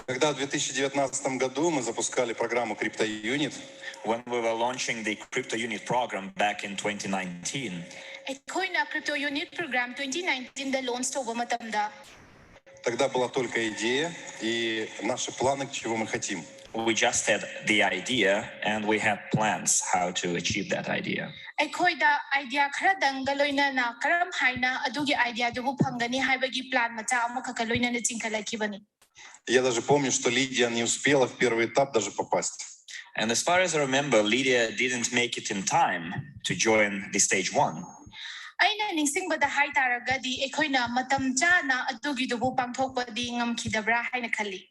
Когда в 2019 году мы запускали программу Crypto Unit, when we were launching the Crypto Unit program back in 2019, ꯑꯩꯈꯣꯏꯅ Crypto Unit program 2019 launch тꯧꯕ матамꯗ, тогда была только идея и наши планы, к чему мы хотим. we just had the idea and we had plans how to achieve that idea. ꯑꯩꯈꯣꯏꯗ idea ꯈꯔꯗꯪꯒ ꯂꯣꯏꯅꯅ ꯀꯔꯝ ꯍꯥꯏꯅ ꯑꯗꯨꯒꯤ idea ꯑꯗꯨꯕꯨ ꯐꯪꯒꯅꯤ ꯍꯥꯏꯕꯒꯤ plan ꯃꯆꯥ ꯑꯃꯈꯛꯀ лойꯅꯅ ꯆꯤꯡꯈꯠꯂꯛꯈꯤꯕꯅꯤ. Я даже помню, что Лидия не успела в первый этап даже попасть. And as far as I remember, Lydia didn't make it in time to join the stage 1. ꯑꯩꯅ ꯅꯤꯡꯁꯤꯡꯕꯗ ꯍꯥꯏꯇꯥꯔꯒꯗꯤ ꯑꯩꯈꯣꯏꯅ ꯃꯇꯝ ꯆꯥꯅ ꯑꯗꯨꯒꯤꯗꯨꯕꯨ ꯄꯥꯡꯊꯣꯛꯄꯗꯤ ꯉꯝꯈꯤꯗꯕ꯭ꯔꯥ ꯍꯥꯏꯅ ꯈꯜꯂꯤ.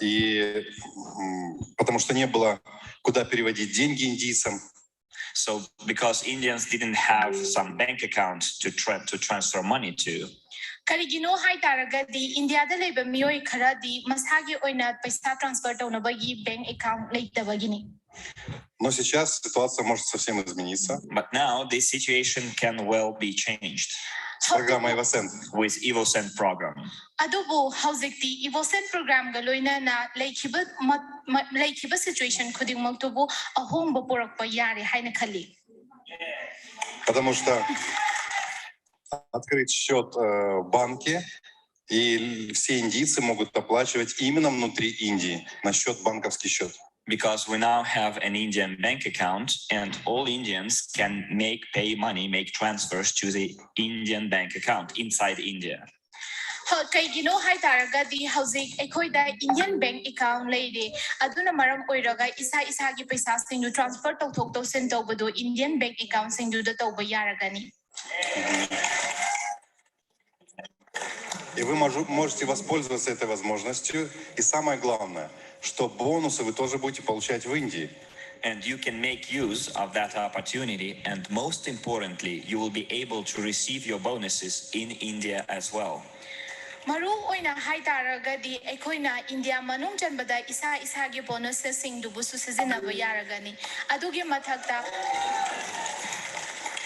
И потому что не было куда переводить деньги индийцам. So because Indians didn't have some bank accounts to transfer money to. Karigino haitaragadi Indiada leba miyoi kharadi masagi oina paisa transfer tawnabaги bank account leitabagini. Но сейчас ситуация может совсем измениться. But now this situation can well be changed. С программой Evoscent. With Evoscent program. Adubu hauzikti Evoscent program galoina na leikiba situation khudingmak tubu ahongba porakpa yare haina khali. Потому что открыть счет в банке, и все индийцы могут оплачивать именно внутри Индии на счет банковский счет. Because we now have an Indian bank account and all Indians can make transfers to the Indian bank account inside India. Kaigino haitaragadi hauzik ekoida Indian bank account leide aduna maram oiraga isa gi paisa sing transfer tawthok tawsen tawbado Indian bank account sing du da tawba yaragani. И вы можете воспользоваться этой возможностью. И самое главное, что бонусы вы тоже будете получать в Индии. And you can make use of that opportunity. And most importantly, you will be able to receive your bonuses in India as well. Maru oina haitaragadi ekoina India manung janbada isa gi bonuses sing dubu su sizinaba yaragani. Adugi mathakta.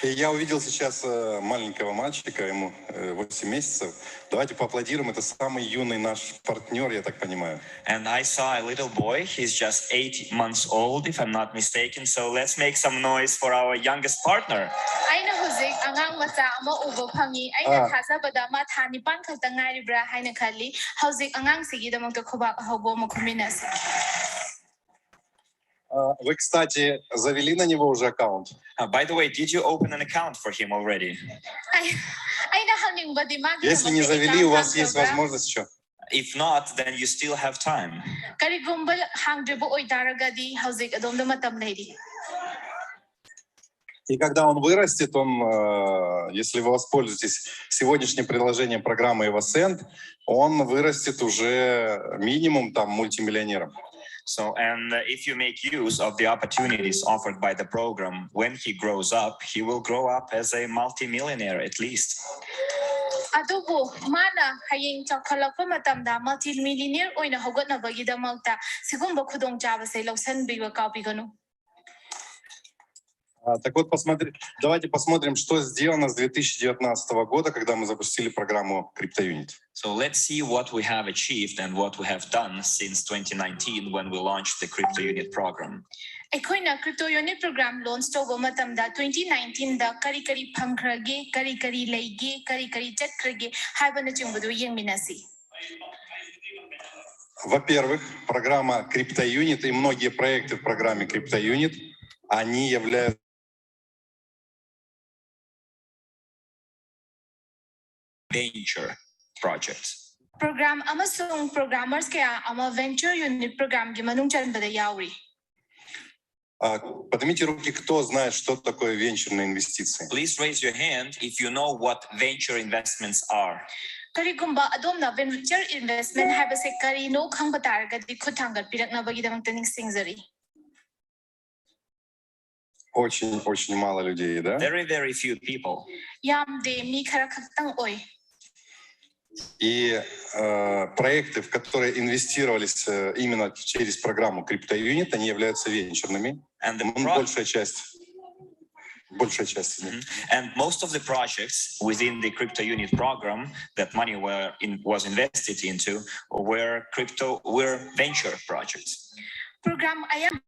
И я увидел сейчас маленького мальчика, ему 8 месяцев. Давайте поаплодируем, это самый юный наш партнер, я так понимаю. And I saw a little boy, he's just 8 months old, if I'm not mistaken. So let's make some noise for our youngest partner. Aina huzik angang macha ama ubo phangi aina thasabada ma thani pan khakta ngairibra haina khali huzik angang sigi damakta khobak hobo makhuminas. Вы, кстати, завели на него уже аккаунт? By the way, did you open an account for him already? Если не завели, у вас есть возможность еще. If not, then you still have time. И когда он вырастет, если вы воспользуетесь сегодняшним предложением программы Evoscent, он вырастет уже минимум там мультимиллионером. So, and if you make use of the opportunities offered by the program, when he grows up, he will grow up as a multi-millionaire at least. Adubu mana haying chakhalakpa matamda multi-millionaire oina hogatnabagidamagta sigumba khudongchabase lausan biwa kaupiganu. Так вот, давайте посмотрим, что сделано с 2019 года, когда мы запустили программу Crypto Unit. So let's see what we have achieved and what we have done since 2019 when we launched the Crypto Unit program. Ekoina Crypto Unit program launch toba matamda 2019 da kari phamkhrage, kari leige, kari chatkrage haibana chingbudu yengminasi. Во-первых, программа Crypto Unit и многие проекты в программе Crypto Unit, они являются venture projects. Program amasung programmers kaya ama venture unit program gi manung chanbada yauri. Поднимите руки, кто знает, что такое венчурные инвестиции. Please raise your hand if you know what venture investments are. Karigumba adomna venture investment habase kari no khangba taragadi khuthangat piraknabagi damangta ningsingzari. Очень мало людей, да? Very few people. Yamde mi khara khaktang oi. И проекты, в которые инвестировались именно через программу Crypto Unit, они являются венчурными. And большая часть большая часть из них. And most of the projects within the crypto unit program that money was invested into were venture projects. Program ayam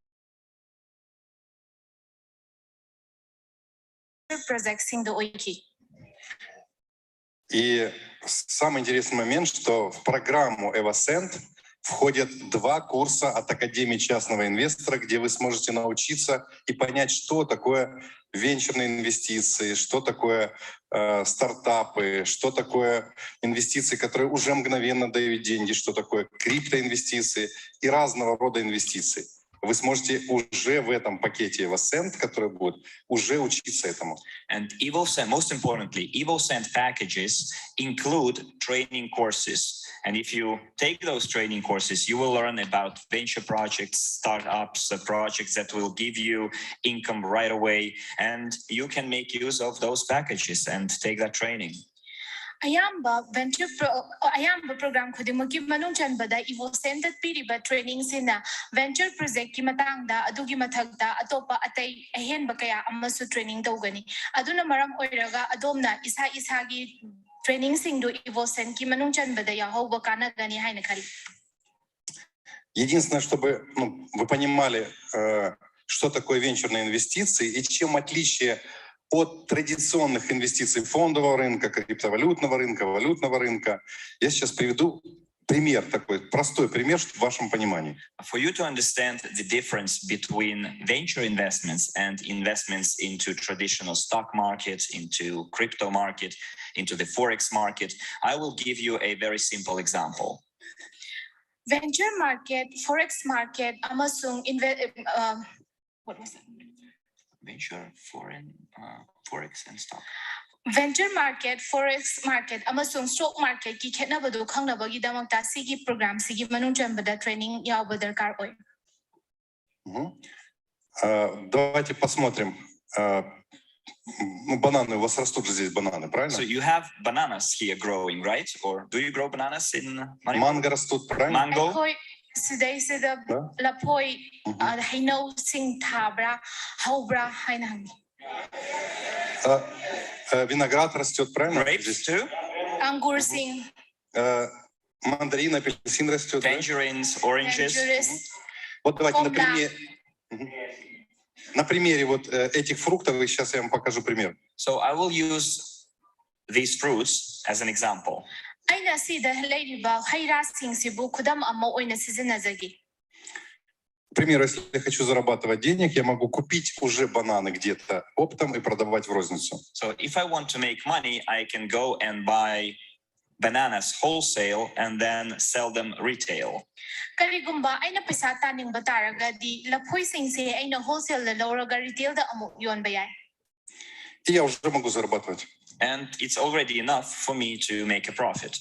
project sing the oiki. И самый интересный момент, что в программу Evoscent входят 2 курса от Академии частного инвестора, где вы сможете научиться и понять, что такое венчурные инвестиции, что такое стартапы, что такое инвестиции, которые уже мгновенно дают деньги, что такое криптоинвестиции и разного рода инвестиции. Вы сможете уже в этом пакете Evoscent, который будет, уже учиться этому. And Evoscent, most importantly, Evoscent packages include training courses. And if you take those training courses, you will learn about venture projects, startups, projects that will give you income right away. And you can make use of those packages and take that training. Ayamba program khudimaki manung chanbada Evoscent piriba training sina venture project ki matangda adugi mathagda atopa atai ahenba kaya amasu training tawgani aduna maram oiraga adomna isa gi training singdu Evoscent ki manung chanbada yahawba kanagani haina khali. Единственное, чтобы вы понимали, что такое венчурные инвестиции и чем отличие от традиционных инвестиций фондового рынка, криптовалютного рынка, валютного рынка. Я сейчас приведу пример такой, простой пример, в вашем понимании. For you to understand the difference between venture investments and investments into traditional stock market, into crypto market, into the forex market, I will give you a very simple example. Venture market, forex market, amasung what was that? Venture, forex and stock. Venture market, forex market, amasung stock market ki khetnabadu khangnabagi damakta sigi program sigi manung chanbada training yawba darkar oy. Давайте посмотрим. Бананы, у вас растут же здесь бананы, правильно? So you have bananas here growing, right? Or do you grow bananas in Manipur? Манго растут, правильно? Mango. Today said the lapoi haino sing tabra haubra hainang. Виноград растет, правильно? Grapes too. Angur sing. Мандарин, апельсин растет. Tangerines, oranges. Вот давайте на примере вот этих фруктов, сейчас я вам покажу пример. So I will use these fruits as an example. Aina si the leiriba haira sing sibu khudam amma oina sizinazagi. К примеру, если я хочу зарабатывать денег, я могу купить уже бананы где-то оптом и продавать в розницу. So if I want to make money, I can go and buy bananas wholesale and then sell them retail. Karigumba aina paisa taning bataraga di lapoi sing se aina wholesale la loraga retail da amu yon bayay. И я уже могу зарабатывать. And it's already enough for me to make a profit.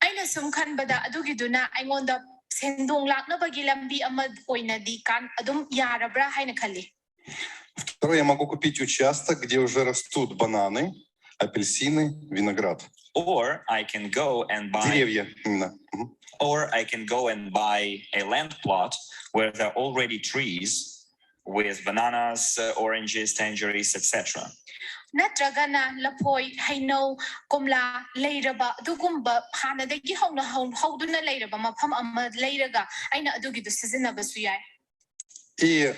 Aina sumkhan bada adugiduna aingonda sendong laknabagi lambi amad oina di kan adum yarabra haina khali. Второе, я могу купить участок, где уже растут бананы, апельсины, виноград. Or I can go and buy Деревья именно. Or I can go and buy a land plot where there are already trees with bananas, oranges, tangerines, etc. Natragana lapoi haino komla leiraba dugumba hanadagi hauna hauduna leiraba mafam amma leiraga aina adugidu sizinabsu yai. И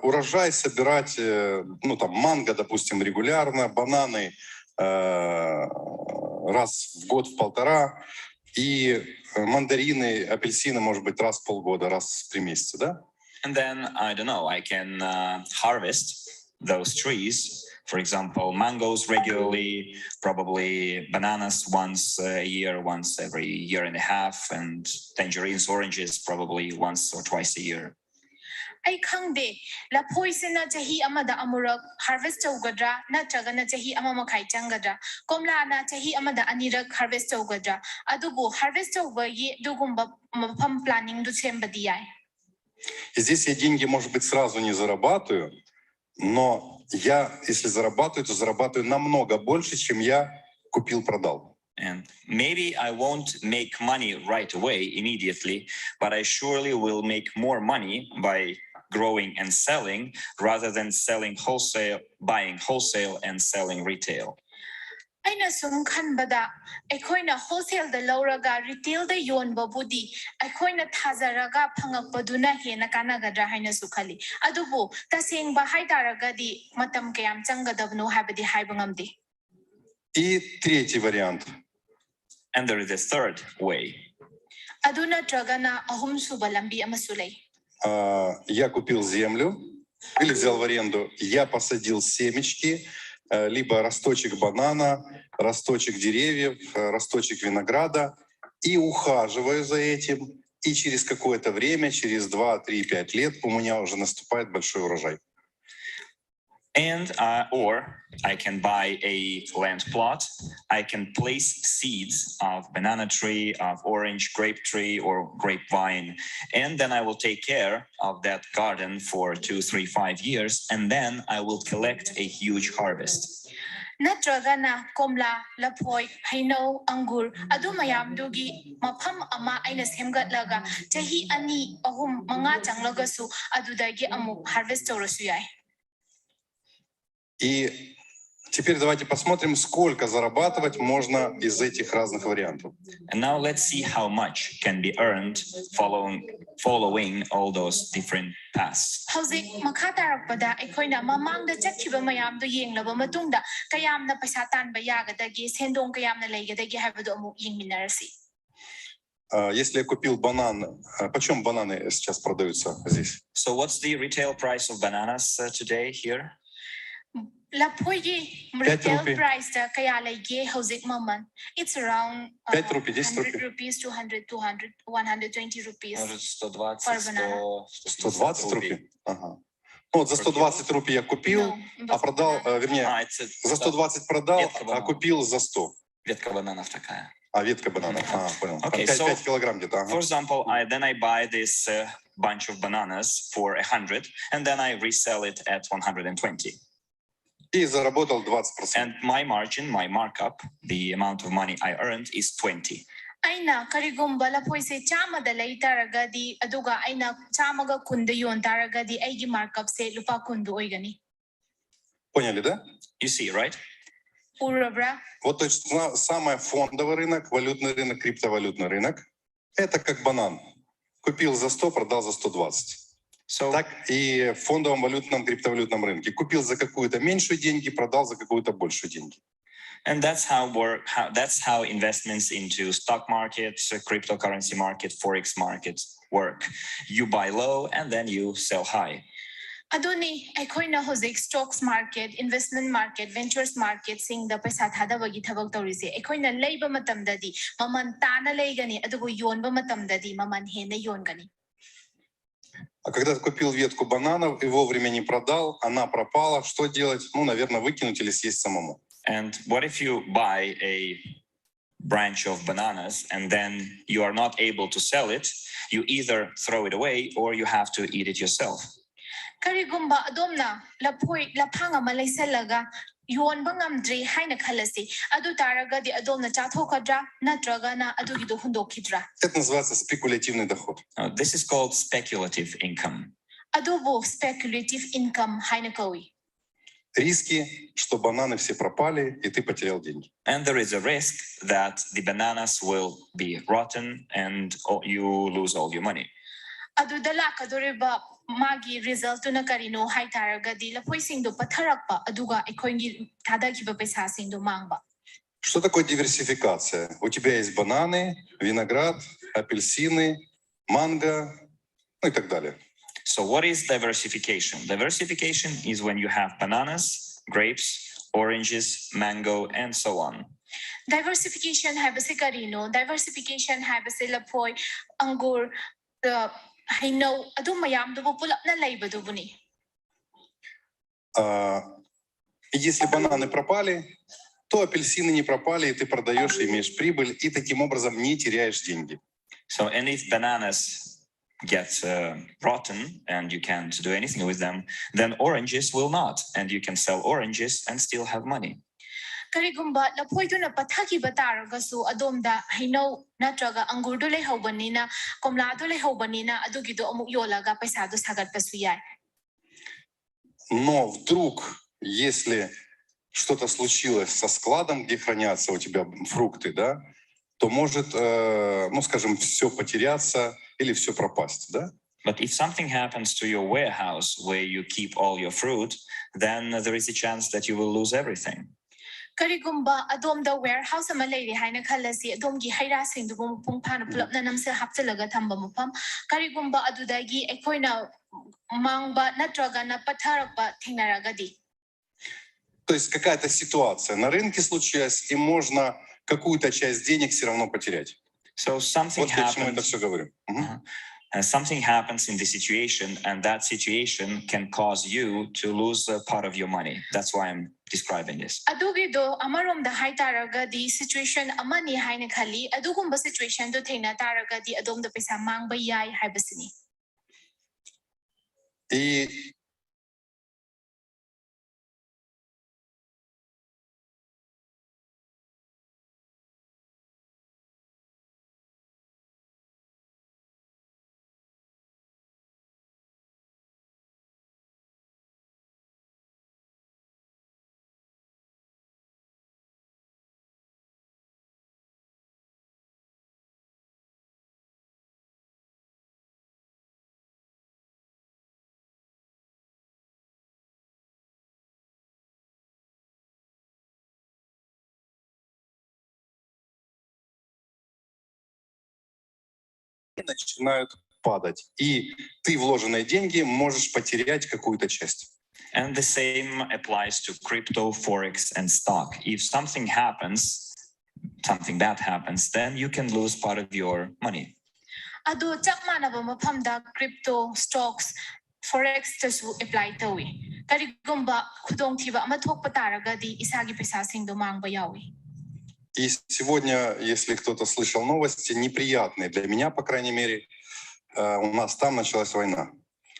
урожай собирать, там манго, допустим, регулярно, бананы раз в год, в полтора, и мандарины, апельсины, может быть, раз в полгода, раз в 3 месяца, да? And then, I don't know, I can harvest those trees. For example, mangoes regularly, probably bananas once a year, once every year and a half, and tangerines, oranges probably once or twice a year. Ay khangde lapoi sina chahi amada amurak harvest chaugadra natragana chahi amamakai changadra komla na chahi amada anirak harvest chaugadra adubu harvest chaugi dugumba mafam planning du sembadi yai. И здесь я деньги, может быть, сразу не зарабатываю, но я, если зарабатываю, то зарабатываю намного больше, чем я купил-продал. And maybe I won't make money right away, immediately, but I surely will make more money by growing and selling rather than selling wholesale, buying wholesale and selling retail. Aina sum khanbada aikoina wholesale da lauraga retail da yonba budi aikoina thazaraga phangakpaduna hena kanagadra haina su khali adubu tasengba haitaraga di matam kayam changadabno habadi haibangamdi. И третий вариант. And there is a third way. Aduna tragana ahum suba lambi amasu lay. Я купил землю или взял в аренду, я посадил семечки, либо росточек банана, росточек деревьев, росточек винограда, и ухаживаю за этим, и через какое-то время, через 2, 3, 5 лет у меня уже наступает большой урожай. And or I can buy a land plot. I can place seeds of banana tree, of orange grape tree, or grapevine, and then I will take care of that garden for 2, 3, 5 years, and then I will collect a huge harvest. Natragana komla lapoi haino angur adu mayam dugi mafam ama aina semgatlaga chahi ani ahum manga changlagasu adudagi amuk harvest tawrasu yai. И теперь давайте посмотрим, сколько зарабатывать можно из этих разных вариантов. And now let's see how much can be earned following all those different paths. Hauzik makha tarakpada aikoina mamangda chatkiba mayam du yenglaba matungda kayamna paisa tanba yagadagi sendong kayamna leigadagi habadu amuk yengminarasi. Если я купил банан, почем бананы сейчас продаются здесь? So what's the retail price of bananas today here? Lapoi retail price da kaya lagi hauzik maman. It's around 5 рупий, 10 100 рупий. rupees, 200, 200, 120 rupees. Может, 120, For banana. 120 рупий? Ага. Ну, вот за 120 рупий я купил, No, а продал, вернее, за 120 продал, а купил за 100. Ветка бананов такая. А, ветка банана. Понял. Okay, 5 килограмм где-то. For example, then I buy this bunch of bananas for 100, and then I resell it at 120. И заработал 20%. And my margin, my markup, the amount of money I earned is 20. Aina karigumba lapoi se chama da lay taragadi aduga aina chama ga kunda yon taragadi aigi markup se lupa kundu oigani. Поняли, да? You see, right? Urabra. Вот то есть самый фондовый рынок, валютный рынок, криптовалютный рынок, это как банан. Купил за 100, продал за 120. So, Так и в фондовом валютном криптовалютном рынке. Купил за какую-то меньшую деньги, продал за какую-то большую деньги. and that's how investments into stock markets, cryptocurrency market, forex markets work. You buy low and then you sell high. Adoni aikoina hozik stocks market, investment market, ventures market sing da paisa thada bagi thabak tawrise aikoina leiba matamdadi maman tana leigani adugo yonba matamdadi maman hena yongani. А когда ты купил ветку бананов и вовремя не продал, она пропала, что делать? Ну, наверное, выкинуть или съесть самому. And what if you buy a branch of bananas and then you are not able to sell it? You either throw it away or you have to eat it yourself. Karigumba adomna lapoi laphanga malaisalaga yon bangamdri haina khalasi adu taraga di adomna chathokadra natraga na adugido hundokidra. Это называется спекулятивный доход. This is called speculative income. Adubo speculative income haina kawi. Риски, что бананы все пропали, и ты потерял деньги. And there is a risk that the bananas will be rotten and you lose all your money. Adu dala kadoriba magi result na karino hai taraga di lapoi singdo patharakpa aduga aikoingi thadagiba paisa singdo mangba. Что такое диверсификация? У тебя есть бананы, виноград, апельсины, манго, ну и так далее. So what is diversification? Diversification is when you have bananas, grapes, oranges, mango, and so on. Diversification habase karino, diversification habase lapoi angur haino adu mayam do pulap na laiba do buni. И если бананы пропали, то апельсины не пропали, и ты продаешь, и имеешь прибыль, и таким образом не теряешь деньги. So and if bananas get rotten and you can't do anything with them, then oranges will not, and you can sell oranges and still have money. Karigumba lapoiduna pathaki bataragasu adomda haino natraga angurdu lehaubanina komladu lehaubanina adugido amuk yolaga paisadu sagatpasu yai. Но вдруг, если что-то случилось со складом, где хранятся у тебя фрукты, да, то может, ну, скажем, все потеряться или все пропасть, да? But if something happens to your warehouse where you keep all your fruit, then there is a chance that you will lose everything. Karigumba adomda warehouse ama leiri haina khalasi adomgi haira singdubu pungphana pulapna namse hapchalaga thamba mufam karigumba adudagi ekoina mangba natraga na patharakba thingnaragadi. То есть какая-то ситуация на рынке случилась, и можно какую-то часть денег все равно потерять. So something Вот я к чему это happens. все говорю. Something happens in the situation, and that situation can cause you to lose a part of your money. That's why I'm describing this. Adugido amaromda haitaragadi situation amani haina khali adugumba situation do thengna taragadi adomda paisa mangba yai haibasini. И начинают падать. И ты вложенные деньги можешь потерять какую-то часть. And the same applies to crypto, forex, and stock. If something happens, something bad happens, then you can lose part of your money. Ado chakmana ba maphamda crypto stocks forex tasu apply tawi. Karigumba khudong thiba ama thokpa taragadi isagi paisa singdo mangba yawi. И сегодня, если кто-то слышал новости, неприятные для меня, по крайней мере, у нас там началась война.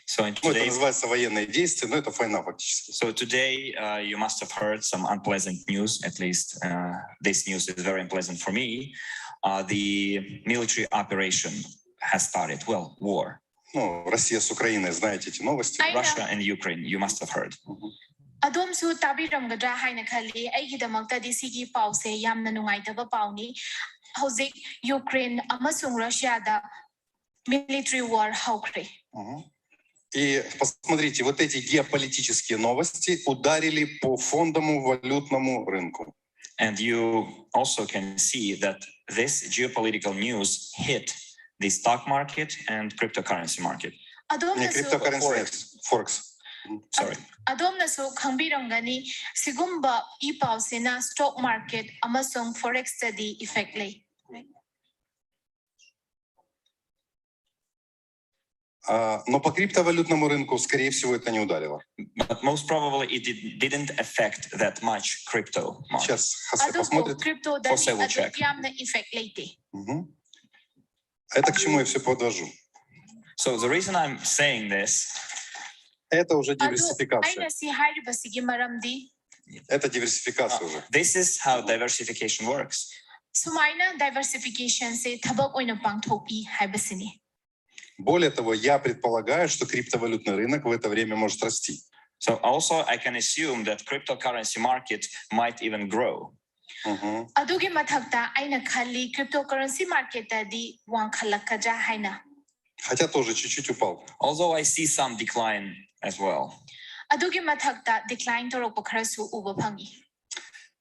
So Ну, это today, называется военные действия, но это война фактически. so today you must have heard some unpleasant news. At least this news is very unpleasant for me. The military operation has started. Well, war. Ну, Россия с Украиной, знаете эти новости. Russia and Ukraine, you must have heard. Adom su tabiramgadra haina khali aigidamakta di sigi pause yamna nungaitaba pauni hauzik Ukraine amasung Russia da military war haukre. И посмотрите, вот эти геополитические новости ударили по фондовому валютному рынку. And you also can see that this geopolitical news hit the stock market and cryptocurrency market. Не криптокурrency, Форекс. Sorry. Adom nasu khangbiramgani sigumba I pause na stock market amasung forex study effect lay. Но по криптовалютному рынку, скорее всего, это не ударило. But most probably it didn't affect that much crypto market. Сейчас Хасе Ado посмотрит. crypto da Jose will check. yamna effect late. Это к чему я все подвожу. So the reason I'm saying this, Это уже Ado диверсификация. aina si hairiba sigi maramdi Это диверсификация уже. this is how diversification works. sumaina diversification se thabak oina pangthoki haibasini. Более того, я предполагаю, что криптовалютный рынок в это время может расти. So also I can assume that cryptocurrency market might even grow. Adugi mathakta aina khali cryptocurrency market da di wang khalakaja haina. Хотя тоже чуть-чуть упал. Although I see some decline as well. Adugi mathakta decline torok kharasu uba phangi.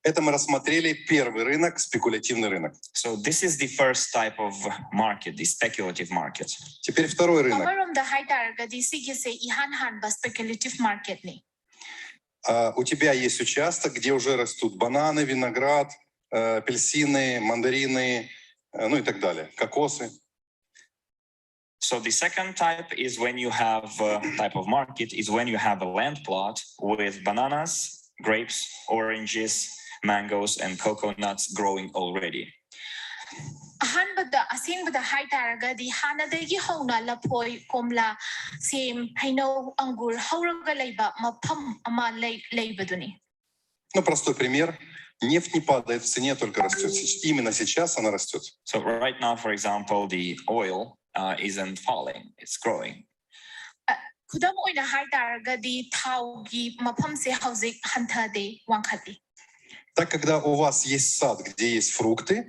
Это мы рассмотрели первый рынок, спекулятивный рынок. So this is the first type of market, the speculative market. Теперь второй рынок. Amarom da haitar di sige se ihan han ba speculative market ni. У тебя есть участок, где уже растут бананы, виноград, апельсины, мандарины, ну и так далее, кокосы. So the second type is when you have type of market is when you have a land plot with bananas, grapes, oranges, mangoes, and coconuts growing already. Ahanbada asingbada haitar di hanadagi hona lapoi komla sem haino angur hauraga leiba mapham ama leibaduni. Ну, простой пример. Нефть не падает в цене, только растет. Именно сейчас она растет. So right now, for example, the oil isn't falling, it's growing. Khudam oina hai taragadi thau gi mafam se hauzik hanthade wangkhati. Так, когда у вас есть сад, где есть фрукты,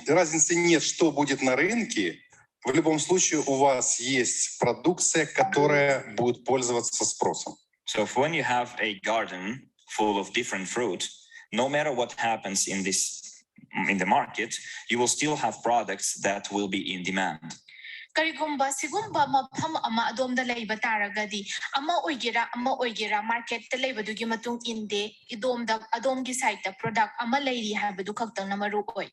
разницы нет, что будет на рынке. В любом случае у вас есть продукция, которая будет пользоваться спросом. So when you have a garden full of different fruit, no matter what happens in the market, you will still have products that will be in demand. Karigumba sigumba mafam ama adomda leiba taragadi ama oigera market ta leiba dugi matung inde idomda adomgi site ta product ama leiri habadu khaktang na maru oi.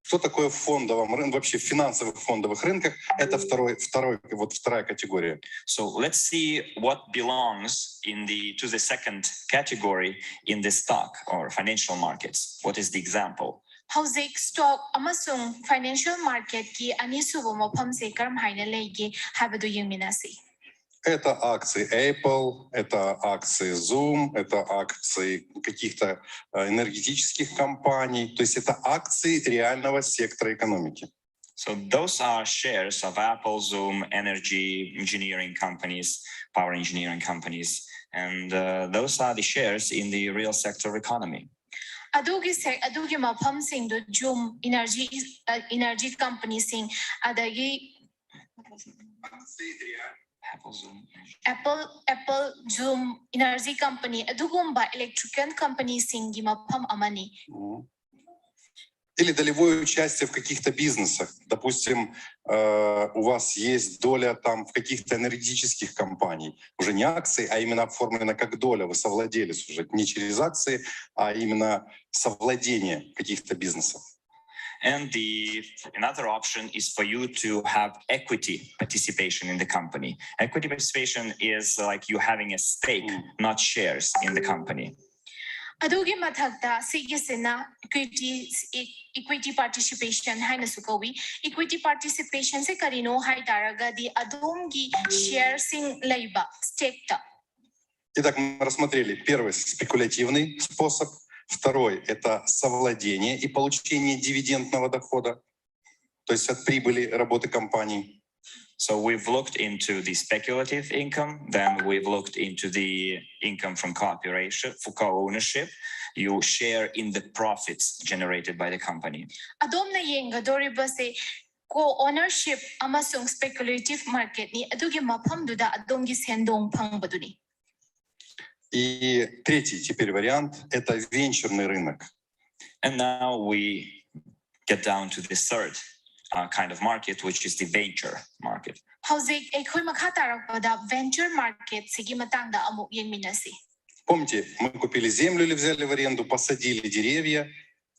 Что такое в фондовом рынке, вообще в финансовых фондовых рынках? Это вторая категория. So let's see what belongs to the second category in the stock or financial markets. What is the example? Hauzik stock amasung financial market ki ani subo mafam se karam haina leige habadu yingminasi. Это акции Apple, это акции Zoom, это акции каких-то энергетических компаний. То есть это акции реального сектора экономики. So those are shares of Apple, Zoom, energy engineering companies, power engineering companies, and those are the shares in the real sector economy. Adugi mafam sing do Zoom energy company sing adagi Apple, Zoom, energy company, adugumba electrical company singi mafam amani. Или долевое участие в каких-то бизнесах. Допустим, у вас есть доля там в каких-то энергетических компаниях. Уже не акции, а именно оформлена как доля. Вы совладелец уже не через акции, а именно совладение каких-то бизнесов. And another option is for you to have equity participation in the company. Equity participation is like you having a stake, not shares in the company. Adugi mathakta sigisena equity participation haina sukawi. Equity participation se karino hai taragadi adumgi share sing leiba stake ta. Итак, мы рассмотрели первый спекулятивный способ. Второй — это совладение и получение дивидендного дохода, то есть от прибыли работы компаний. So we've looked into the speculative income, then we've looked into the income from cooperation, for co-ownership. You share in the profits generated by the company. Adom na yenga doriba se co-ownership amasung speculative market ni adugi mafam duda adongi sendong pangbaduni. И третий теперь вариант — это венчурный рынок. And now we get down to the third kind of market, which is the venture market. Hauzik ekhoi makha tarakpada venture market sigi matangda amuk yengminasi. Помните, мы купили землю или взяли в аренду, посадили деревья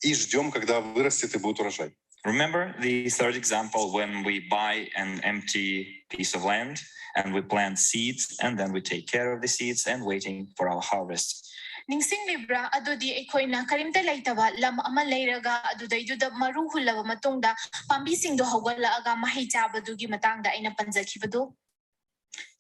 и ждем, когда вырастет и будет урожай. Remember the third example when we buy an empty piece of land and we plant seeds and then we take care of the seeds and waiting for our harvest. Ningsing libra adudi ekhoina karimta leitaba lam ama leiraga adudaiduda maru hulaba matungda pambisingdo hawgalaaga mahi chabadugi matangda aina panjakhibadu.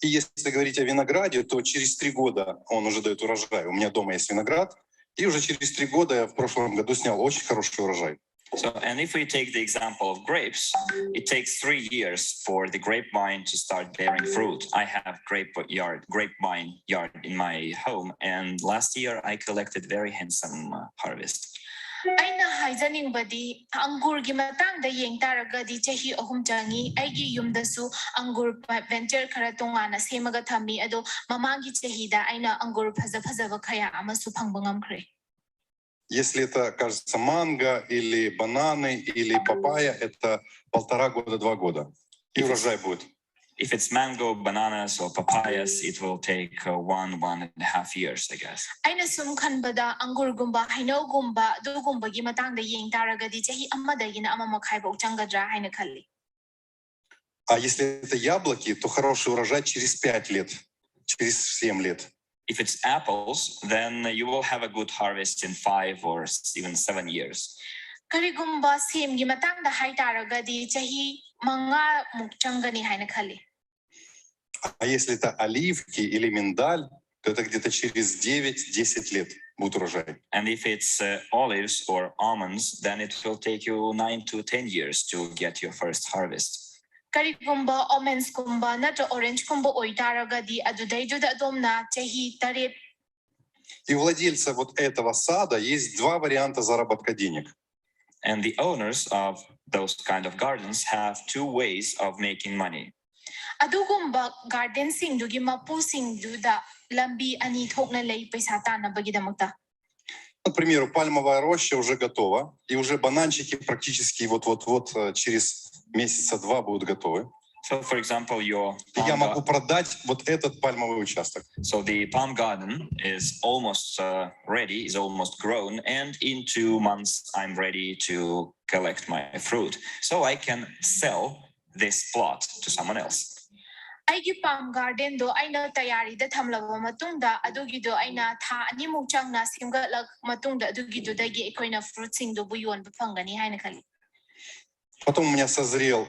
И если говорить о винограде, то через 3 года он уже дает урожай. У меня дома есть виноград, и уже через 3 года я в прошлом году снял очень хороший урожай. So, and if we take the example of grapes, it takes 3 years for the grapevine to start bearing fruit. I have grapevine yard in my home, and last year I collected very handsome harvest. Aina haizaning badi angur gi matang da yeng taraga di chahi ahum changi aigi yumdasu angur venture khara tongana semaga thami ado mamangi chahi da aina angur phajaba khaya amasu phangba ngamkhre. Если это, кажется, манго или бананы или папайя, это 1,5 года, 2 года. И урожай будет. If it's mango, bananas, or papayas, it will take 1.5 years, I guess. Aina sum khanbada angur gumba haino gumba do gumba gi matang da yeng taraga di chahi amma da gina amma makhai ba changadra haina khalli. А если это яблоки, то хороший урожай через 5 лет, через 7 лет. If it's apples, then you will have a good harvest in 5 or even 7 years. Karigumba sem gi matang da hai taraga di chahi manga mukchangani haina khalli. А если это оливки или миндаль, то это где-то через 9-10 лет. будет урожай. And if it's olives or almonds, then it will take you 9 to 10 years to get your first harvest. Karigumba almonds kumba natra orange kumba oitaragadi adudaijuda adomna chahi taret. И у владельца вот этого сада есть два варианта заработка денег. And the owners of those kind of gardens have two ways of making money. Adugumba garden singdugi mapu singduda lambi ani thokna lei paisa tanabagidamukta. К примеру, пальмовая роща уже готова, и уже бананчики практически вот через месяца два будут готовы. So, for example, И я могу продать вот этот пальмовый участок. So the palm garden is almost ready, is almost grown, and in 2 months I'm ready to collect my fruit. So I can sell this plot to someone else. Aigi palm garden do aina tayari da thamlaba matungda adugido aina tha ani mukchangna simgalak matungda adugido dagi ekoina fruit singdo buyon bafangani haina khali. Потом у меня созрел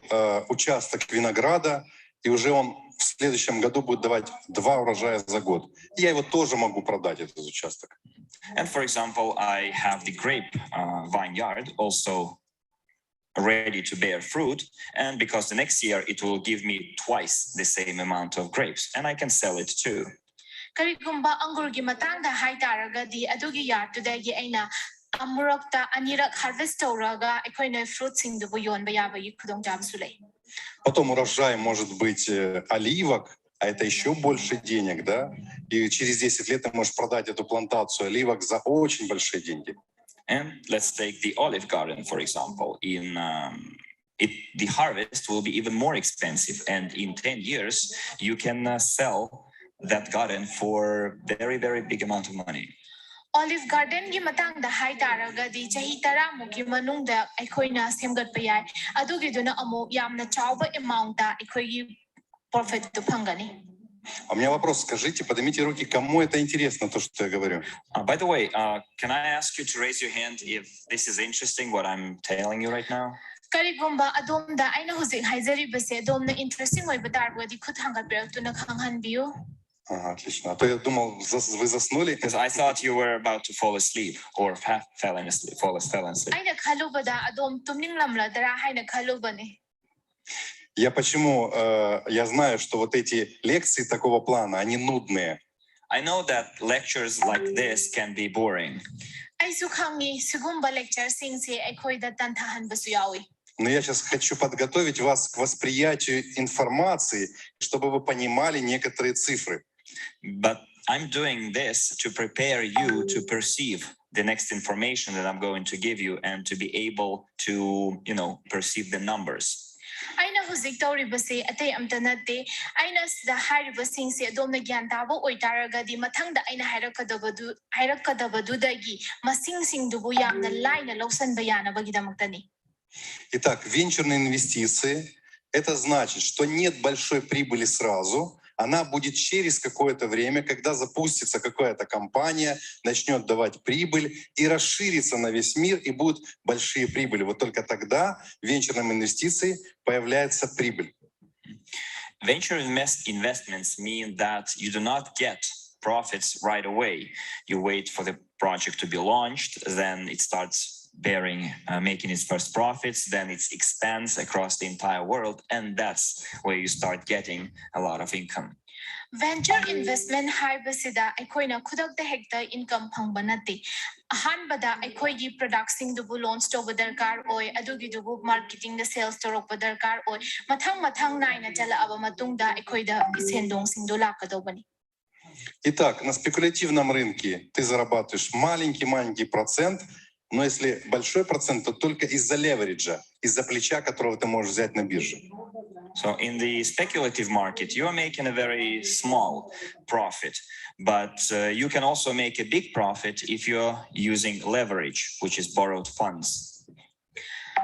участок винограда, и уже он в следующем году будет давать 2 урожая за год. И я его тоже могу продать, этот участок. And for example, I have the grape vineyard also ready to bear fruit, and because the next year it will give me twice the same amount of grapes, and I can sell it too. Karigumba angurgi matangda haitaragadi adugi yartudagi aina Amurokta anirak harvest tawraga ekoina fruit singdu buyon bayabagi khudongjabsu lei. Потом урожай может быть оливок, а это еще больше денег, да? И через 10 лет ты можешь продать эту плантацию оливок за очень большие деньги. And let's take the olive garden, for example. The harvest will be even more expensive, and in 10 years you can sell that garden for very, very big amount of money. Olive garden gi matangda haitaragadi chahi tara muki manungda ekoina semgat payai adugiduna amuk yamna chawba amount da ekoigi profit tu phangani. А у меня вопрос, скажите, поднимите руки, кому это интересно, то, что я говорю? By the way, can I ask you to raise your hand if this is interesting, what I'm telling you right now? Karigumba adomda aina hujik haizari base adomna interesting oi batargadi khud hangat piraktuna khanghan biu. Ага, отлично. А то я думал, вы заснули. Because I thought you were about to fall asleep or have fallen asleep. Aina khalubada adom tumning lamla dara haina khalubani. Я почему? Я знаю, что вот эти лекции такого плана, они нудные. I know that lectures like this can be boring. Ai su khangi sigumba lecture sing se ekhoi da tan thahan basu yawi. Но я сейчас хочу подготовить вас к восприятию информации, чтобы вы понимали некоторые цифры. But I'm doing this to prepare you to perceive the next information that I'm going to give you and to be able to, perceive the numbers. Aina hujik tawri base atay amtanate aina da hairiba sing se adomna gyan tabo oitaragadi mathangda aina hairakadabadu dagi masing sing dubu yamna laina lawsan bayana bagidamaktani. Итак, венчурные инвестиции – это значит, что нет большой прибыли сразу, она будет через какое-то время, когда запустится какая-то компания, начнет давать прибыль и расширится на весь мир, и будут большие прибыли. Вот только тогда в венчурном инвестиции появляется прибыль. Venture investments mean that you do not get profits right away. You wait for the project to be launched, then it starts making its first profits, then it expands across the entire world, and that's where you start getting a lot of income. Venture investment haibasida ekoina khudak da hekta income phangbanati ahanbada ekoigi product sing dubu launch to badarkar oi adugi dubu marketing da sales to rok badarkar oi mathang naina chala aba matungda ekoida isendong sing do lakadobani. Итак, на спекулятивном рынке ты зарабатываешь маленький процент, но если большой процент, то только из-за левериджа, из-за плеча, которого ты можешь взять на бирже. So in the speculative market, you are making a very small profit, but you can also make a big profit if you're using leverage, which is borrowed funds.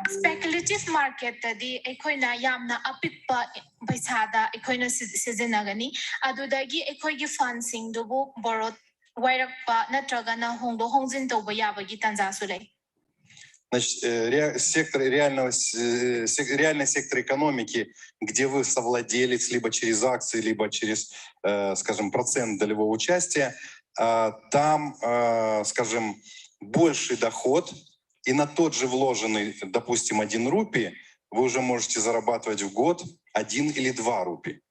Speculative market di ekoina yamna apikpa paisada ekoina sizinagani adudagi ekoigi fundsing dubu borrowed wairakpa natragana hongdo hongjin toba yabagi tanza sulei. Значит, реальный сектор экономики, где вы совладелец либо через акции, либо через, скажем, процент долевого участия, там, скажем, больший доход, и на тот же вложенный, допустим, 1 рупий, вы уже можете зарабатывать в год 1 или 2 рупий.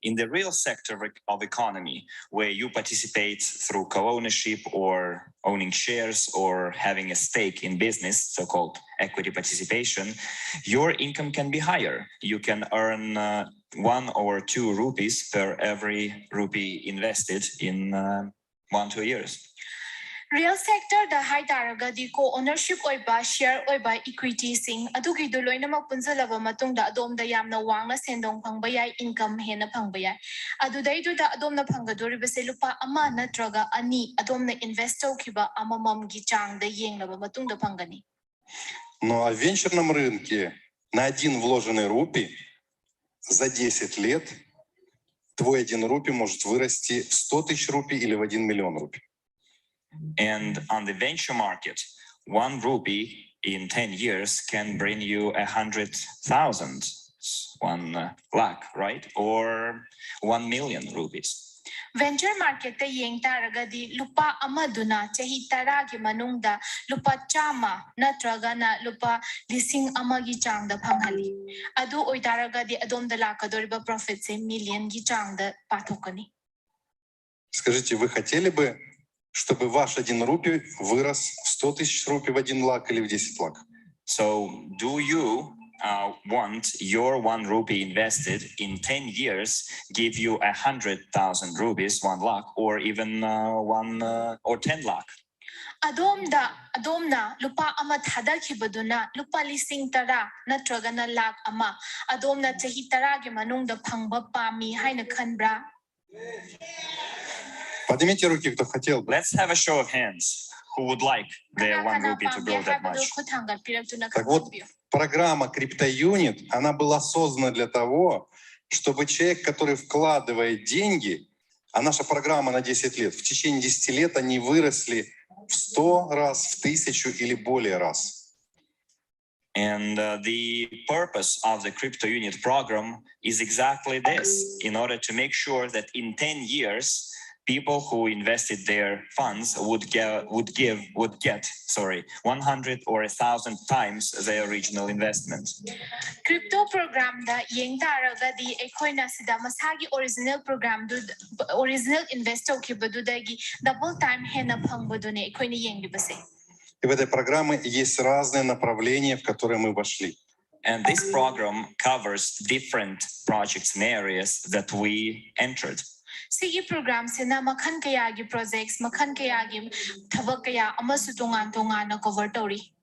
In the real sector of economy, where you participate through co-ownership or owning shares or having a stake in business, so-called equity participation, your income can be higher. You can earn 1 or 2 rupees per every rupee invested in 1-2 years. Real sector da hai taragadi co ownership oiba share oiba equity sing adugi do loinamak punjalaba matungda adom da yamna wangna sendong phangba yai income hena phangba yai adudai du da adom na phangadori base lupa ama natraga ani adom na invest tawkhiba amamam gi chang da yenglaba matungda phangani. Ну а в венчурном рынке на 1 вложенный рупий за 10 лет твой 1 рупий может вырасти в 100 тысяч рупий или в 1 миллион рупий. And on the venture market, 1 rupee in 10 years can bring you 100,000, 1 lakh, right? Or 1 million rupees. Venture market ta yeng taragadi lupa amaduna chahi tara gi manungda lupa chama natraga na lupa lising amagi chang da phanghali adu oi taragadi adom da lakadoriba profit se million gi chang da pathokani. Скажите, вы хотели бы, чтобы ваш 1 рупий вырос в 100 тысяч рупий, в 1 лак или в 10 лак? So do you want your 1 rupee invested in 10 years give you 100,000 rupees, 1 lakh, or even 1 or 10 lakh? Adomna lupa ama thada khibaduna lupa lising tara natraga na lakh ama adomna chahi tara gi manungda phangba pami haina khanbra. Поднимите руки, кто хотел бы. Let's have a show of hands who would like their 1 rupee to grow that much. Так вот, программа CryptoUnit, она была создана для того, чтобы человек, который вкладывает деньги, а наша программа на 10 лет, в течение 10 лет они выросли в 100 раз, в 1000 или более раз. And the purpose of the CryptoUnit program is exactly this, in order to make sure that in 10 years, people who invested their funds would get 100 or 1,000 times their original investment. Crypto program da yeng taragadi ekhoina sida masagi original program du original investor khibadu dagi double time hena phangbadune ekhoina yeng base. И в этой программе есть разные направления, в которые мы вошли. And this program covers different projects and areas that we entered. Sigi program sina makhan kaya gi projects makhan kaya gi thabak kaya amasu tongan na cover tori.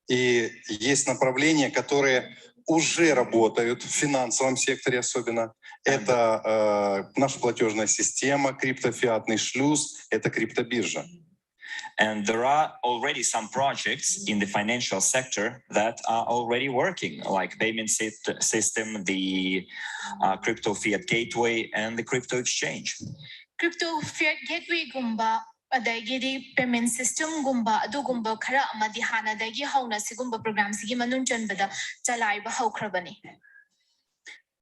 И есть направления, которые уже работают в финансовом секторе особенно. Это наша платежная система, криптофиатный шлюз, это криптобиржа. And there are already some projects in the financial sector that are already working, like payment system, the crypto fiat gateway, and the crypto exchange. Crypto fiat gateway gumba adagidi payment system gumba adu gumba khara amadi hana dagi hauna sigumba program sigi manun chanbada chalai ba haukrabani.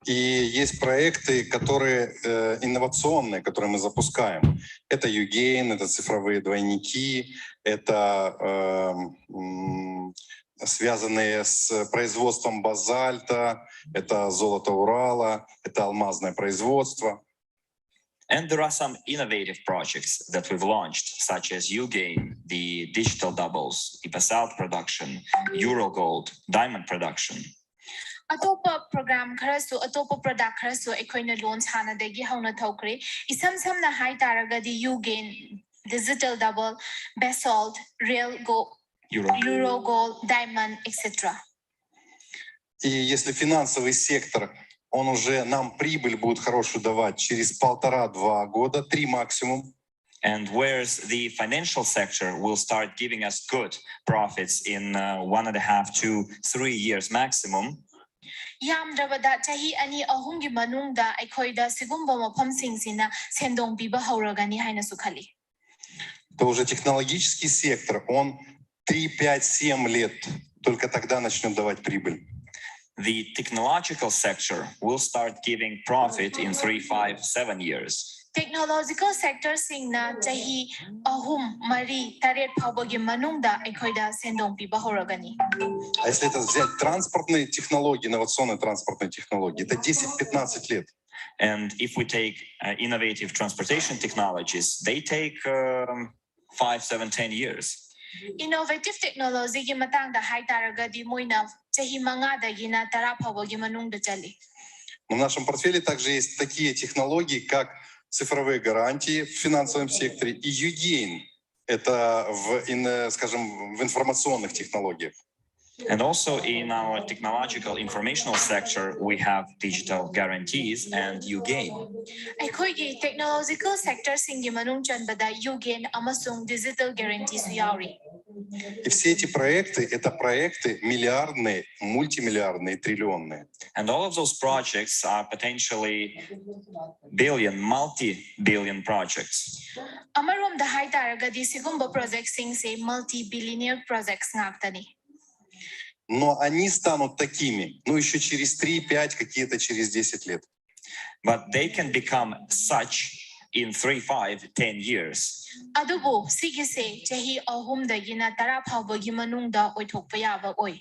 И есть проекты, которые инновационные, которые мы запускаем. Это Югейн, это цифровые двойники, это связанные с производством базальта, это золото Урала, это алмазное производство. And there are some innovative projects that we've launched, such as Ugain, the digital doubles, the basalt production, Eurogold, diamond production. Atopa program kharasu atopa product kharasu ekhoina launch hana dagi hauna thokre isam samna hai taragadi Ugain, digital double, basalt, real gold, euro gold, diamond, etc. И если финансовый сектор, он уже нам прибыль будет хорошую давать через 1,5-2 года, 3 максимум. And whereas the financial sector will start giving us good profits in 1.5 to 3 years maximum. Yamdrabada chahi ani ahungi manungda ekhoida sigumba maphamsing sina sendong biba hauragani haina sukhali. То уже технологический сектор, он 3, 5, 7 лет, только тогда начнет давать прибыль. The technological sector will start giving profit in 3, 5, 7 years. technological sector singna chahi ahum mari taret phawbagi manungda ekhoida sendong piba horagani. А если это взять транспортные технологии, инновационные транспортные технологии, это 10-15 лет. And if we take innovative transportation technologies, they take 5, 7, 10 years. Innovative technology gi matangda hai taragadi moina chahi manga dagina tara phawbagi manungda chali. Но в нашем портфеле также есть такие технологии, как цифровые гарантии в финансовом секторе и UGAIN. Это скажем, в информационных технологиях. And also in our technological informational sector, we have digital guarantees and UGAIN. Ekhoigi technological sector singi manung chanbada UGAIN amasung digital guarantees yauri. И все эти проекты — это проекты миллиардные, мультимиллиардные, триллионные. And all of those projects are potentially billion, multi-billion projects. Amarom da hai taragadi sigumba projects sing say multi-billionaire projects ngaktani. Но они станут такими, еще через 3-5, какие-то через 10 лет. But they can become such in 3, 5, 10 years. Adubu sige se chahi ahum dagina tara phawbagi manungda oithokpa yaba oi.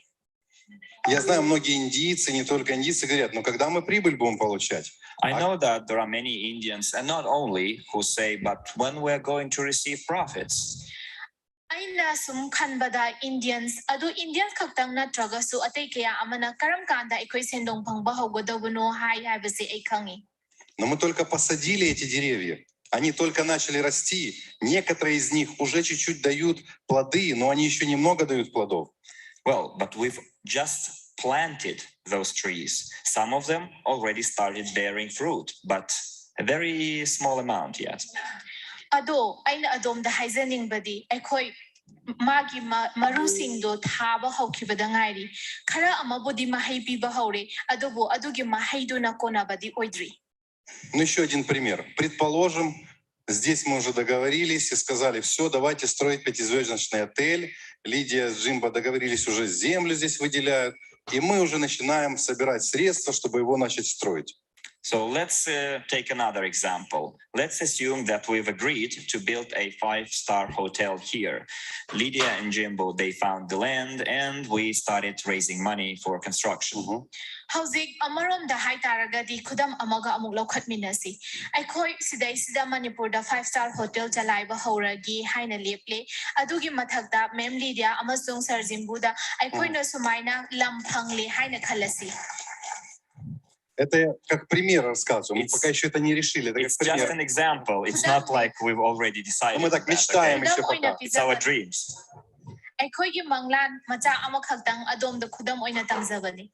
Я знаю, многие индийцы, не только индийцы, говорят, но когда мы прибыль будем получать? I know that there are many Indians, and not only, who say, but when we're going to receive profits. Aina sum khanbada Indians adu Indians khaktang natraga su atay kaya amana karam kanda ekhoi sendong phangba hawgodawno hai haibase ai khangi. Но мы только посадили эти деревья. Они только начали расти. Некоторые из них уже чуть-чуть дают плоды, но они еще немного дают плодов. Well, but we've just planted those trees. Some of them already started bearing fruit, but a very small amount yet. Ado aina adom da haizaning badi ekhoi magi marusing do thaba hawkhibada ngairi khara amabodi mahai piba hawre adubu adugi mahai do na kona badi oidri. Ну, еще один пример. Предположим, здесь мы уже договорились и сказали, все, давайте строить 5-звездочный отель. Лидия с Джимбо договорились, уже землю здесь выделяют. И мы уже начинаем собирать средства, чтобы его начать строить. So let's take another example. Let's assume that we've agreed to build a 5-star hotel here. Lydia and Jimbo, they found the land and we started raising money for construction. Hauzik amarom da hai taragadi khudam amaga amuk lokhat minasi. Ekhoi sidai sida Manipur da 5-star hotel chalaiba hauragi haina leple. Adugi mathakda Mem Lydia amasung Sir Jimbo da ekhoi na sumaina lam phangle haina khalasi. Это я как пример рассказываю. Мы пока еще это не решили. Это It's как just пример. an example. It's not like we've already decided. Мы так that, мечтаем okay? еще пока. It's our dreams. Ekhoi gi manglan macha amakhaktang adom da khudam oina tamzabani.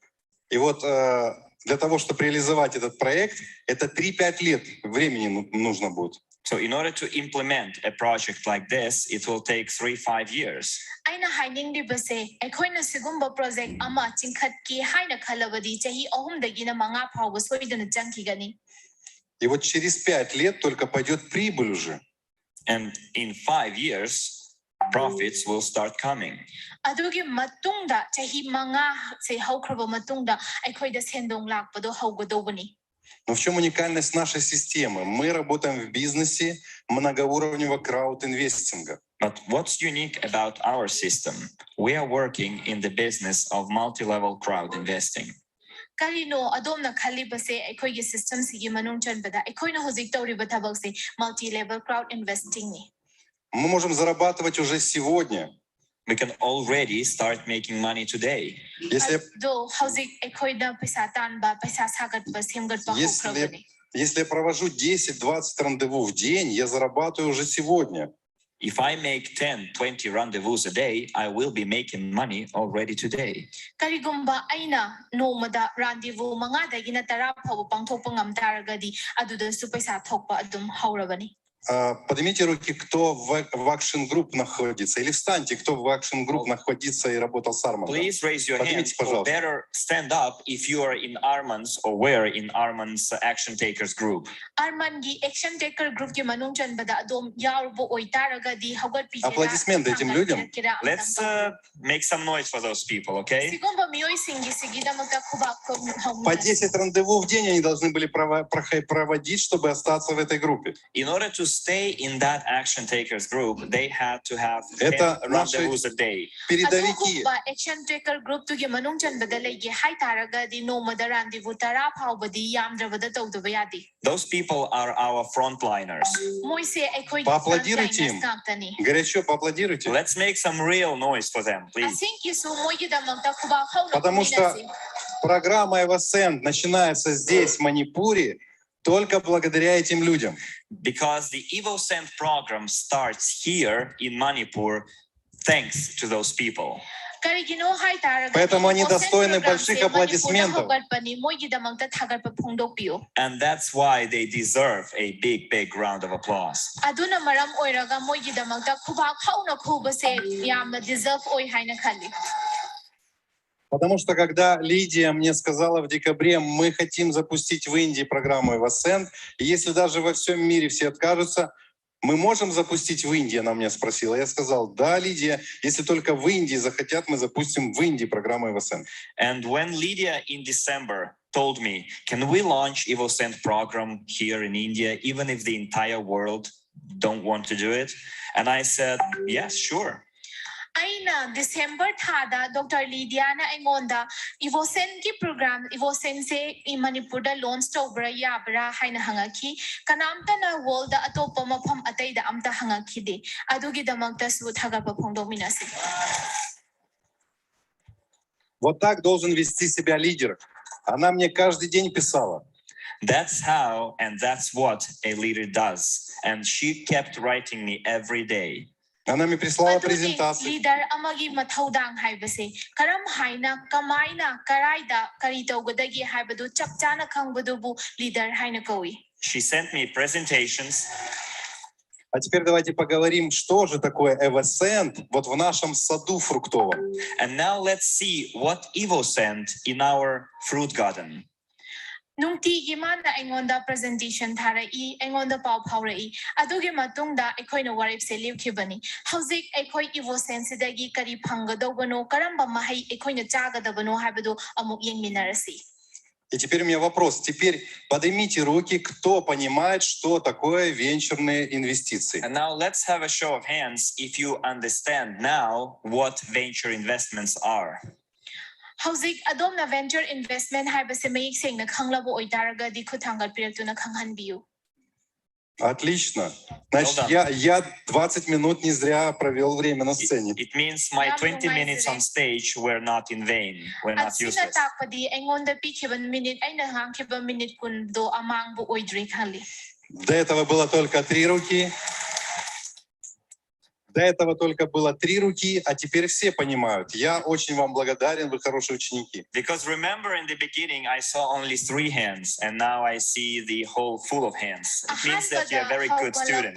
И вот для того, чтобы реализовать этот проект, это 3-5 лет времени нужно будет. So in order to implement a project like this, it will take 3-5 years. Aina haining di base ekhoi na sigumba project ama chingkhat ki haina khalabadi chahi ahum dagina manga phawba soidana changki gani. И вот через 5 лет только пойдет прибыль уже. And in 5 years, profits will start coming. Adugi matungda chahi manga se haukraba matungda ekhoi da sendong lakpado hawgodobani. Но в чем уникальность нашей системы? Мы работаем в бизнесе многоуровневого крауд-инвестинга. But what's unique about our system? We are working in the business of multi-level crowd investing. Kalino adom khali base ekhoi gi system sigi manung chanbada ekhoi na hozik tawriba thabak se multi-level crowd investing ni. Мы можем зарабатывать уже сегодня. We can already start making money today. Если я провожу 10-20 рандеву в день, я зарабатываю уже сегодня. If I make 10-20 rendezvous a day, I will be making money already today. Karigumba aina nomada rendezvous manga dagina tara phaw pangthokpa ngam taragadi aduda su paisa thokpa adum haurabani. Поднимите руки, кто в Action Group находится, или встаньте, кто в Action Group находится и работал с Армандом. Please raise your Поднимите, hands, or пожалуйста. better stand up if you are in Arman's or were in Arman's Action Takers group. Armangi Action Taker Group ki manung chanbada adom yarbo oitaraga di hawgat pigera. Аплодисменты этим людям. Let's make some noise for those people, okay? Sigumba miyoy singi sigida magta khubak ko По 10 рандеву в день они должны были проводить, чтобы остаться в этой группе. In order to stay in that Action Takers group, they had to have 10 Это наши rendezvous a day. передовики. Adugumba Action Taker Group tu ki manung chanbada legi hai taraga di no madaran di vutara phawbadi yamdrabada tawdaba yadi. Those people are our frontliners. Moi se ekoi Поаплодируйте им. Горячо поаплодируйте. Let's make some real noise for them, please. Thank you so moi gida magta khubak hawna. Потому что программа Evoscent начинается здесь, в Манипуре, только благодаря этим людям. Because the Evoscent program starts here in Manipur, thanks to those people. Поэтому они достойны больших аплодисментов. And that's why they deserve a big, big round of applause. Потому что когда Лидия мне сказала в декабре, мы хотим запустить в Индии программу Evoscent, и если даже во всем мире все откажутся, мы можем запустить в Индии, она меня спросила. Я сказал, да, Лидия, если только в Индии захотят, мы запустим в Индии программу Evoscent. And when Lydia in December told me, can we launch Evoscent program here in India, even if the entire world don't want to do it? And I said, yes, sure. Aina December thada Dr. Lydia na engonda Evoscent ki program Evoscent se in Manipur da launch tobra yabra haina hangaki kanamta na world da atopa mafam atay da amta hangaki de adugi damagta su thaga pa phongdominasi. Вот так должен вести себя лидер. Она мне каждый день писала. That's how and that's what a leader does. And she kept writing me every day. Она мне прислала презентацию. Leader amagi mathaudang haibase karam haina kamaina karaida karito godagi haibadu chapchana khangbadu bu leader haina kawi. She sent me presentations. А теперь давайте поговорим, что же такое Evoscent вот в нашем саду фруктовом. And now let's see what Evoscent in our fruit garden. Nungti gimana engonda presentation thara I engonda pau phaurai adugi matungda ekhoina warip se liukibani hauzik ekhoi Evoscent sidagi kari phangadobano karamba mahai ekhoina chagadabano haibadu amuk yengminarasi. И теперь у меня вопрос. Теперь поднимите руки, кто понимает, что такое венчурные инвестиции. And now let's have a show of hands if you understand now what venture investments are. Hauzik adom na venture investment haibase mayik sengna khanglabo oitaraga di khuthangal piratuna khanghanbiu. Отлично. Значит, я 20 минут не зря провел время на сцене. It means my 20 minutes on stage were not in vain, were not useless. До этого было только 3 руки. До этого только было 3 руки, а теперь все понимают. Я очень вам благодарен, вы хорошие ученики. Because remember in the beginning I saw only 3 hands and now I see the whole full of hands. It means that you are very good students.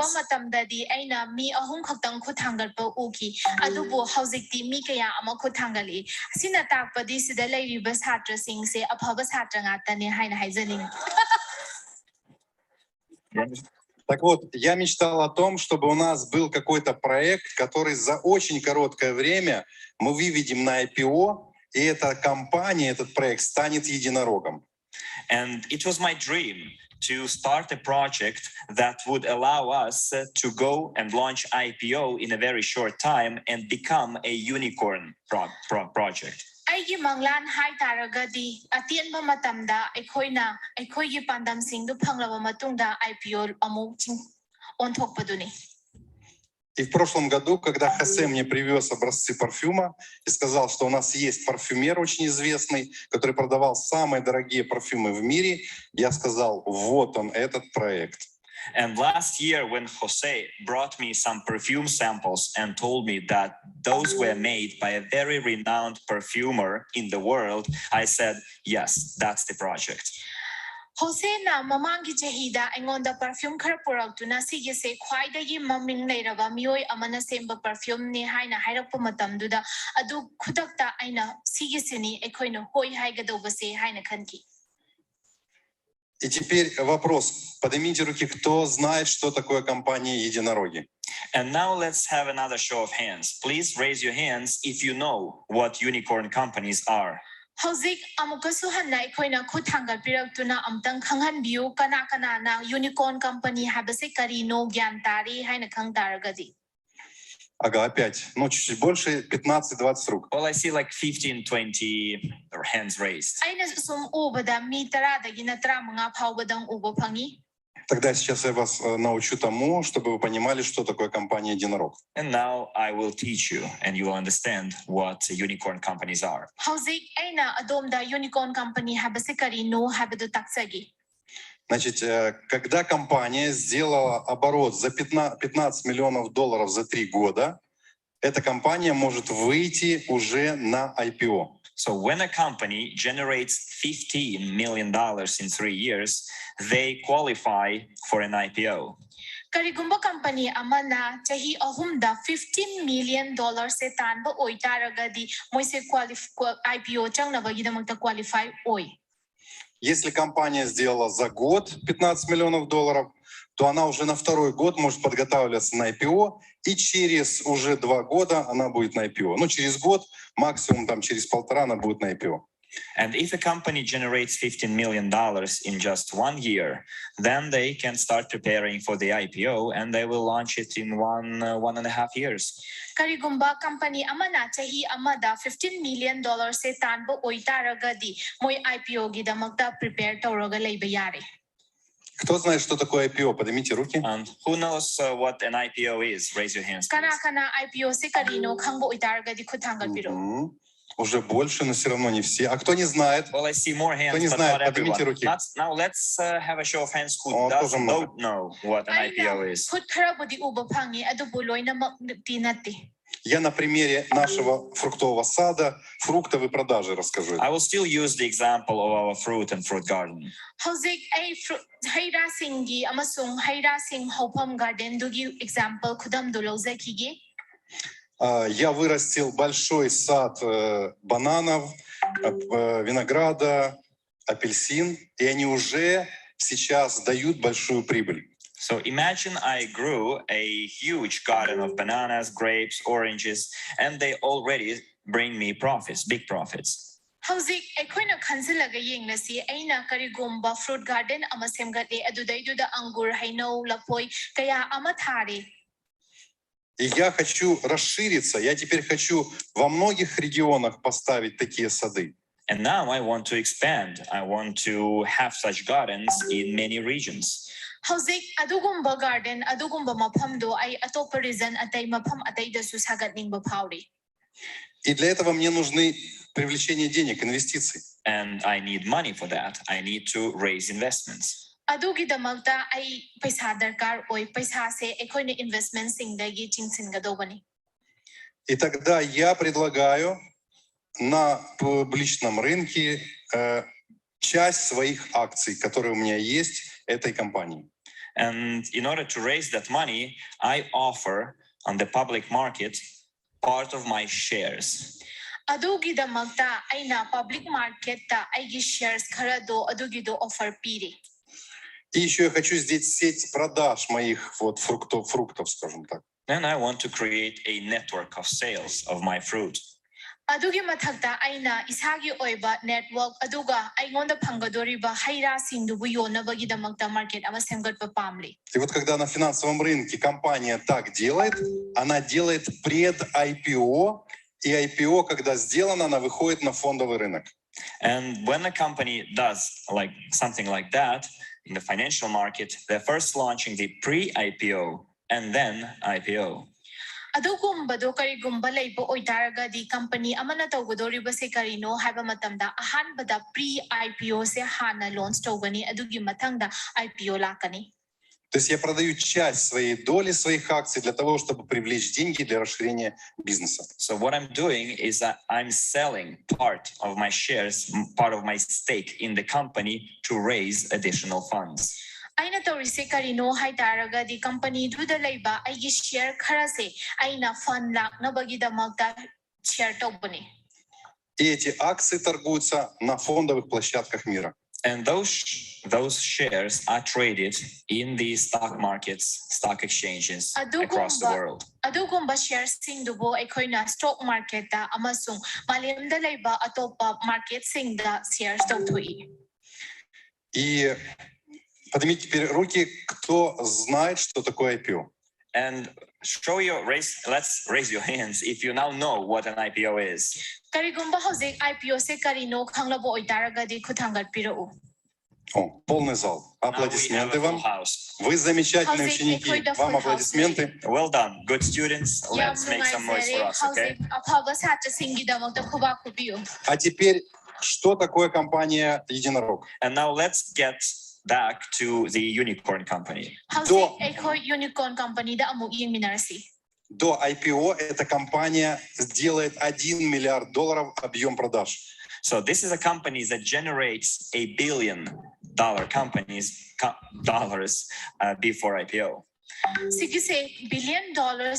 Так вот, я мечтал о том, чтобы у нас был какой-то проект, который за очень короткое время мы выведем на IPO, и эта компания, этот проект станет единорогом. And it was my dream to start a project that would allow us to go and launch IPO in a very short time and become a unicorn project. Aigi manglan hai taragadi atien ba matamda ekhoina ekhoigi pandam sing du phanglaba matungda IPO amuk onthokpaduni. И в прошлом году, когда Хосе мне привез образцы парфюма и сказал, что у нас есть парфюмер очень известный, который продавал самые дорогие парфюмы в мире, я сказал, вот он, этот проект. And last year, when Jose brought me some perfume samples and told me that those were made by a very renowned perfumer in the world, I said, yes, that's the project. Jose na mamangi chahida aingonda perfume khara puraktuna sige se khwaidagi maming leiraga mioi amana semba perfume ni haina hairappa matamduda adu khudakta aina sige seni ekhoina hoi haigadauba se haina khanki. И теперь вопрос. Поднимите руки, кто знает, что такое компания «Единороги». And now let's have another show of hands. Please raise your hands if you know what unicorn companies are. Hauzik amukasu hanna ekhoina khud hangal piraktuna amtang khanghan biu kana kana na unicorn company habase karino gyan tari haina khang taragadi. Ага, опять. Ну, чуть-чуть больше, 15-20 рук. Well, I see like 15, 20 hands raised. Aina sum ubada mi taradagi na tramanga phawbadang ubo phangi. Тогда сейчас я вас научу тому, чтобы вы понимали, что такое компания «Единорог». And now I will teach you and you will understand what unicorn companies are. Hauzik aina adomda unicorn company habase karino habadu taksagi. Значит, когда компания сделала оборот за 15 миллионов долларов за 3 года, эта компания может выйти уже на IPO. So when a company generates $15 million in 3 years, they qualify for an IPO. Karigumba company amana chahi ahumda $15 million se tanba oitaragadi moise IPO changnabagidamagta qualify oi. Если компания сделала за год 15 миллионов долларов, то она уже на второй год может подготавливаться на IPO, и через уже 2 года она будет на IPO. Ну, через год, максимум там через 1,5 она будет на IPO. And if a company generates $15 million in just 1 year, then they can start preparing for the IPO and they will launch it in 1.5 years. Karigumba company amana chahi amada $15 million se tanba oitaragadi moi IPO gidamagta prepare tawraga leiba yare. Кто знает, что такое IPO? Поднимите руки. And who knows what an IPO is? Raise your hands. Kana Please. kana IPO se karino khangbo oitaragadi khuthangal piro. Уже больше, но все равно не все. А кто не знает? Well, I see more hands, Кто не but знает, not поднимите everyone. руки. Now let's have a show of hands who О, тоже много. don't know what an IPO is. Khut kharabudi uba phangi adubu loinamak tinati. Я на примере нашего фруктового сада, фруктовой продажи расскажу. I will still use the example of our fruit and fruit garden. Hauzik ay haira singi amasung haira sing hopam garden dugi example khudam dulozakigi. Я вырастил большой сад бананов, винограда, апельсин, и они уже сейчас дают большую прибыль. So imagine I grew a huge garden of bananas, grapes, oranges, and they already bring me profits, big profits. Hauzik ekhoina khansilaga yenglasi aina karigumba fruit garden ama semgate adudaiduda angur hainau lapoi kaya ama thari. И я хочу расшириться, я теперь хочу во многих регионах поставить такие сады. And now I want to expand. I want to have such gardens in many regions. Hauzik adugumba garden adugumba maphamdo ai atopa reason atay mapham atay dasu sagatningba phawri. И для этого мне нужны привлечение денег, инвестиций. And I need money for that. I need to raise investments. Adugidamagta ai paisa darkar oi paisa se ekhoina investment singdagi chingsingadobani. И тогда я предлагаю на публичном рынке часть своих акций, которые у меня есть, этой компании. And in order to raise that money, I offer on the public market part of my shares. Adugidamagta aina public market ta aigi shares kharado adugido offer piri. И еще я хочу здесь сеть продаж моих вот фруктов, скажем так. Then I want to create a network of sales of my fruit. Adugi mathakta aina isagi oiba network aduga aingonda phangadoriba haira singdubu yonabagidamagta market ama semgatpa pamli. И вот когда на финансовом рынке компания так делает, она делает пред-IPO, и IPO, когда сделано, она выходит на фондовый рынок. And when a company does like something like that in the financial market, they're first launching the pre-IPO and then IPO. Adugumbado karigumba laibo oitaraga di company amana tawgodoriba se karino haiba matamda ahanbada pre-IPO se hana launch tawgani adugi mathangda IPO lakani. То есть я продаю часть своей доли, своих акций для того, чтобы привлечь деньги для расширения бизнеса. So what I'm doing is that I'm selling part of my shares, part of my stake in the company to raise additional funds. Aina torise karino hai taragadi company duda leiba aigi share kharase aina fund lakna bagida magda share tobani. И эти акции торгуются на фондовых площадках мира. And those shares are traded in the stock markets, stock exchanges across the world. Adugumba shares sing dubo ekoina stock market da amasung malemda leiba atopa market sing da shares tothui. И поднимите теперь руки, кто знает, что такое IPO. And let's raise your hands if you now know what an IPO is. Karigumba hojik IPO se karino khanglabo oitaragadi khuthangat pirau. О, полный зал. Аплодисменты вам. Вы замечательные ученики. Вам аплодисменты. Well done, good students. Let's make some noise for us, okay? А теперь, что такое компания «Единорог»? And now let's get back to the unicorn company. До IPO эта компания сделает $1 миллиард объем продаж. So this is a company that generates $1 billion before IPO. $1 billion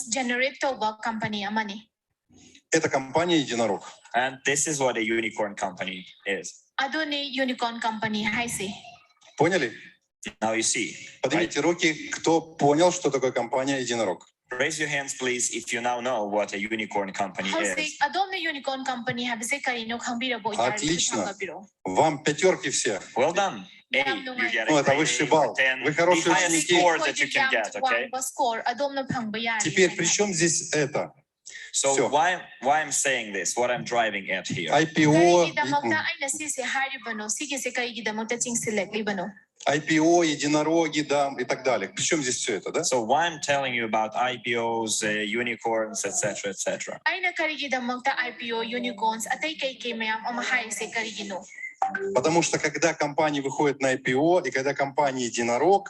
generate toba company amani. Это компания «Единорог». And this is what a unicorn company is. Adoni unicorn company haisi. Поняли? Now you see. Поднимите руки, кто понял, что такое компания «Единорог». Raise your hands, please, if you now know what a unicorn company is. Отлично. Вам пятерки все. Well done. You get Ну, это высший балл. Вы хорошие ученики. that you can get, okay? Теперь при чем здесь это? So why I'm saying this, what I'm driving at here. IPO, единороги, да, и так далее. При чем здесь все это, да? So why I'm telling you about IPOs, unicorns, etc., etc. Потому что когда компании выходят на IPO, и когда компания «Единорог»,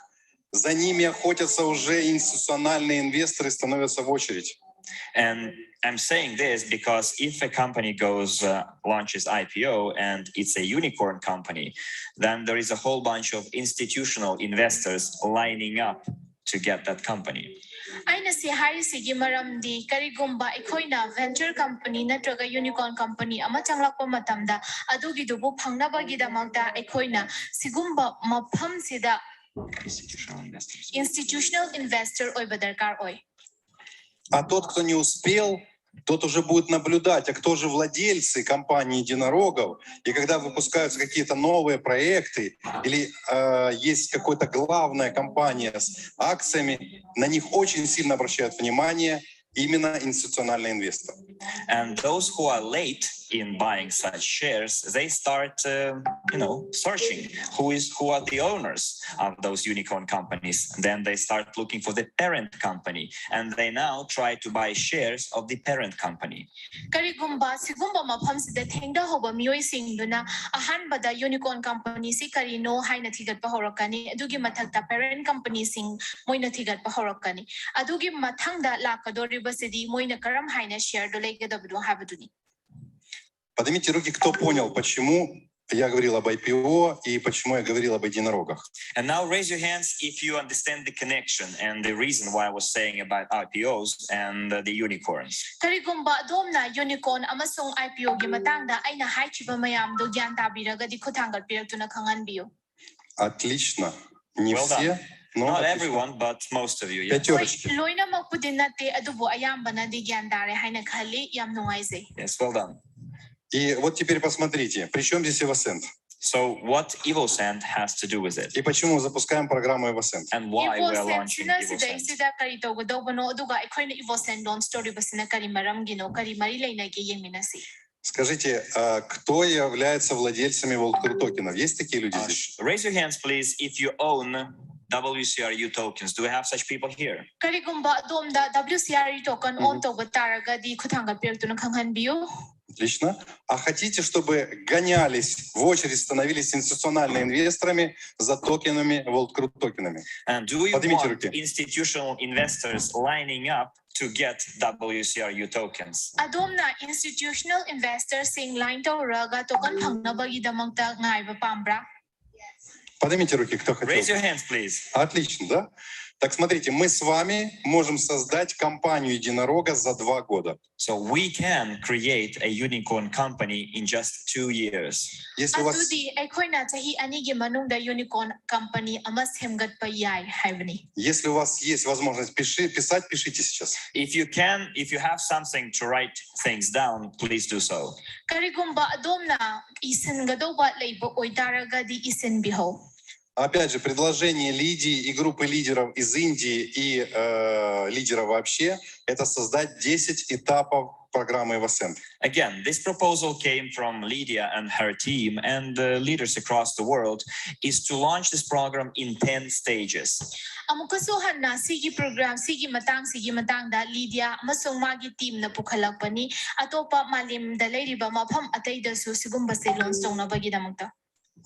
за ними охотятся уже институциональные инвесторы, становятся в очередь. And I'm saying this because if a company launches IPO and it's a unicorn company, then there is a whole bunch of institutional investors lining up to get that company. Aina si hari sigi maramdi karigumba ekoina venture company natraga unicorn company ama changlakpa matamda adugi dubu phangnabagi damagda ekoina sigumba mapham sida institutional investor oiba darkar oi. А тот, кто не успел, тот уже будет наблюдать, а кто же владельцы компании «Единорогов». И когда выпускаются какие-то новые проекты или есть какая-то главная компания с акциями, на них очень сильно обращают внимание именно институциональные инвесторы. And those who are late in buying such shares, they start, searching who are the owners of those unicorn companies. Then they start looking for the parent company, and they now try to buy shares of the parent company. Karigumba sigumba mapham sida thengda hoba mioi singduna ahanbada unicorn company si karino haina thigat pa horakani adugi mathakta parent company sing moina thigat pa horakani adugi mathangda lakadori basidi moina karam haina share do legedabdu habaduni. Поднимите руки, кто понял, почему я говорил об IPO и почему я говорил об единорогах. And now raise your hands if you understand the connection and the reason why I was saying about IPOs and the unicorns. Karigumba domna unicorn amasong IPO gi matangda aina haichiba mayam do gyan tabiraga di khuthangal piraktuna khanganbiyo. Отлично. Не Well все, done. но Not отлично. everyone, but most of you. Yes. Пятерочки. Loina makpudin natte adubo ayambana di gyan dare haina khali yam nungaise. Yes, well done. И вот теперь посмотрите, при чем здесь Evoscent? So what Evoscent has to do with it? И почему мы запускаем программу Evoscent? And why we are launching Evoscent? Sida kari tawgadobano aduga ekoina Evoscent launch story basina kari maramgino kari mari lainage yengminasi. Скажите, кто является владельцами World токенов? Есть такие люди здесь? Raise your hands, please, if you own WCRU tokens. Do we have such people here? Karigumba domda WCRU token on to bataraga di khutanga pirtuna khanghanbiyo. Отлично. А хотите, чтобы гонялись в очередь, становились институциональными инвесторами за токенами, WorldCrude токенами? And do you Поднимите want руки. institutional investors lining up to get WCRU tokens? Adom na institutional investors sing line tawraga token phangnabagidamagta ngaiba pambra. Поднимите руки, кто хотел. Raise your hands, please. Отлично, да? Так смотрите, мы с вами можем создать компанию единорога за 2 года. So we can create a unicorn company in just 2 years. Если у вас, Adudi aikoina chahi ani gi manungda unicorn company ama semgatpa yai haibani. если у вас есть возможность писать, пишите сейчас. If you have something to write things down, please do so. Karigumba adomna isengadoba leibo oitaraga di isenbiho. Опять же, предложение Лидии и группы лидеров из Индии и лидеров вообще – это создать 10 этапов программы Evoscent. Again, this proposal came from Lydia and her team and leaders across the world is to launch this program in 10 stages. Amukasuhan na sige program sige matang da Lydia amasong magi team na pukhalakpani atopa malim da leiriba mafam atay da su sigumba launch tong na bagidamagta.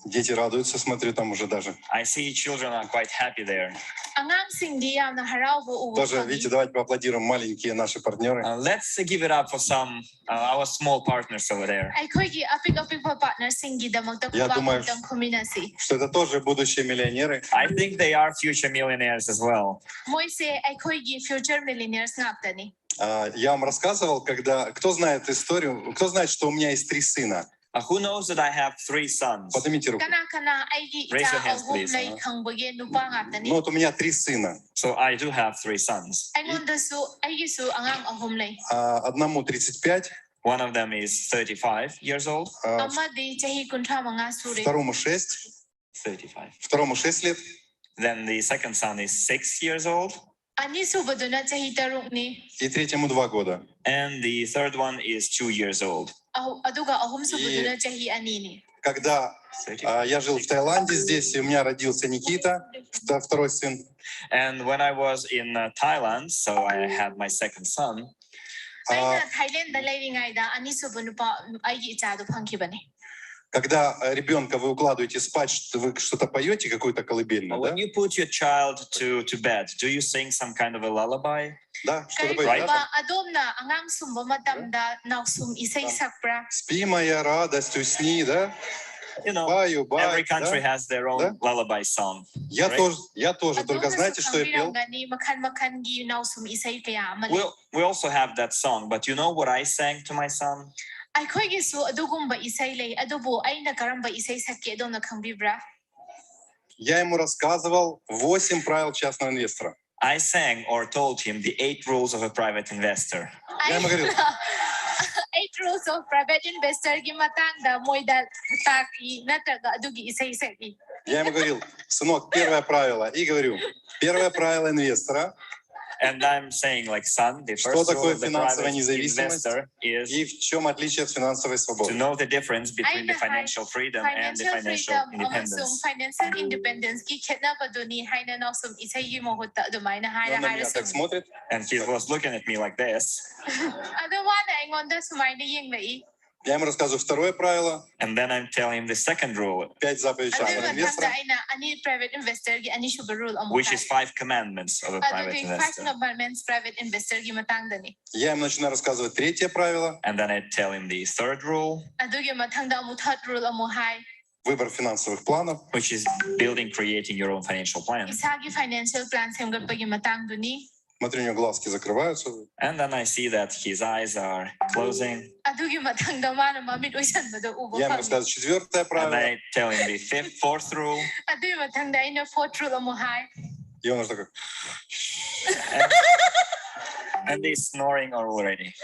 Дети радуются, смотрю, там уже даже. I see children are quite happy there. Angang singdi na haraubo ubo. Тоже, видите, давайте поаплодируем маленькие наши партнеры. Let's give it up for some our small partners over there. Aikoigi apik partner singi damagta Я думаю, kubakang community. что это тоже будущие миллионеры. I think they are future millionaires as well. Moise aikoigi future millionaires ngaptani. Я вам рассказывал, когда... Кто знает историю? Кто знает, что у меня есть 3 сына? Who knows that I have 3 sons? Поднимите руку. Kana aigi Raise your ita hands, ahum please. lay khangbage nupa ngaptani. Ну вот у меня 3 сына. So I do have 3 sons. Aingonda su aigi su angang ahum lay. Одному 35, One of them is 35 years old. Amadi chahi kuntra mga suri. второму 6, 35. второму 6 лет, Then the second son is 6 years old. Ani subaduna chahi taruk ni. и третьему 2 года. And the third one is 2 years old. Aduga ahum subaduna chahi ani ni. Когда я жил в Таиланде здесь, и у меня родился Никита, второй сын. And when I was in Thailand, so I had my second son. Aina Thailand da layri ngai da ani subanu pa aigi icha do phangkibani. Когда ребенка вы укладываете спать, вы что-то поете, какую-то колыбельную, да? When you put your child to bed, do you sing some kind of a lullaby? Да, что-то Kay поете, да? ba adom na angang sumba matamda nausum isay sakpra. Спи, моя радость, усни, да? You know, Баю, баю, every country да? has their own lullaby song. Я right? тоже, только знаете, что я пел? Makan gi nausum isay kaya mali. We also have that song, but you know what I sang to my son? Ay khoi gi su adugumba isay lay adubo ay nakaramba isay sakki adom na khangbibra. Я ему рассказывал 8 правил частного инвестора. I sang or told him the 8 rules of a private investor. Я ему говорил, 8 rules of private investor gi matangda moida taki natraga adugi isay sakki. я ему говорил, сынок, первое правило. И говорю, первое правило инвестора. And I'm saying, like, son, the Что first rule такое of the финансовая private независимость investor is и в чем отличие от финансовой to свободы. know the difference between the financial freedom and the financial amasung independence. financial independence gi khetnaba duni haina nausum isay gi mohutta adumaina И haira он на haira меня так sum. смотрит. And he was looking at me like this. Adawana aingonda sumaina yenglai. Я ему рассказываю второе правило. And then I'm telling him the second rule, 5 заповедей частного Aduma инвестора. tangda aina ani private investor gi ani sugar rule amu. which is 5 commandments of a private Adu 5 investor. commandments private investor gi matangda ni. Я ему начинаю рассказывать третье правило. And then I tell him the third rule, Adu gi matangda amu third rule amu hai. Выбор финансовых планов. which is building, creating your own financial plan. Isa gi financial plan semgatpa gi matangdu ni. Смотрю, у него глазки закрываются. And then I see that his eyes are closing. Adu gi matangda mana mamit uisanbado ubo. Я ему рассказываю четвертое And правило. I tell him the fourth rule. Adu gi matangda aina fourth rule amu hai. И он уже такой. And he's snoring already.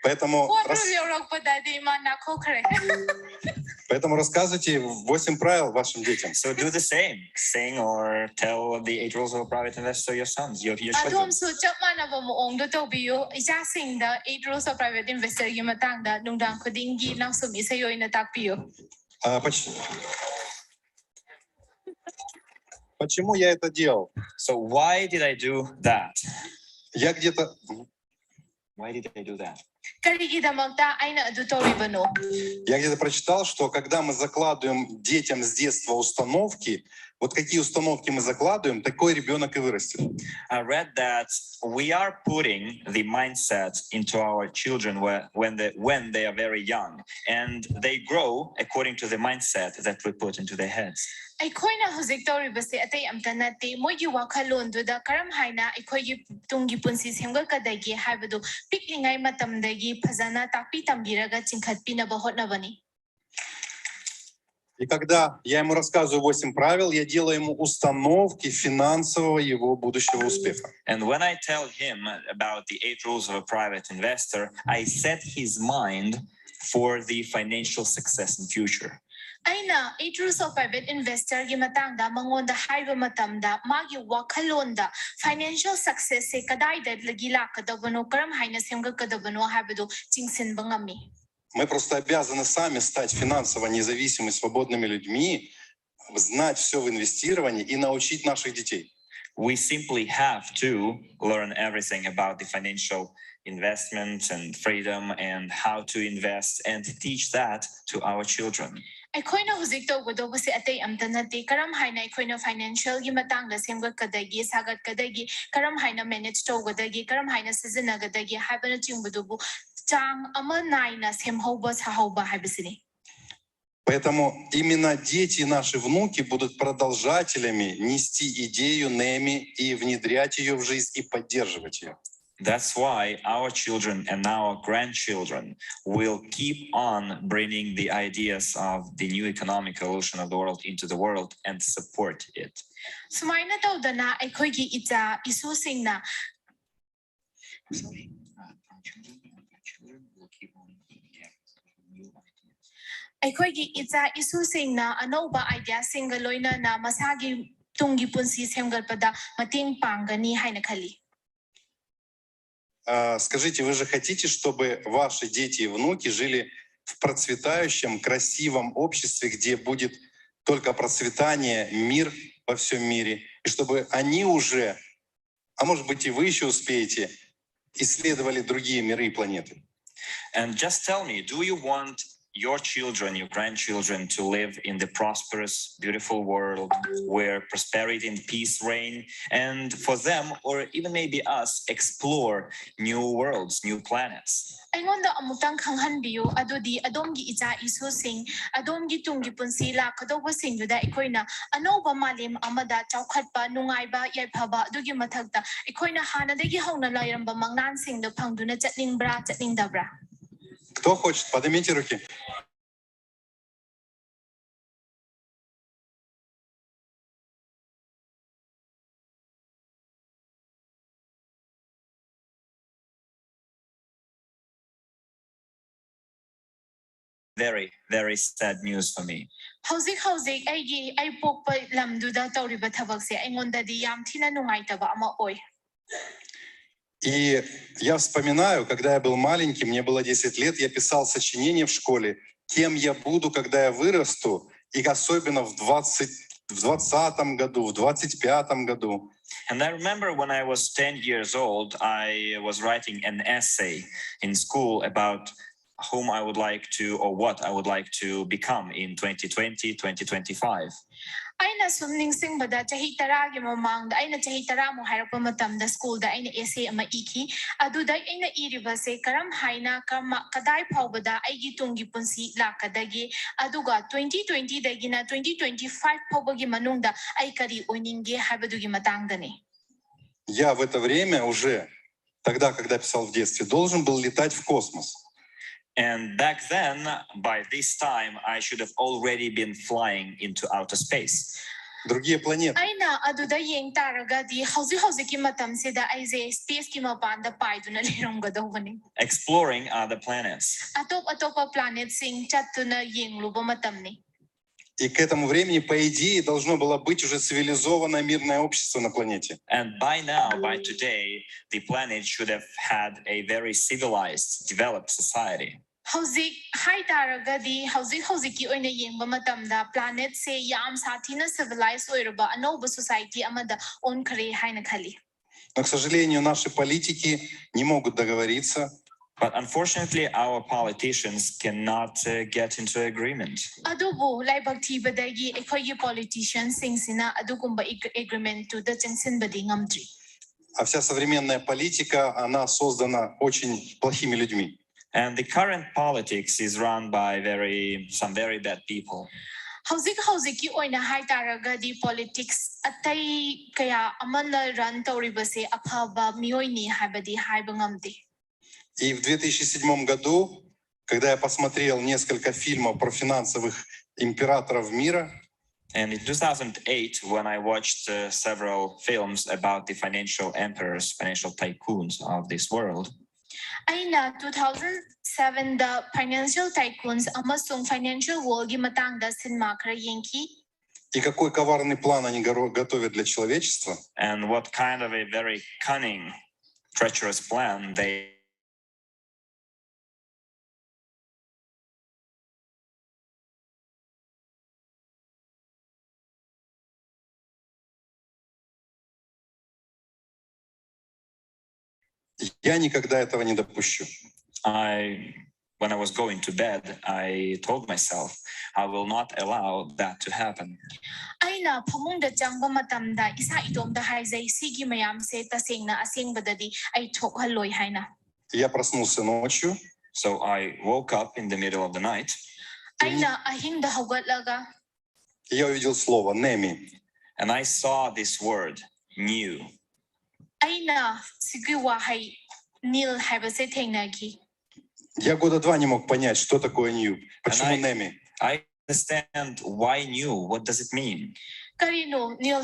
Поэтому, Fourth rule yorok padadi mana khokre. поэтому рассказывайте 8 правил вашим детям. So do the same. Sing or tell the 8 rules of a private investor to your sons, your children. Adom su chap mana ba moong do to biyo isa sing da 8 rules of private investor gi matangda nungdang khuding gi nausum isay oina takpiyo. Почему я это делал? So why did I do that? Я где-то... Why did I do that? Karigidamagta aina adu toribano. Я где-то прочитал, что когда мы закладываем детям с детства установки, вот какие установки мы закладываем, такой ребенок и вырастет. I read that we are putting the mindset into our children when they are very young, and they grow according to the mindset that we put into their heads. Aikoina huzik toribase atay amtanate mogi wakhalon duda karam haina aikogi tungi punsi semgalkadagi haibadu piklingai matamdagi phazana takpi tambiraga chinkhatpinaba hotnabani. И когда я ему рассказываю 8 правил, я делаю ему установки финансового его будущего успеха. And when I tell him about the 8 rules of a private investor, I set his mind for the financial success in future. Aina 8 rules of private investor gi matangda mangonda haiba matamda magi wakhalonda financial success se kadai da lagi lakadabano karam haina semgalkadabano haibadu chingsinba ngami. Мы просто обязаны сами стать финансово независимыми, свободными людьми, знать все в инвестировании и научить наших детей. We simply have to learn everything about the financial investments and freedom and how to invest and teach that to our children. Aikoina huzik tawbado base atay amtanate karam haina aikoina financial gi matangda semgalkadagi sagatgadagi karam haina manage tawgadagi karam haina sizinagadagi haibana chingbadubu chang ama naina semhoba sahoba haibasini. Поэтому именно дети и наши внуки будут продолжателями нести идею НЭМИ и внедрять ее в жизнь и поддерживать ее. That's why our children and our grandchildren will keep on bringing the ideas of the new economic evolution of the world into the world and support it. Sumaina tawdana aikoigi ita isu singna aikoigi ita isu singna anoba idea singa loina na masagi tungi punsi semgalpada mating pangani haina khali. Скажите, вы же хотите, чтобы ваши дети и внуки жили в процветающем, красивом обществе, где будет только процветание, мир во всем мире, и чтобы они уже, а может быть и вы еще успеете, исследовали другие миры и планеты? And just tell me, do you want your children, your grandchildren to live in the prosperous, beautiful world where prosperity and peace reign, and for them, or even maybe us, explore new worlds, new planets? Aingonda amutang khanghanbiyo adudi adomgi ita isu sing adomgi tungi punsi la kadoba singduda ikoina anoba malim amada chaukhatpa nungaiba yaipaba adugi mathakta ikoina hanadagi hauna lairamba mangnan singda phangduna chatningbra chatningdabra. Кто хочет? Поднимите руки. Very, very sad news for me. Hauzik aigi ai pokpa lamduda tawriba thabakse aingonda di yam thina nungaitaba ama oi. И я вспоминаю, когда я был маленький, мне было 10 лет, я писал сочинение в школе, кем я буду, когда я вырасту, и особенно в 20-м году, в 25-м году. And I remember when I was 10 years old, I was writing an essay in school about whom I would like to, or what I would like to become in 2020, 2025. Aina sumning sing bada chahi taragi mamang da aina chahi taramu hairapa matam da school da aina essay ama iki adu da aina iriba se karam haina kama kadai phawbada aigi tungi punsi lakadagi aduga 2020 dagina 2025 phawbagi manungda ai kari oininge habadugi matangdani. Я в это время уже, тогда, когда писал в детстве, должен был летать в космос. And back then, by this time, I should have already been flying into outer space. Другие планеты. Aina aduda yeng taraga di hauzi matam seda aize space ki mapanda paiduna lirongga dawani. Exploring other planets. Atop planet sing chatuna yeng luba matam ni. И к этому времени, по идее, должно было быть уже цивилизованное мирное общество на планете. And by now, by today, the planet should have had a very civilized, developed society. Hauzik hai taraga di hauzik ki oina yengba matamda planet se yam sathina civilized oiraba anoba society amada on khare haina khali. Но, к сожалению, наши политики не могут договориться But unfortunately, our politicians cannot get into agreement. Adubu laibak thibadagi ekhoigi politicians singsina adugumba agreement to the changsinbadi ngamdri. А вся современная политика, она создана очень плохими людьми. And the current politics is run by some very bad people. Howziki oina hai taragadi politics atai kaya amana run tauribase aphaba mioini haibadi haibangamdi. И в 2007 году, когда я посмотрел несколько фильмов про финансовых императоров мира, And in 2008, when I watched several films about the financial emperors, financial tycoons of this world, Aina 2007 the financial tycoons amasung financial world gi matangda cinema khara yengki. и какой коварный план они готовят для человечества, and what kind of a very cunning, treacherous plan they я никогда этого не допущу. When I was going to bed, I told myself, I will not allow that to happen. Aina phamungda changba matamda isa idomda haizai sigi mayam se tasengna asengbadadi ai thokhaloi haina. Я проснулся ночью. So I woke up in the middle of the night. Aina ahingda haugatlaga. Я увидел слово «неми». And I saw this word, new. Aina sigi wahai nil haibase thengnagi. Я года 2 не мог понять, что такое «нью». Почему «неми»? I understand why new. What does it mean? Karino nil.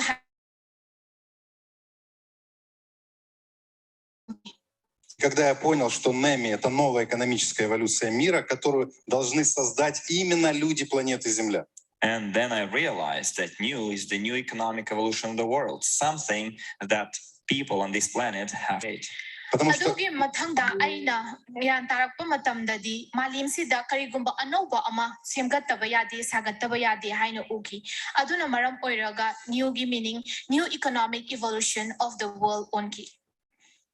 Когда я понял, что «неми» — это новая экономическая эволюция мира, которую должны создать именно люди планеты Земля. And then I realized that new is the new economic evolution of the world, something that people on this planet have made. Потому что Adugi mathangda aina yan tarakpa matamdadi malimsida karigumba anauba ama semgattaba yade sagattaba yade haina uki. Aduna maram oiraga new gi meaning new economic evolution of the world onki.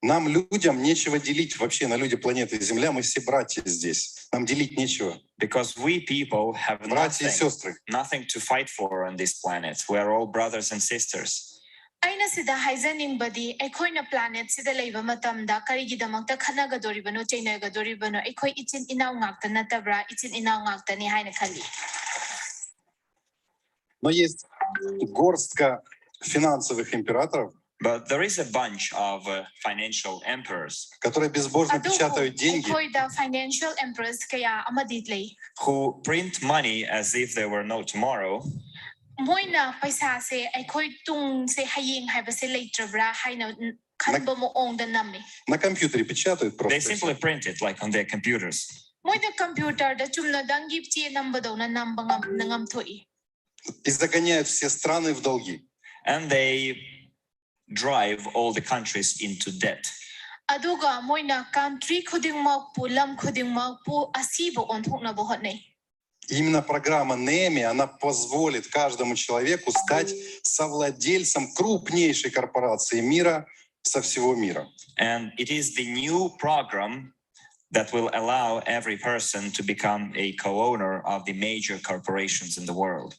нам, людям, нечего делить вообще на люди планеты Земля. Мы все братья здесь. Нам делить нечего. Because we people have Братья и сестры. nothing to fight for on this planet. We are all brothers and sisters. Aina sida haizaning badi ekhoina planet sida leiba matamda karigidamakta khanagadoribano chainagadoribano ekhoi ichin inaw ngakta natabra ichin inaw ngakta ni haina khali. Но есть горстка финансовых императоров, But there is a bunch of financial emperors которые безбожно печатают деньги, Ekhoida financial emperors kaya amaditlei. who print money as if there were no tomorrow. Moina paisa se ekhoi tung se hayeng haibase leitrabra haina khanba mo ongda nami. на компьютере печатают They просто. simply print it like on their computers. Moina computer da chumna dangip chi nambadona nambangam nangam thoi. И загоняют все страны в долги. And they drive all the countries into debt. Aduga moina country khudingmak pu lam khudingmak pu asibo onthokna bo hotnei. Именно программа «неми», она позволит каждому человеку стать совладельцем крупнейшей корпорации мира со всего мира. And it is the new program that will allow every person to become a co-owner of the major corporations in the world.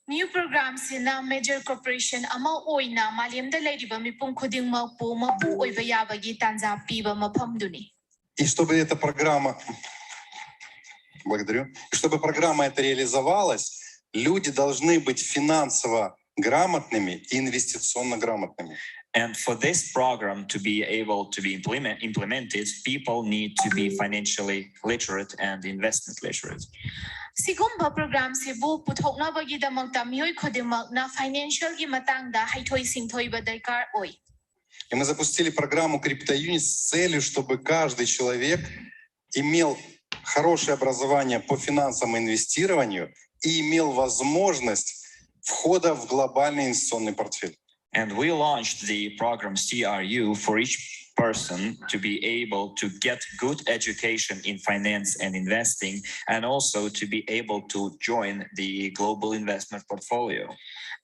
New program sina major corporation ama oina malemda leiriba mipum khudingmak pu mapu oiba yabagi tanza piba maphamduni. И чтобы эта программа... Благодарю. И чтобы программа эта реализовалась, люди должны быть финансово грамотными и инвестиционно грамотными. And for this program to be able to be implemented, people need to be financially literate and investment literate. Sigumba program sibu puthokna bagi damakta mioi khudingmak na financial gi matangda haithoi singthoi ba darkar oi. И мы запустили программу CryptoUnit с целью, чтобы каждый человек имел хорошее образование по финансовому инвестированию и имел возможность входа в глобальный инвестиционный портфель. And we launched the program CRU for each person to be able to get good education in finance and investing, and also to be able to join the global investment portfolio.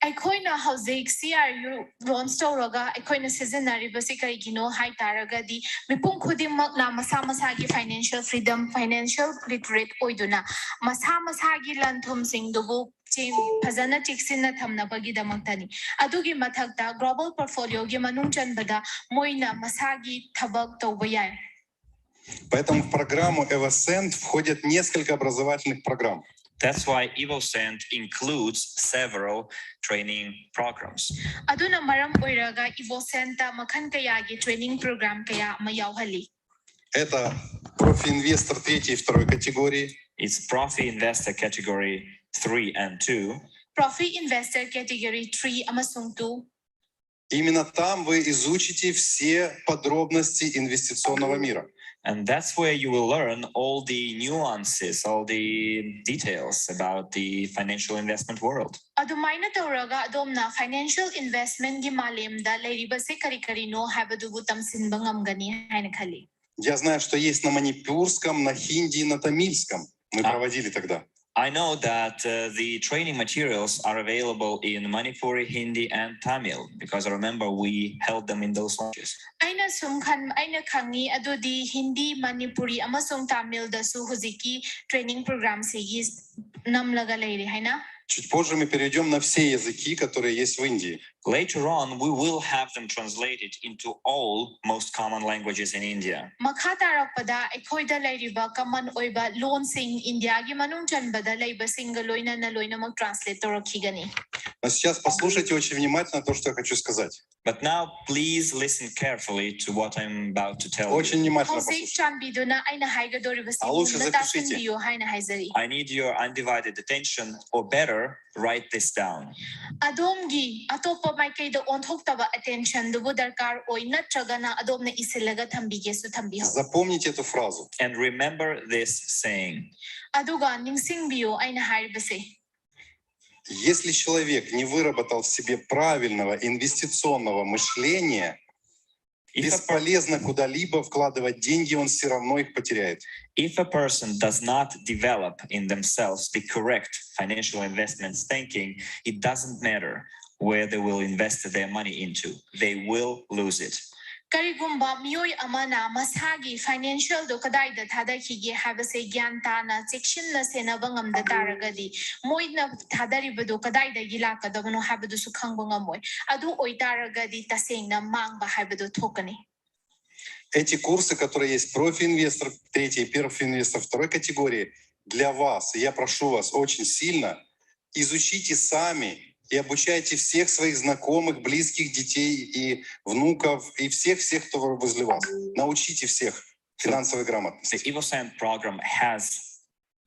ꯑꯩꯈꯣꯏꯅ ꯍꯧꯖꯤꯛ CRU launch ꯇꯧꯔꯒ ꯑꯩꯈꯣꯏꯅ ꯁꯤꯖꯤꯟꯅꯔꯤꯕꯁꯤ ꯀꯔꯤꯒꯤꯅꯣ ꯍꯥꯏꯇꯥꯔꯒꯗꯤ ꯃꯤꯄꯨꯝ ꯈꯨꯗꯤꯡꯃꯛꯅ ꯃꯁꯥ ꯃꯁꯥꯒꯤ financial freedom, financial literate ꯑꯣꯏꯗꯨꯅ ꯃꯁꯥ ꯃꯁꯥꯒꯤ ꯂꯟ-ꯊꯨꯝꯁꯤꯡꯗꯨꯕꯨ ꯐꯖꯅ ꯆꯦꯛꯁꯤꯟꯅ ꯊꯝꯅꯕꯒꯤꯗꯃꯛꯇꯅꯤ꯫ ꯑꯗꯨꯒꯤ ꯃꯊꯛꯇ global portfolioꯒꯤ ꯃꯅꯨꯡ ꯆꯟꯕꯗ ꯃꯣꯏꯅ ꯃꯁꯥꯒꯤ ꯊꯕꯛ ꯇꯧꯕ ꯌꯥꯏ꯫ Поэтому в программу Evoscent входят несколько образовательных программ. That's why Evoscent includes several training programs. ꯑꯗꯨꯅ ꯃꯔꯝ ꯑꯣꯏꯔꯒ Evoscentꯇ ꯃꯈꯜ ꯀꯌꯥꯒꯤ training program кая ꯑꯃ ꯌꯥꯎꯍꯜꯂꯤ꯫ Это профи-инвестор 3 и 2 категории. It's Profi Investor Category 3 and 2. Profi Investor Category 3 أمسون 2. Именно там вы изучите все подробности инвестиционного мира. And that's where you will learn all the nuances, all the details about the financial investment world. ꯑꯗꯨꯃꯥꯏꯅ ꯇꯧꯔꯒ ꯑꯗꯣꯝꯅ financial investmentꯒꯤ 마렘ꯗ ꯂꯩꯔꯤꯕꯁꯦ ꯀꯔꯤ-ꯀꯔꯤꯅꯣ ꯍꯥꯏꯕꯗꯨꯕꯨ ꯇꯝꯁꯤꯟꯕ ꯉꯝꯒꯅꯤ ꯍꯥꯏꯅ ꯈꯜꯂꯤ꯫ Я знаю, что есть на манипурском, на хинди и на тамильском. Мы проводили тогда. I know that the training materials are available in Manipuri, Hindi, and Tamil, because I remember we held them in those languages. ꯑꯩꯅ ꯈꯪꯉꯤ ꯑꯗꯨꯗꯤ Hindi, Manipuri ꯑꯃꯁꯨꯡ Tamilꯗꯁꯨ ꯍꯧꯖꯤꯛꯀꯤ training programꯁꯤꯒꯤ ꯅꯝꯂꯒ ꯂꯩꯔꯤ ꯍꯥꯏꯅ꯫ Чуть позже мы перейдем на все языки, которые есть в Индии. Later on, we will have them translated into all most common languages in India. ꯃꯈꯥ ꯇꯥꯔꯛꯄꯗ ꯑꯩꯈꯣꯏꯗ ꯂꯩꯔꯤꯕ common ꯑꯣꯏꯕ ꯂꯣꯟꯁꯤꯡ Indiaꯒꯤ ꯃꯅꯨꯡ ꯆꯟꯕꯗ ꯂꯩꯕꯁꯤꯡꯒ ꯂꯣꯏꯅꯅ ꯂꯣꯏꯅꯃꯛ translate ꯇꯧꯔꯛꯈꯤꯒꯅꯤ꯫ Но сейчас послушайте очень внимательно то, что я хочу сказать. But now, please listen carefully to what I'm about to tell Очень you. внимательно ꯍꯧꯖꯤꯛ послушайте. ꯆꯥꯟꯕꯤꯗꯨꯅ ꯑꯩꯅ ꯍꯥꯏꯒꯗꯧꯔꯤꯕꯁꯤ ꯃꯨꯟꯅ ꯇꯥꯁꯤꯟꯕꯤꯌꯨ ꯍꯥꯏꯅ ꯍꯥꯏꯖꯔꯤ꯫ I need your undivided attention, or better, write this down. ꯑꯗꯣꯝꯒꯤ ꯑꯇꯣꯞꯄ ꯃꯥꯏꯀꯩꯗ ꯑꯣꯟꯊꯣꯛꯇꯕ attention-ꯗꯨꯕꯨ ꯗꯔꯀꯥꯔ ꯑꯣꯏ ꯅꯠꯇ꯭ꯔꯒꯅ ꯑꯗꯣꯝꯅ 이슬ꯂꯒ ꯊꯝꯕꯤꯒꯦꯁꯨ ꯊꯝꯕꯤꯌꯨ꯫ Запомните эту фразу. And remember this saying. ꯑꯗꯨꯒ ꯅꯤꯡꯁꯤꯡꯕꯤꯌꯨ ꯑꯩꯅ ꯍꯥꯏꯔꯤꯕꯁꯦ꯫ Если человек не выработал в себе правильного инвестиционного мышления, бесполезно куда-либо вкладывать деньги, он все равно их потеряет. If a person does not develop in themselves the correct financial investments thinking, it doesn't matter where they will invest their money into. They will lose it. ꯀꯔꯤꯒꯨꯝꯕ ꯃꯤꯑꯣꯏ ꯑꯃꯅ ꯃꯁꯥꯒꯤ financialꯗꯨ ꯀꯗꯥꯏꯗ ꯊꯥꯗꯈꯤꯒꯦ ꯍꯥꯏꯕꯁꯦ ꯒ꯭ꯌꯥꯟ ꯇꯥꯅ ꯆꯦꯛꯁꯤꯟꯅ ꯁꯦꯟꯅꯕ ꯉꯝꯗ ꯇꯥꯔꯒꯗꯤ ꯃꯣꯏꯅ ꯊꯥꯗꯔꯤꯕꯗꯨ ꯀꯗꯥꯏꯗꯒꯤ ꯂꯥꯛꯀꯗꯕꯅꯣ ꯍꯥꯏꯕꯗꯨꯁꯨ ꯈꯪꯕ ꯉꯝꯃꯣꯏ ꯑꯗꯨ ꯑꯣꯏꯇꯥꯔꯒꯗꯤ ꯇꯁꯦꯡꯅ ꯃꯥꯡꯕ ꯍꯥꯏꯕꯗꯨ ꯊꯣꯛꯀꯅꯤ Эти курсы, которые есть профи-инвестор 3 и профи-инвестор 2 категории, для вас, я прошу вас очень сильно, изучите сами и обучайте всех своих знакомых, близких, детей и внуков, и всех, кто возле вас. Научите всех финансовой грамотности. The Evoscent program has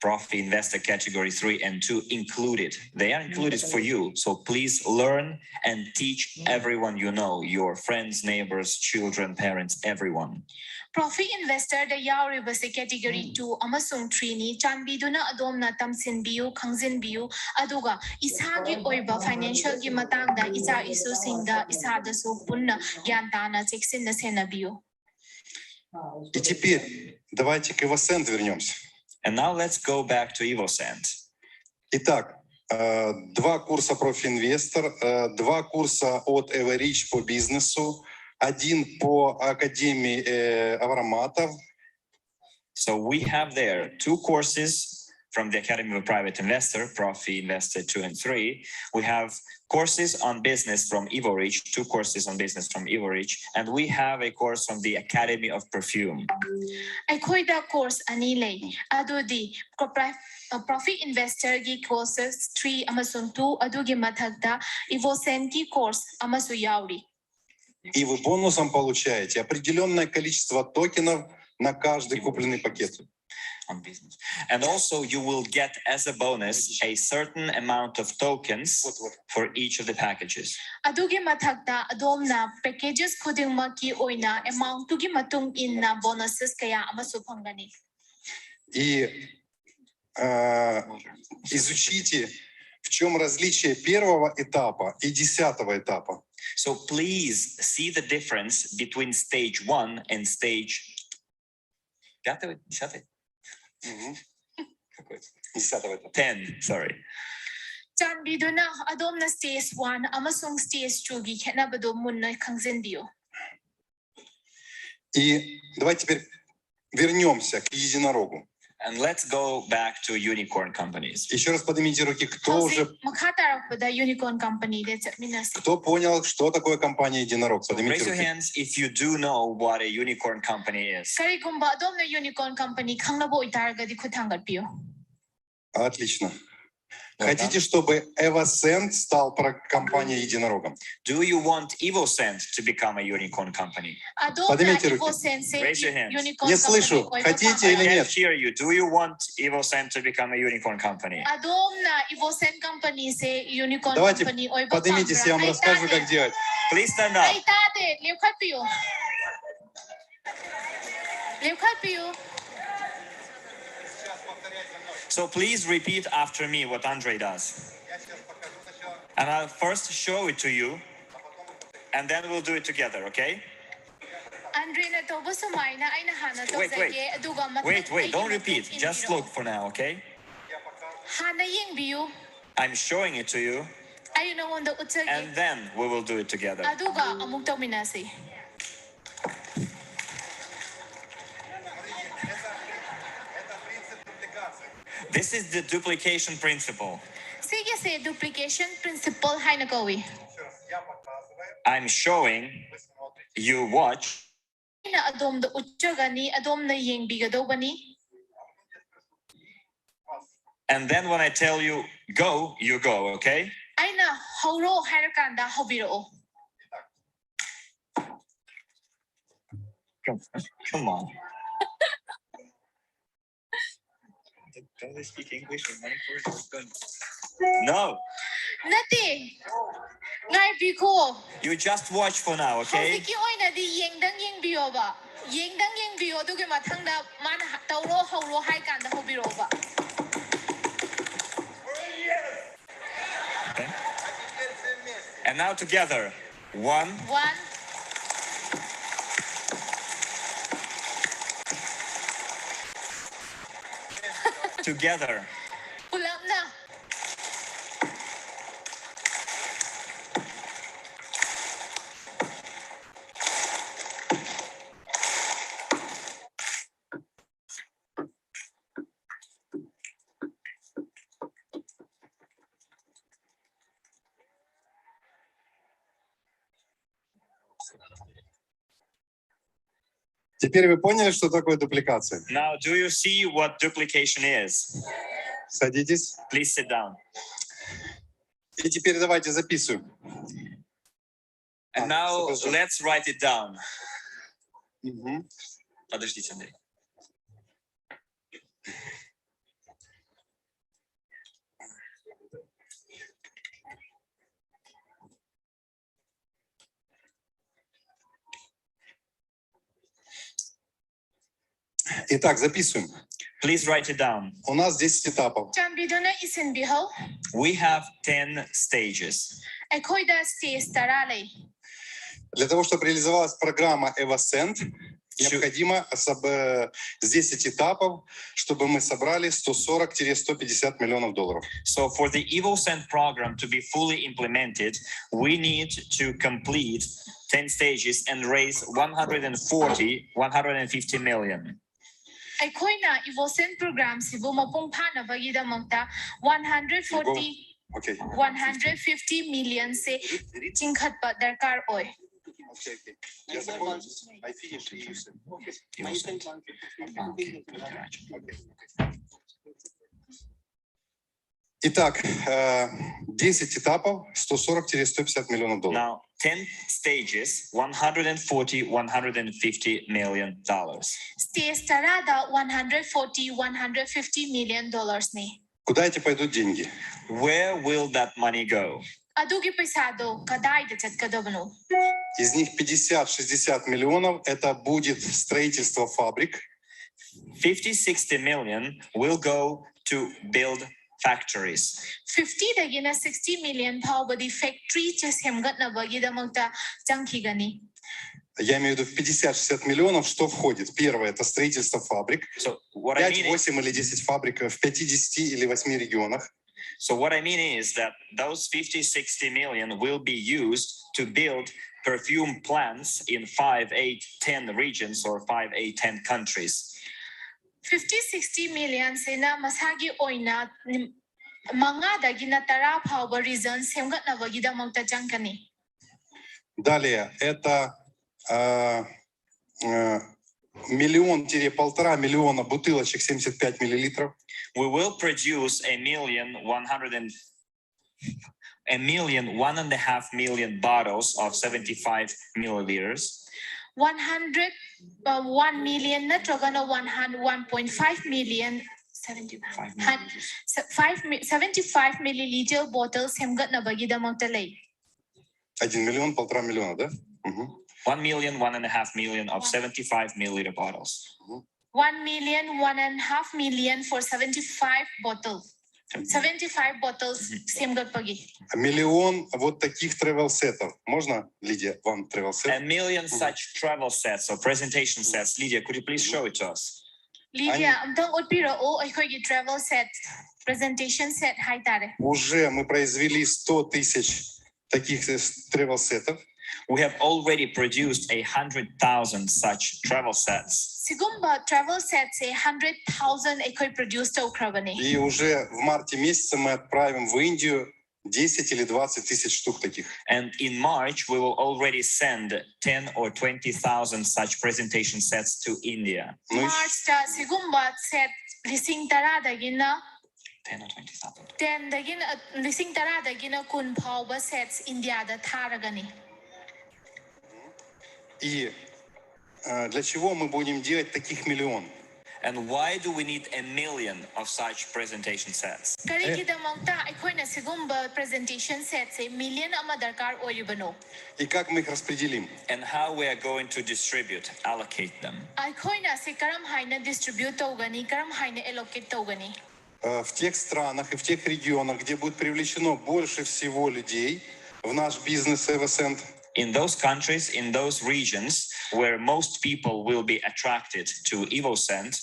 Profi Investor Category 3 and 2 included. They are included for you. So please learn and teach everyone you know, your friends, neighbors, children, parents, everyone. Profi Investor da yauribase Category 2 amasung 3 ni chanbiduna adomna tamsinbiyu khangzinbiyu aduga isagi oiba financial gi matangda isa isu singda isada su punna gyantana cheksinna senabiyu. И теперь давайте к Evoscent вернемся. And now let's go back to Evoscent. Итак, 2 курса профи-инвестор, 2 курса от Evorich по бизнесу, 1 по Академии Авраматов. So we have there 2 courses from the Academy of a Private Investor, Profi Investor 2 and 3. We have courses on business from Evorich, 2 courses on business from Evorich, and we have a course from the Academy of Perfume. Aikoida course ani lay adudi Profi Investor gi courses 3 amasung 2 adugi mathagda Evoscent ki course amasu yauri. И вы бонусом получаете определенное количество токенов на каждый купленный пакет. On business. And also you will get as a bonus a certain amount of tokens for each of the packages. Adugi mathagda adomna packages khudingmaki oina amount tugi matung inna bonuses kaya amasu phangani. И изучите, в чем различие первого этапа и 10-го этапа. So please see the difference between stage 1 and stage 10. 10, sorry. Chanbiduna adom na stage 1 amasong stage 2 gi khenabado munna khangzenbiyo. И давайте теперь вернемся к единорогу. And let's go back to unicorn companies. Еще раз поднимите руки, кто уже, Makhatarapda unicorn company de chatminasi. кто понял, что такое компания единорог. Поднимите Raise your руки. hands if you do know what a unicorn company is. Karigumba adom na unicorn company khanglabo itargadi khuthangatpiyo. Отлично. Well Хотите, done. чтобы Evoscent стал компанией единорогом? Do you want Evoscent to become a unicorn company? Adom na Поднимите руки. Evoscent Raise your hands. unicorn Не company. слышу. Хотите I или can't нет? hear you. Do you want Evoscent to become a unicorn company? Adom na Evoscent company se unicorn Давайте company oiba поднимитесь, я вам расскажу, как делать. Please stand up. Ai tate lewkhatpiyo. Lewkhatpiyo. So please repeat after me what Andrey does. And I'll first show it to you, and then we'll do it together, okay? Andrey na to busumay na ay nahana to Wait, zage aduga Wait, don't repeat. Just look for now, okay? Hana yengbiyo. I'm showing it to you, Ayun na wanda utsage. and then we will do it together. Aduga amuk tawminasi. This is the duplication principle. Sige se duplication principle hay na gawi. I'm showing, you watch, Na adom da utsagani adom na yengbigado bani. and then when I tell you go, you go, okay? Ay na hauro harakanda habiro. Come on. Don't they speak English in Manipur? No, Nati. Ngay biko. you just watch for now, okay? Hawiki oy na di yengdang yengbiyo ba. Yengdang yengbiyo dugi mathangda man tauro hauro hay kanda habiro ba. Okay. And now together. 1, 1, together. ulam na. Теперь вы поняли, что такое дупликация? Now, do you see what duplication is? Садитесь. Please sit down. И теперь давайте записываем. And now let's write it down. Мгм. Подождите, Андрей. Итак, записываем. Please write it down. У нас 10 этапов. Chanbiduna isin biho. We have 10 stages. Ekoida stage taralay. Для того, чтобы реализовалась программа Evoscent, необходимо 10 этапов, чтобы мы собрали 140-150 миллионов долларов. So for the Evoscent program to be fully implemented, we need to complete 10 stages and raise 150 million. Ekoina Evoscent program sibu mapung phana bagida mangta 140 Окей. 150 million se chingkhat pa darkar oy. Окей. Я закончил. I finished. Evoscent. Итак, 10 этапов, 140-150 миллионов долларов. Now, 10 stages, 150 million dollars. Stage tarada 150 million dollars ni. Куда эти пойдут деньги? Where will that money go? Adugi paisado kadai de chat kadabano. Из них 50-60 миллионов – это будет строительство фабрик. 50-60 million will go to build factories. 50 dagina 60 million power factory just hemgatnabagi damakta changkhigani. Я имею в виду в 50-60 миллионов, что входит? Первое – это строительство фабрик. So what I 5, mean is, 8 или 10 фабрик в 50 или 8 регионах. that those 50-60 million will be used to build perfume plants in 5, 8, 10 regions or 5, 8, 10 countries. 50-60 million sena masagi oina manga dagina tara power reasons hemgatnabagi damakta changkani. Далее, это миллион-1,5 миллиона бутылочек 75 миллилитров. We will produce 1.5 million bottles of 75 milliliters. 1 million natragana 1.5 million 75 milliliter bottles hemgatnabagi damakta lay. 1 миллион, 1,5 миллиона, да? 1 million, 1.5 million of 75 milliliter bottles. 1 million, 1.5 million for 75 bottles. 75 bottles semgatpagi. Миллион вот таких travel-сетов. Можно, Лидия, вам travel-сет? A million such travel sets or presentation sets. Lydia, could you please show it to us? Lydia, amtang utpiro o aikogi travel set presentation set haitare. Уже мы произвели 100 тысяч таких travel-сетов. We have already produced 100,000 such travel sets. Sigumba travel sets 100,000 ekoi produced okrabani. И уже в марте месяце мы отправим в Индию 10 или 20 тысяч штук таких. And in March, we will already send 10 or 20,000 such presentation sets to India. March ta sigumba set lising tara dagina 10 or 20,000. 10 dagina lising tara dagina kun power sets India da tharagani. И для чего мы будем делать таких миллион? And why do we need 1 million of such presentation sets? Karikidamangta aikoina sigumba presentation sets million ama darkar oiribano. И как мы их распределим? And how we are going to distribute, allocate them. Aikoina se karam haina distribute togani, karam haina allocate togani. В тех странах и в тех регионах, где будет привлечено больше всего людей в наш бизнес Evoscent, In those countries, in those regions where most people will be attracted to Evoscent,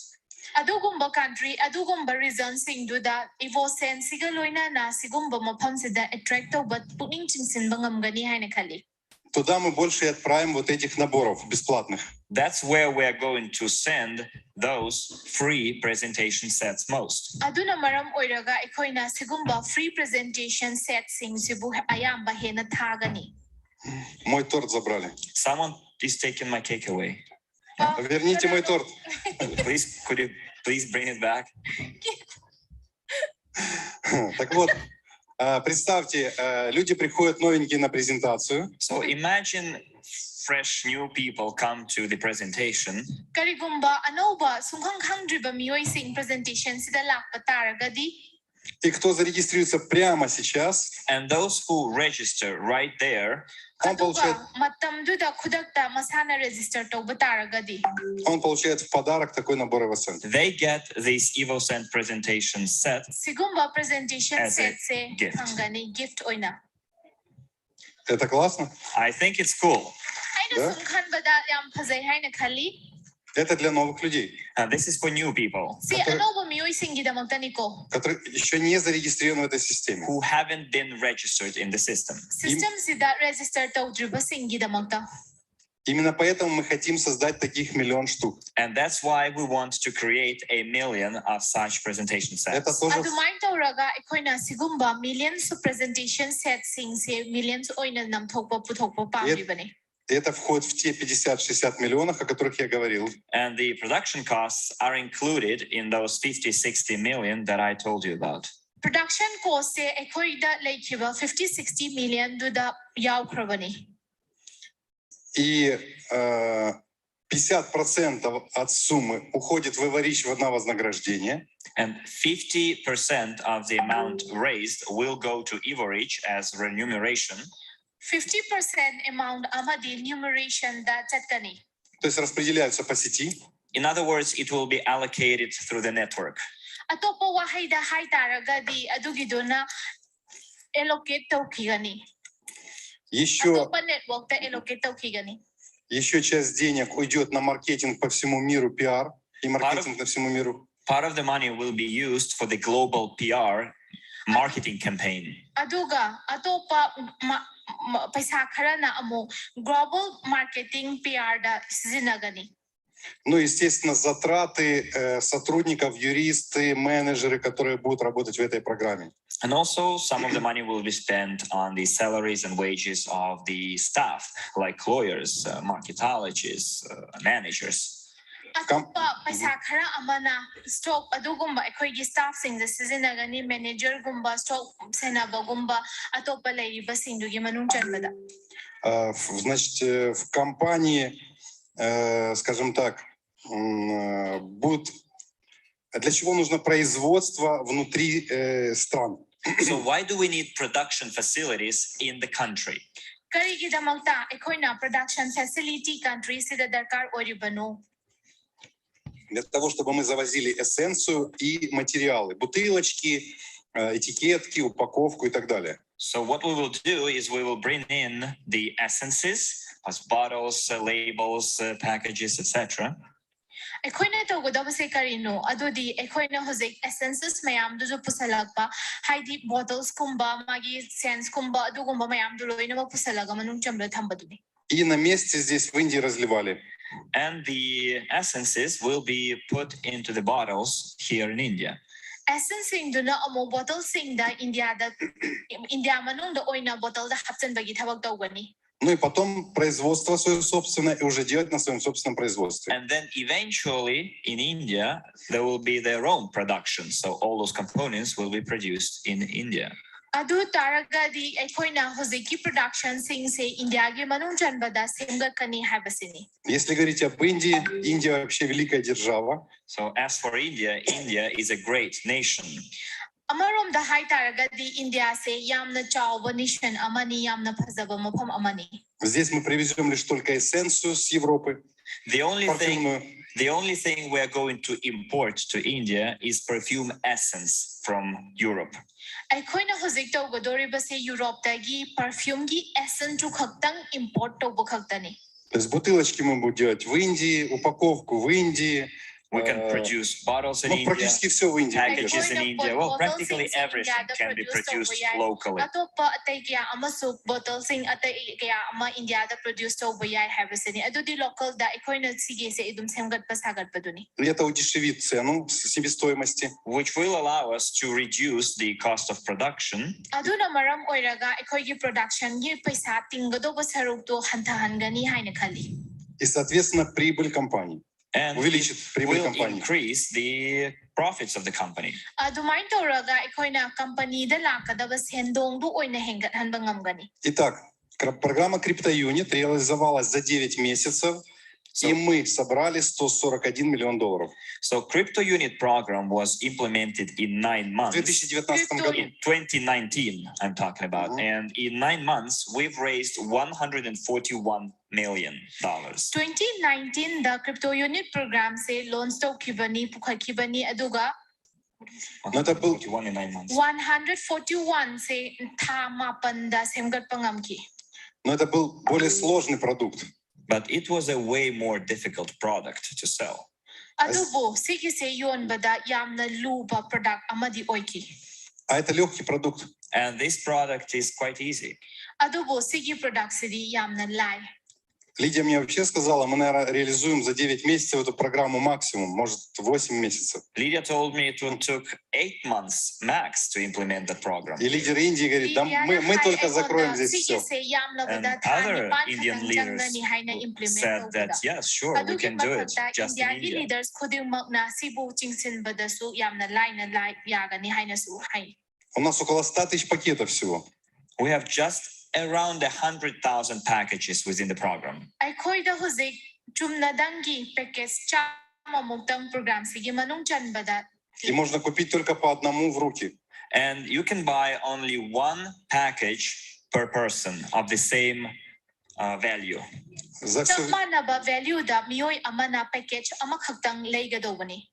Adugumba country, adugumba reason sing do that Evoscent sigaloina na sigumba mapamsida attract but puning chinsin bangam gani haina kali. туда мы больше и отправим вот этих наборов бесплатных. that's where we're going to send those free presentation sets most. Aduna maram oiraga ikoina sigumba free presentation set sing sibu ayamba hena thagani. Мой торт забрали. Someone is taking my cake away. Верните мой торт. Please, could you please bring it back? Так вот, представьте, люди приходят новенькие на презентацию. So imagine fresh new people come to the presentation. Karigumba anoba sunghang khangdriba miyoi sing presentation sida lakpa taragadi. И кто зарегистрируется прямо сейчас, And those who register right there, он получает в подарок такой набор Evoscent. they get this Evoscent presentation set. Sigumba presentation As a set se gift. hangani gift oina. Это классно? I think it's cool. Haina sungkhan bada yam phazai haina khali. Это для новых людей, This is for new people Si anoba miyoi singi damagtani ko. которые еще не зарегистрированы в этой системе. who haven't been registered in the system. System sida register tawdriba singi damagta. Именно поэтому мы хотим создать таких 1 миллион штук. And that's why we want to create 1 million of such presentation Это sets. тоже Adumay tawraga ikoina sigumba millions of presentation set sing se millions oina namthokpa puthokpa pamribani. это входит в те 50-60 миллионов, о которых я говорил. And the production costs are included in those 50-60 million that I told you about. Production cost se ikoida laikhiba 50-60 million do da yawkrabani. И 50% от суммы уходит в Evorich на вознаграждение. And 50% of the amount raised will go to Evorich as remuneration. 50% amount amadi enumeration da chatkani. То есть распределяются по сети. In other words, it will be allocated through the network. Atopa wahayda hay taragadi adugiduna allocate tawkigani. Еще, Atopa network ta allocate tawkigani. еще часть денег уйдет на маркетинг по всему миру, пиар и маркетинг на всему миру. Part of the money will be used for the global PR marketing campaign. Aduga atopa paisa khara na amo global marketing PR da sizinagani. Ну, естественно, затраты сотрудников, юристы, менеджеры, которые будут работать в этой программе. And also some of the money will be spent on the salaries and wages of the staff, like lawyers, marketologists, managers. Atopa paisa khara amana stock adugumba ekhoi staff sing the sizinagani manager gumba stock senaba gumba atopa leiba sindugi manung chanbada. Значит, в компании, скажем так, будет... Для чего нужно производство внутри стран? So why do we need production facilities in the country? Karigidamagta ekhoina production facility country sida darkar oribano. Для того, чтобы мы завозили эссенцию и материалы, бутылочки, этикетки, упаковку и так далее. So what we will do is we will bring in the essences, as bottles, labels, packages, etc. Ekhoina to godabase karino adudi ekhoina hojik essences mayam du pusalagpa haidi bottles kumba magi scents kumba adugumba mayam du loina ma pusalaga manung chamla thambaduni. И на месте здесь в Индии разливали. And the essences will be put into the bottles here in India. Essence sing do na amo bottle sing da India manung da oina bottle da hapsen bagi thabak tawgani. Ну и потом производство свое собственное и уже делать на своем собственном производстве. And then eventually in India, there will be their own production. So all those components will be produced in India. Adu taragadi ekhoina hojiki production sing se India ge manung chanbada semgakani habasini. Если говорить об Индии, Индия вообще великая держава. So as for India, India is a great nation. Amarom da hai taragadi India se yamna chawba nation amani yamna phazaba mafam amani. Здесь мы привезем лишь только эссенцию с Европы. The only парфюмную. thing we are going to import to India is perfume essence from Europe. Ekhoina hojik tawgadori base Europe dagi perfume gi essence tu khaktang import tawba khaktani. То есть бутылочки мы будем делать в Индии, упаковку в Индии. We can produce bottles in Ну, India, практически все в Индии. packages in India. Well, practically everything can be produced locally. Atopa atay kaya amasuk bottle sing atay kaya ama India da produce tawba yai habasini. Adudi local da ekhoina sige se idum semgat pasagat paduni. И это удешевит цену себестоимости. Which will allow us to reduce the cost of production. Aduna maram oiraga ekhoigi production gi paisa tingado ba saruk to hantahangani haina khali. И, соответственно, прибыль компании. And Увеличит прибыль will компании. increase the profits of the company. Adumain toraga ekhoina company da lakadaba sendong du oina hengat hanba ngamgani. Итак, программа CryptoUnit реализовалась за 9 месяцев, и мы собрали $141 миллион. So Crypto Unit program was implemented in 9 В months. 2019 году. In 2019, I'm talking about. And in 9 months, we've raised $141 million. 2019 the crypto unit program se loans to kibani pukhakibani aduga Но это был 141 in 9 months. 141 se tha mapan da semgat pangamki. Но это был более сложный продукт. But it was a way more difficult product to sell. Adubo sige se yon bada yamna luba product amadi oiki. А это легкий продукт. And this product is quite easy. Adubo sige product sidi yamna lai. Лидия мне вообще сказала, мы, наверное, реализуем за 9 месяцев эту программу максимум, может, 8 месяцев. Lydia told me it took 8 months max to implement the program. И лидер Индии говорит, да мы только закроем здесь все. And other Indian leaders said that, yes, sure, we can do it just in India. Leaders khudimmakna sibu chingsin badasu yamna lai na lai yagani haina su hai. У нас около 100 тысяч пакетов всего. We have just around 100,000 packages within the program. Aikoi da hojik chumna dangi package chama muktang program sige manung chan bada. И можно купить только по одному в руки. And you can buy only one package per person of the same value. За все... Tamana ba value da miyoy amana package ama khaktang leigadobani.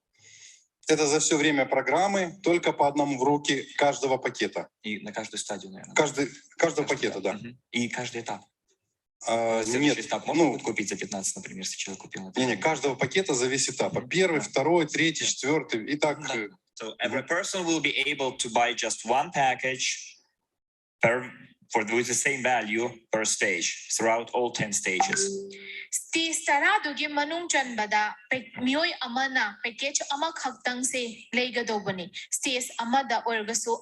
Это за все время программы только по одному в руки каждого пакета. И на каждую стадию, наверное. Каждого пакета, да. И каждый этап. Нет, Следующий этап можно будет купить за 15, например, если человек купил? не, каждого пакета за весь этап. Первый, второй, третий, четвертый. И так. So every person will be able to buy just one package with the same value per stage throughout all 10 stages. Stage taradugi manung chanbada miyoy amana package ama khaktang se leigadobani. Stage amada oirgasu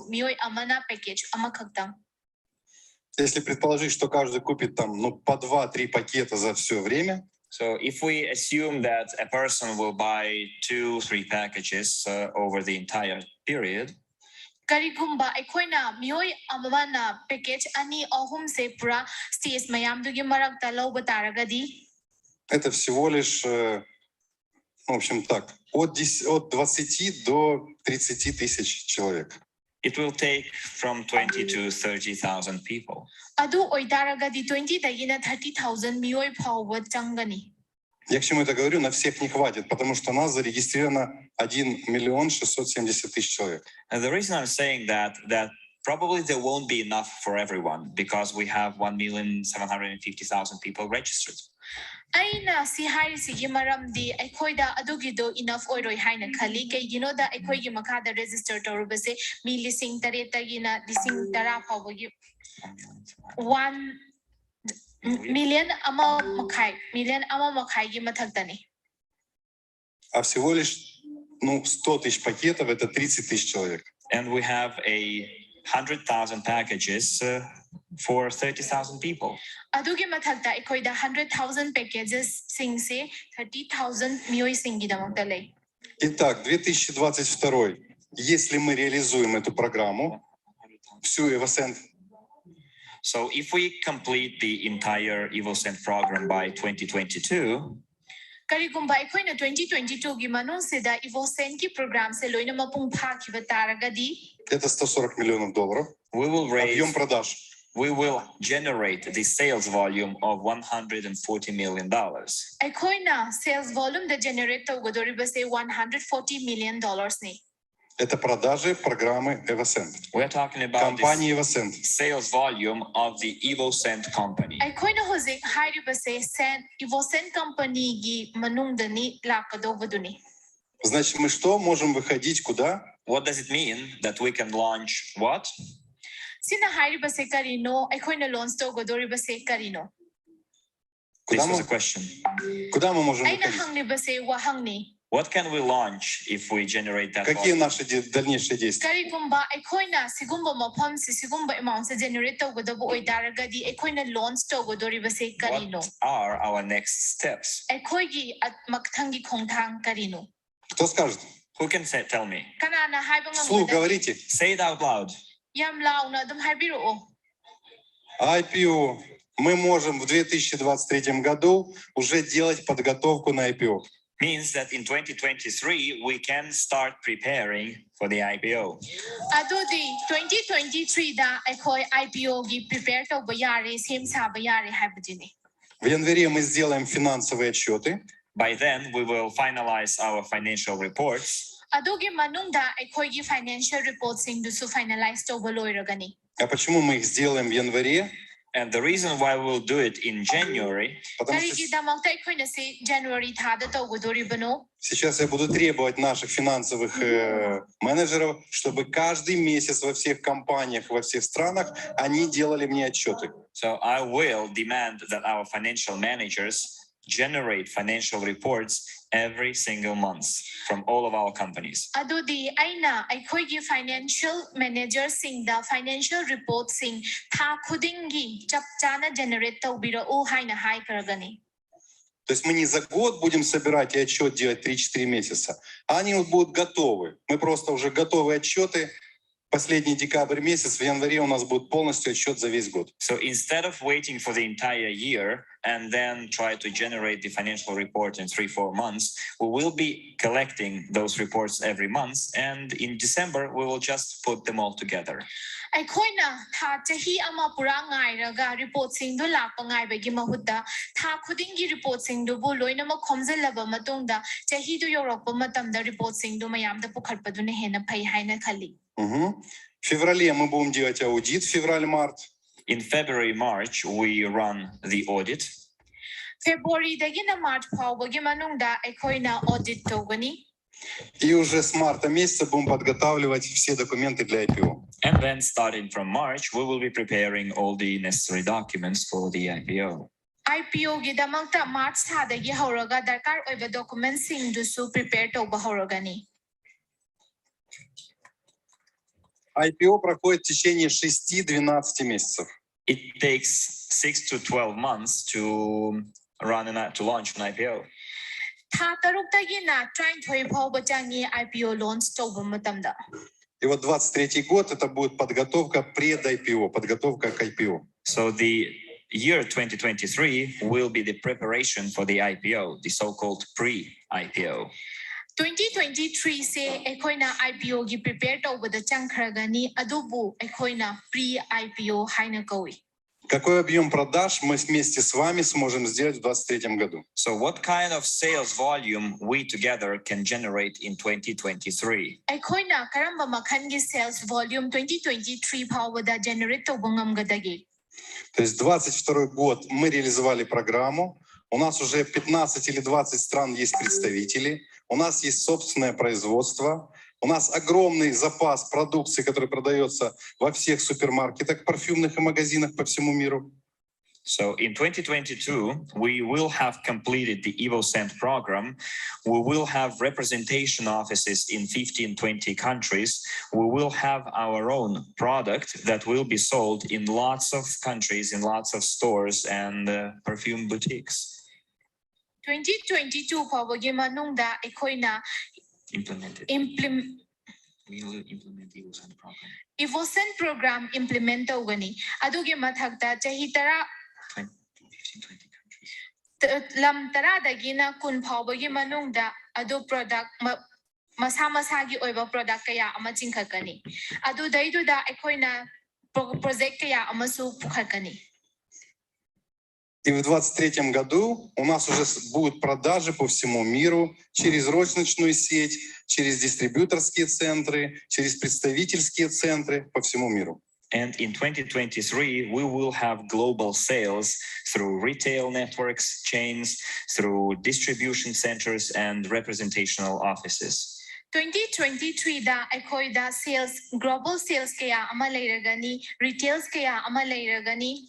miyoy amana package ama khaktang. Если предположить, что каждый купит там, по 2-3 пакета за все время. So if we assume that a person will buy 2-3 packages over the entire period, Karigumba aikoina miyoy amana package ani ahum se pura stage mayamdugi marakta lawba taragadi. Это всего лишь, в общем так, от 20 до 30 тысяч человек. It will take from 20 to 30,000 people. Adu oidaragadi 20 dagina 30,000 miyoy phawwa changani. Я к чему это говорю? На всех не хватит, потому что у нас зарегистрировано 1 670 000 человек. And the reason I'm saying that probably there won't be enough for everyone because we have 1,750,000 people registered. Aina si hari sigi maramdi aikoida adugido enough oiroi haina khali kay da aikoigi makada register torubase mi lising tare tagina lising tara phawgi 1 million ama makhai gi mathaktani. А всего лишь 100 000 пакетов — это 30 000 человек. And we have 100,000 packages for 30,000 people. Adugi mathakta aikoida 100,000 packages sing se 30,000 miyoy singi damakta lei. Итак, 2022. Если мы реализуем эту программу, всю Evoscent. So if we complete the entire Evoscent program by 2022, Karigumba aikoina 2022 gi manung sida Evoscent ki program se loina mapung phakhiba taragadi. Это $140 миллионов. We will Объем продаж. We will generate the sales volume of $140 million. Aikoina sales volume the generate tawgadoriba se $140 million ni. Это продажи программы Evoscent. We are talking about компании Evoscent. Sales volume of the Evoscent company. Aikoina hozik hairiba se Evoscent company gi manung dani lakadobaduni. Значит, мы что можем выходить куда? What does it mean that we can launch what? Sina hairiba se karino aikoina launch tawgadoriba se karino. This was a question. Куда мы можем Aina выходить? hangniba se wahangni. What can we launch if we generate that? Какие наши дальнейшие действия? Karigumba aikoina sigumba mapam se sigumba amount se generate tawgadabo oidaragadi aikoina launch tawgadoriba se karino. What are our next steps? Aikoigi at makthangi khongthang karino. Кто скажет? Who can tell me? Kanana haiba Вслух говорите. Say it out loud. Yam launa dum haibiro. IPO. Мы можем в 2023 году уже делать подготовку на IPO. Means that in 2023 we can start preparing for the IPO. Ado di 2023 da aikoi IPO gi prepare to bayari sem sa bayari haibajini. В январе мы сделаем финансовые отчеты. By then we will finalize our financial reports. Ado gi manung da aikoi gi financial reports sing dusu finalize to baloiragani. А почему мы их сделаем в январе? And the reason why we'll do it in January, Потому что сейчас я буду требовать наших финансовых менеджеров, чтобы каждый месяц во всех компаниях, во всех странах они делали мне отчеты. So I will demand that our financial managers generate financial reports every single month from all of our companies. Adudi aina aikoigi financial managers sing the financial reports sing tha khudingi chapchana generate tawbira o haina hai karagani. То есть мы не за год будем собирать и отчет делать 3-4 месяца, а они вот будут готовы. Мы просто уже готовые отчеты последний декабрь месяц, в январе у нас будет полностью отчет за весь год. So instead of waiting for the entire year and then try to generate the financial report in 3-4 months, we will be collecting those reports every month. And in December, we will just put them all together. ไอ้ค่อยนะถ้าจะฮีอามาปุระง่ายแล้วก็รีพอร์ตสิ่งดูหลักง่ายไปกี่มาหุดดาถ้าคุดิ้งกี่รีพอร์ตสิ่งดูบุลอยนะมาคอมเซลล์มาตรงดาจะฮีดูยอรกมาทำดารีพอร์ตสิ่งดูมายามแต่พวกขัดปัดดูในเห็นภัยให้นะขลี В феврале мы будем делать аудит, февраль-март. In February, March, we run the audit. February ได้กินมาร์ชพาวบกี่มานุ่งดาไอ้ค่อยนะออดิตตัวกันนี้ И уже с марта месяца будем подготавливать все документы для IPO. And then starting from March, we will be preparing all the necessary documents for the IPO. IPO กี่ดามังตามาร์ชท่าได้กี่ฮารากาดาร์การ์อยด์ด็อกเมนต์สิ่งดูสู prepare ตัวบ่ฮารากานี้ IPO проходит в течение 6-12 месяцев. It takes 6 to 12 months to run and to launch an IPO. ถ้าตรุกได้กินนะทรายถอยพอบ่จังงี้ IPO launch ตัวบ่มาทำดา И вот 23 год это будет подготовка пред-IPO, подготовка к IPO. So the year 2023 will be the preparation for the IPO, the so-called pre-IPO. 2023 se ekoina IPO gi prepare to boda changkhragani adubu ekoina pre IPO haina koi. Какой объем продаж мы вместе с вами сможем сделать в 2023 году? So what kind of sales volume we together can generate in 2023? Ekoina karamba makhan gi sales volume 2023 power da generate to bangam gadagi. То есть 22 год мы реализовали программу. У нас уже 15 или 20 стран есть представители. У нас есть собственное производство. У нас огромный запас продукции, который продается во всех супермаркетах, парфюмных и магазинах по всему миру. So in 2022, we will have completed the Evoscent program. We will have representation offices in 15-20 countries. We will have our own product that will be sold in lots of countries, in lots of stores and perfume boutiques. 2022 power gi manungda ekoina We will implement the Evoscent program. Evoscent program implement tawgani adugi mathakta chahi tara 15-20 countries. lam tara dagina kun power gi manungda adu product masa gi oiba product kaya ama chingkhakani adu daidu da ekoina project kaya amasu pukhakani. И в 2023 году у нас уже будут продажи по всему миру через розничную сеть, через дистрибьюторские центры, через представительские центры по всему миру. And in 2023, we will have global sales through retail networks, chains, through distribution centers and representational offices. 2023 da ekoi da sales global sales kaya ama leiragani retails kaya ama leiragani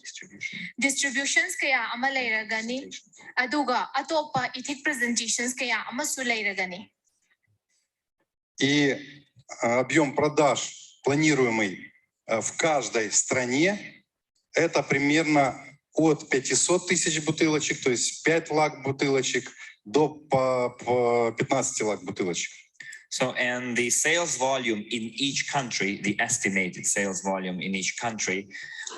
distributions kaya ama leiragani aduga atopa ethic presentations kaya ama su leiragani. И объем продаж, планируемый в каждой стране, это примерно от 500 тысяч бутылочек, то есть 5 лак бутылочек, до 15 лак бутылочек. So, and the sales volume in each country, the estimated sales volume in each country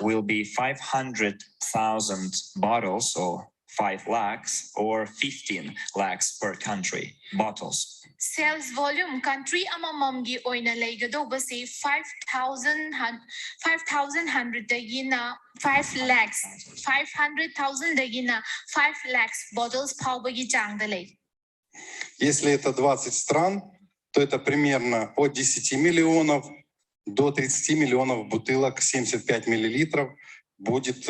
will be 500,000 bottles or 5 lakhs or 15 lakhs per country bottles. Sales volume country amamamgi oina leigado basi 5,100 dagina 5 lakhs 500,000 dagina 5 lakhs bottles pawbagi changdalei. Если это 20 стран, то это примерно от 10 миллионов до 30 миллионов бутылок 75 миллилитров будет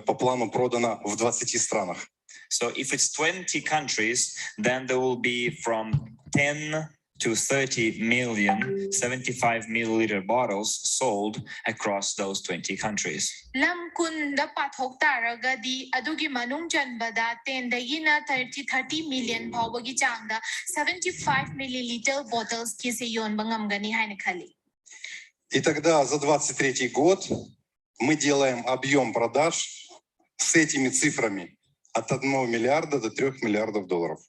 по плану продано в 20 странах. So if it's 20 countries, then there will be from 10 to 30 million 75 milliliter bottles sold across those 20 countries. Lam kun da pathok taragadi adugi manung janbada 10 dagina 30 million pawbagi changda 75 milliliter bottles kise yon bangamgani haina khali. И тогда за 23 год мы делаем объем продаж с этими цифрами от 1 миллиарда до 3 миллиардов долларов.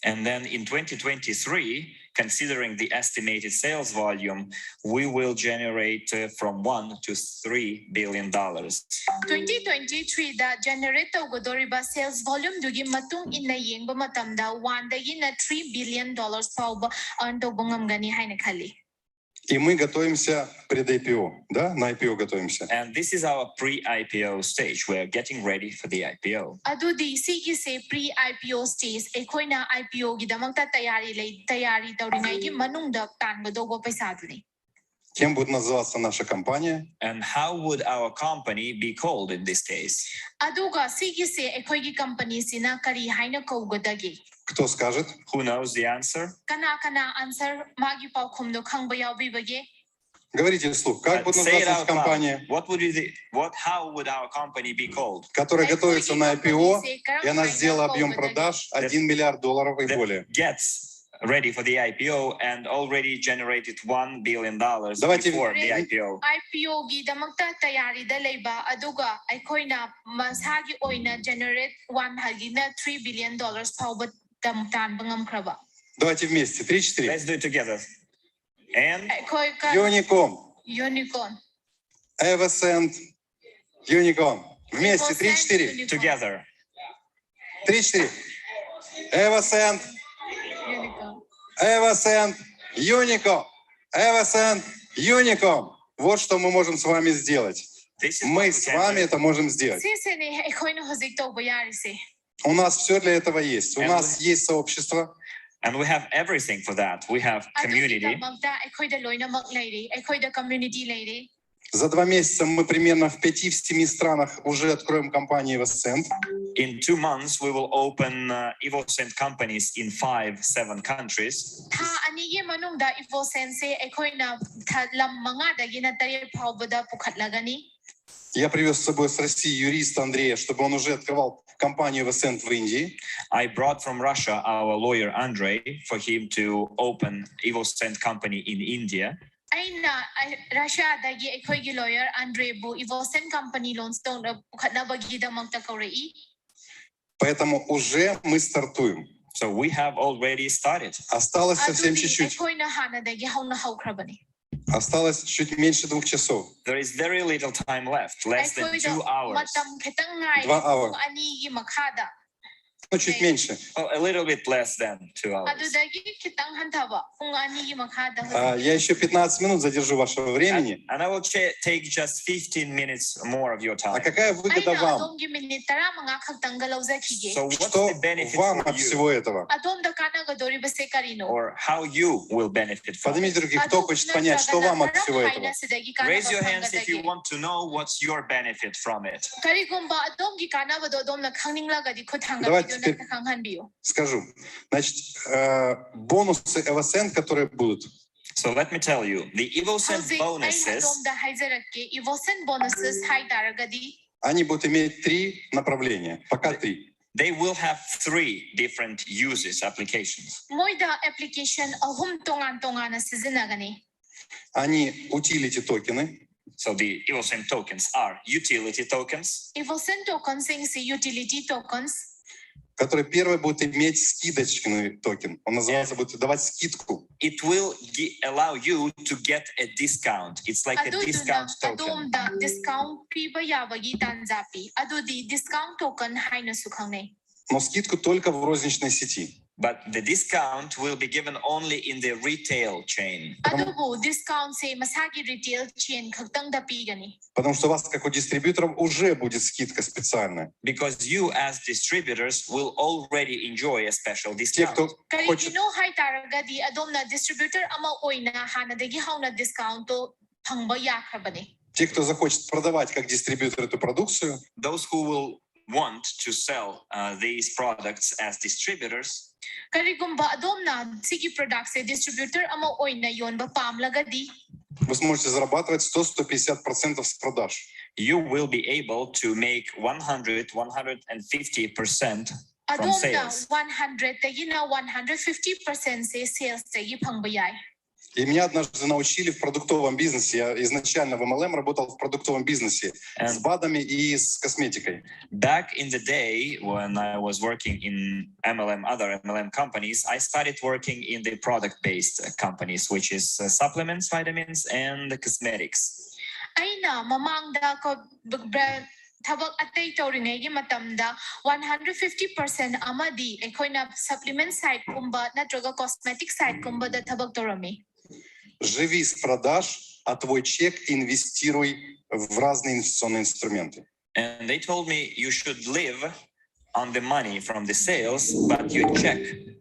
And then in 2023, considering the estimated sales volume, we will generate from $1 to $3 billion. 2023 da generate tawgodoriba sales volume dugi matung inna yengba matamda 1 dagi na $3 billion fawba earn tawba ngamgani haina khali. И мы готовимся пред-IPO, да? На IPO готовимся. And this is our pre-IPO stage. We are getting ready for the IPO. Adudi sigi se pre-IPO stage ekhoina IPO gi damangta tayari tawringai gi manungda tangadoba paisa duni. Кем будет называться наша компания? And how would our company be called in this case? Aduga sigi se ekhoigi company sina kari haina kawgodagi. Кто скажет? Who knows the answer? Kana answer magi paukhumdo khangba yawbibage. Говорите вслух. Как будет Say it называться out компания, loud. How would our company be called? которая готовится на IPO, и она сделала объем продаж $1 миллиард и That более? gets ready for the IPO and already generated $1 billion Давайте- before the IPO. IPO gi damangta tayari da leiba aduga ekhoina masagi oina generate 1 hagina $3 billion fawba damtan bangam khraba. Давайте вместе. 3-4. Let's do it together. And Ekhoi ka Юником, unicorn. Evoscent, Юником. Вместе. 3-4. together. 3-4. Evoscent, Unicorn. Evoscent, Юником. Evoscent, Юником. Вот что мы можем с вами сделать. This is what Мы we с can вами do. это можем сделать. Se ne ekhoina hojik tawba yari se. У нас все для этого есть. У And нас есть сообщество. And we have everything for that. We have Adugi community. damangta ekhoida loina mak leiri ekhoida community leiri. За 2 месяца мы примерно в 5-7 странах уже откроем компании Evoscent. In 2 months, we will open Evoscent companies in 5-7 countries. Tha anigi manungda Evoscent se ekhoina lam manga dagi na tare phawbada pukhatlagani. Я привез с собой с России юриста Андрея, чтобы он уже открывал компанию Evoscent в Индии. I brought from Russia our lawyer Andrey for him to open Evoscent company in India. Aina Russia dagi ekhoigi lawyer Andrey bu Evoscent company loans to pukhatlabagi damangta kaurei. Поэтому уже мы стартуем. So we have already started. Осталось совсем Adudi чуть-чуть. ekhoina hana dagi hauna hawkrabani. Осталось чуть меньше 2 часов. There is very little time left, less than 2 hours. Matam khitang ngai 2 hours. anigi makhada. Ну, чуть меньше. Oh, a little bit less than 2 hours. Adudagi khitang hantaba pung anigi makhada. Я еще 15 минут задержу вашего времени. And I will take just 15 minutes more of your А time. какая выгода Aina вам? adom gi minute tara mga khagtang galawzakige. So what's Что the benefit вам for от you? всего этого? Adom da kana gadori base karino. Or how you will benefit from it? Поднимите руки, кто хочет понять, что вам от всего этого. Raise your hands if you want to know what's your benefit from it. Karigumba adom gi kana bado adom na khangninglga di khuthanga Давайте video na теперь- khanghanbiyo. Скажу. Значит, бонусы Evoscent, которые будут. So let me tell you, the Evoscent Howzik ay bonuses, adom da haizarakke Evoscent bonuses hai taragadi. Они будут иметь 3 направления. Пока 3. they will have 3 different uses, applications. Moida application ahum tongan na sizinagani. Они utility токены. So the Evoscent tokens are utility tokens. Evoscent tokens sing utility tokens. Который первый будет иметь скидочный токен. Он называется, будет давать скидку. It will allow you to get a discount. It's like a Adu discount adom token. da discount piba yabagi tanzapi. Adu di discount token hai na sukhangne. Но скидку только в розничной сети. But the discount will be given only in the retail chain. Adu bu discount se masagi retail chain khagtang da pigani. Потому что у вас, как у дистрибьюторов, уже будет скидка специальная. Because you as distributors will already enjoy a special Те, discount. кто хочет, Karigino hai taragadi adom na distributor ama oina hana dagi hauna discount to phangba yakhrabani. те, кто захочет продавать как дистрибьютор эту продукцию, Those who will want to sell these products as distributors, Karigumba adom na sigi product se distributor ama oina yonba pamlagadi. вы сможете зарабатывать 100-150% с продаж. you will be able to make 100-150% from Adom na sales. 100 tagi na 150% se sales tagi phangba yai. И меня однажды научили в продуктовом бизнесе. Я изначально в MLM работал в продуктовом бизнесе с БАДами и с косметикой. Back in the day when I was working in other MLM companies, I started working in the product-based companies, which is supplements, vitamins, and cosmetics. Aina mamangda ko thabak atay tawringay gi matamda 150% amadi ekhoina supplement side kumba natraga cosmetic side kumba da thabak tawrami. Живи с продаж, а твой чек инвестируй в разные инвестиционные инструменты. And they told me you should live on the money from the sales, but your check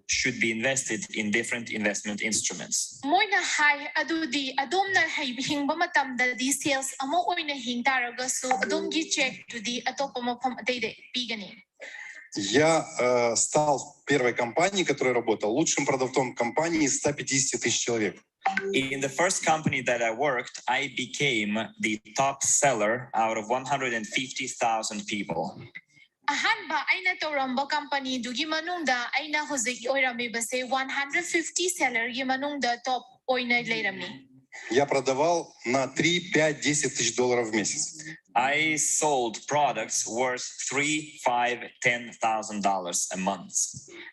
should be invested in different investment instruments. Moina hai adudi adom na hingba matamda di sales amo oina hing taraga so adom gi check to di atopa mafam atay de pigani. Я стал в первой компании, которой работал, лучшим продавцом компании из 150 тысяч человек. In the first company that I worked, I became the top seller out of 150,000 people. Ahanba aina tawramba company dugi manungda aina hozik oirami base 150 seller gi manungda top oina leirami. Я продавал на 3, 5, 10 тысяч долларов в месяц. I sold products worth $3, $5, $10,000 a month.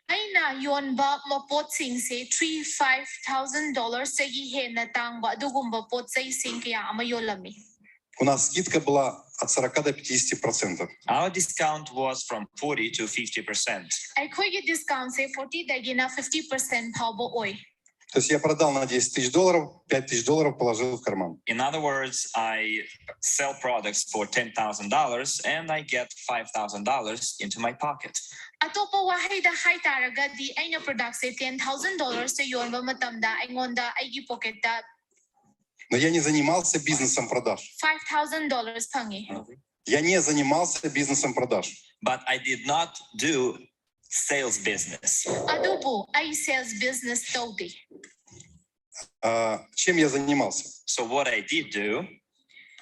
Aina yon ba mapot sing se $3,000-$5,000 segi he na tangba dugumba pot say sing kaya amayolami. У нас скидка была от 40 до 50%. Our discount was from 40 to 50%. Ay koi gi discount se 40 dagi na 50% phawbo oi. То есть я продал на 10 тысяч долларов, 5 тысяч долларов положил в карман. In other words, I sell products for $10,000 and I get $5,000 into my pocket. Atopa wahay da hay taraga di aina product se $10,000 se yon ba matamda ay ngonda ay gi pocket da Но я не занимался бизнесом продаж. $5,000 phangi. Я не занимался бизнесом продаж. But I did not do sales business. Adubo ay sales business tawdi. Чем я занимался? So what I did do,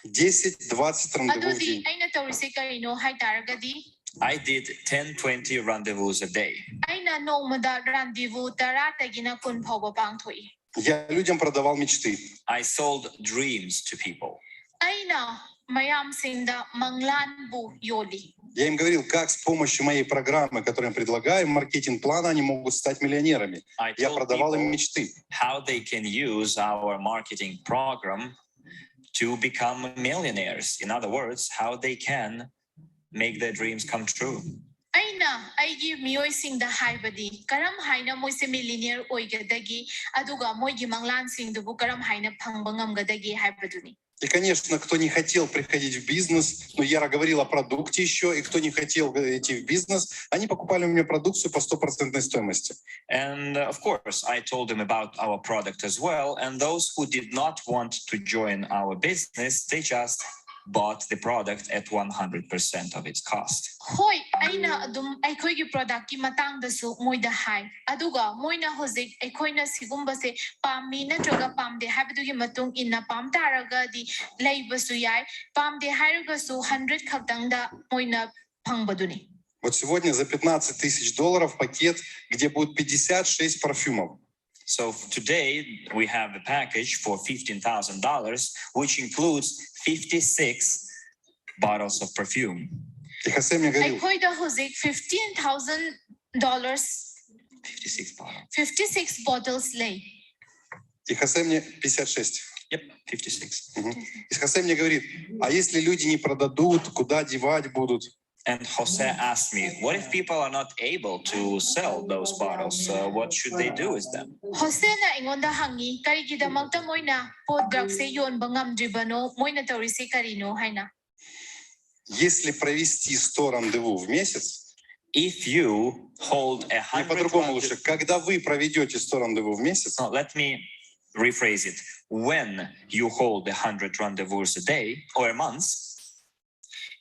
10-20 рандеву в Adudi день. ay natawri karino hay taraga di I did 10-20 rendezvous a day. ay na nomada rendezvous tarata gina kun phawba pangthoi. Я людям продавал мечты. I sold dreams to people. Ay na mayam sinda manglan bu yoli. Я им говорил, как с помощью моей программы, которую я предлагаю, маркетинг-плана, они могут стать миллионерами. I Я told продавал им people мечты. how they can use our marketing program to become millionaires. In other words, how they can make their dreams come true. Ay na ay gi miyoy singda haibadi karam haina moy se millionaire oigadagi aduga moy gi manglan singdubu karam haina phangba ngamgadagi haibaduni. И, конечно, кто не хотел приходить в бизнес, но я говорил о продукте еще, и кто не хотел идти в бизнес, они покупали у меня продукцию по 100% стоимости. And of course, I told them about our product as well. And those who did not want to join our business, they just bought the product at 100% of its cost. Hoy ay na adum ay koi gi product ki matang da su moy da hai aduga moy na hozik ay koi na sigumba se pami na traga pam de habdu gi matung in na pam taraga di leiba su yai pam de haraga su 100 khaktang da moy na phangbaduni. Вот сегодня за 15 тысяч долларов пакет, где будет 56 парфюмов. So today we have a package for $15,000, which includes 56 bottles of perfume. И Хосе мне Ay говорил, koi da hozik $15,000 56 bottles. 56 bottles lay. и Хосе мне 56. Yep, 56. И Хосе мне говорит, а если люди не продадут, куда девать будут? And Jose asked me, what if people are not able to sell those bottles? What should they do with them? Jose na ingon da hangi kari gida magta moy na po drug se yon bangam dribano moy na tawri se karino hay na. Если провести 100 рандеву в месяц, If you hold или 100 по-другому лучше, когда вы проведете 100 рандеву в месяц, No, let me rephrase it. When you hold 100 rendezvous a day or a month,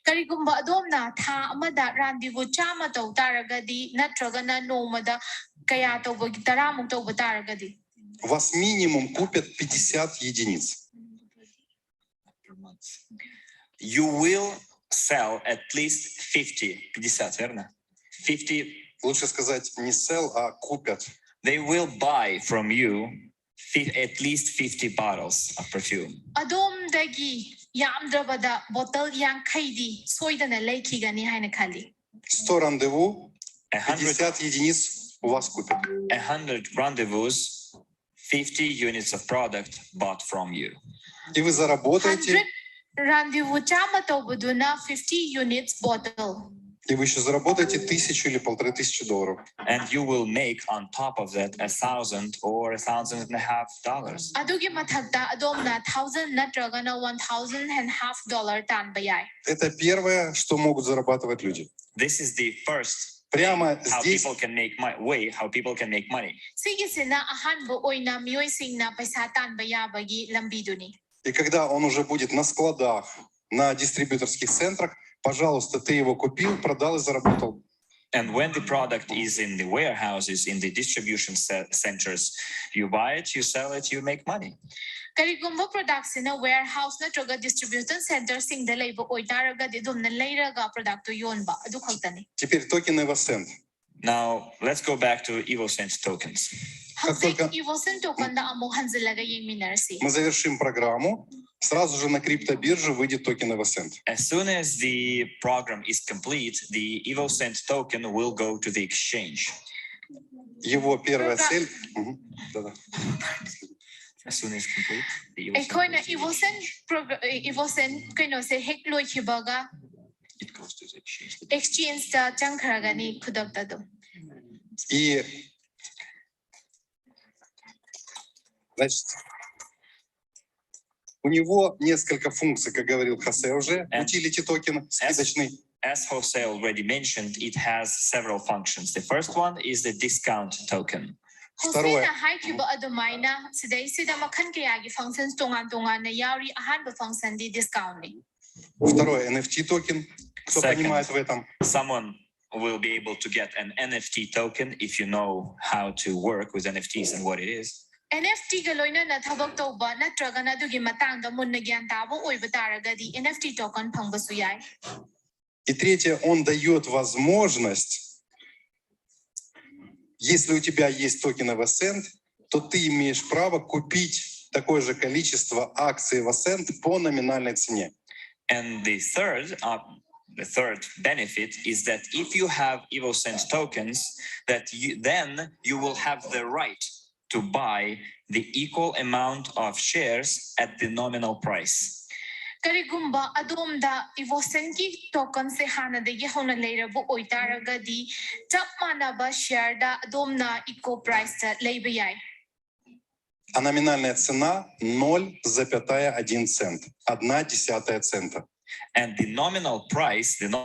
Karigumba adom na tha amada rendezvous chama taw taragadi natraga na nomada kaya tawba taramuk tawba taragadi. вас минимум купят 50 единиц. you will sell at least 50, 50, верно? 50, Лучше сказать не sell, а купят. they will buy from you at least 50 bottles of perfume. Adom-dagi yamdrabada bottle yankhaidi soidana lekhigani haina khali. 100 рандеву, 100, 50 единиц у вас купят. 100 rendezvous, 50 units of product bought from you. И вы 100 заработаете, rendezvous chama tawbuduna 50 units bottle. и вы еще заработаете 1000 или $1500. And you will make on top of that $1,000 or $1,500. Adugi mathagta adomna 1,000 natragana $1,500 tan bayai. Это первое, что могут зарабатывать люди. This is the first Прямо how здесь people can make how people can make money. Sigisina ahanbo oina mioising na paisa tan bayabagi lambiduni. И когда он уже будет на складах, на дистрибьюторских центрах, пожалуйста, ты его купил, продал и заработал. And when the product is in the warehouses, in the distribution centers, you buy it, you sell it, you make money. Karigumba products in a warehouse natraga distribution center sing the labor oitaraga didum na leiraga product to yonba adu khaltani. Теперь токен Evoscent. Now, let's go back to Evoscent tokens. Howsik только- Evoscent token da amo hanzilaga yengminarsi. Мы завершим программу, сразу же на криптобирже выйдет токен Evoscent. As soon as the program is complete, the Evoscent token will go to the exchange. Его первая цель... Мгм. Да-да. As soon as complete, the Ekoina Evoscent Evoscent kaino se hek loi khibaga it goes to the exchange. exchange da changkharagani khudakta do. И, значит, у него несколько функций, как говорил Хосе уже. Utility токен скидочный. As Jose already mentioned, it has several functions. The first one is the discount token. Второе. Hosina hai khiba adumaina sidai sida makhan kaya gi functions tongan na yauri ahan function di discount ni. Второе, NFT токен. Кто Second. понимает в этом? Someone will be able to get an NFT token if you know how to work with NFTs and what it is. NFT ga loina na thabak tawba natraga na dugi matang da munna gyan tabo oiba taraga di NFT token phangba su yai. И третье, он дает возможность, если у тебя есть токен Evoscent, то ты имеешь право купить такое же количество акций Evoscent по номинальной цене. And the third benefit is that if you have Evoscent tokens, then you will have the right to buy the equal amount of shares at the nominal price. Karigumba adomda Evoscent ki token se hana de gi hona leira bu oitaraga di chap manaba share da adomna eco price ta leiba yai. А номинальная цена 0,1 цент. 0,1 цента. And the nominal price is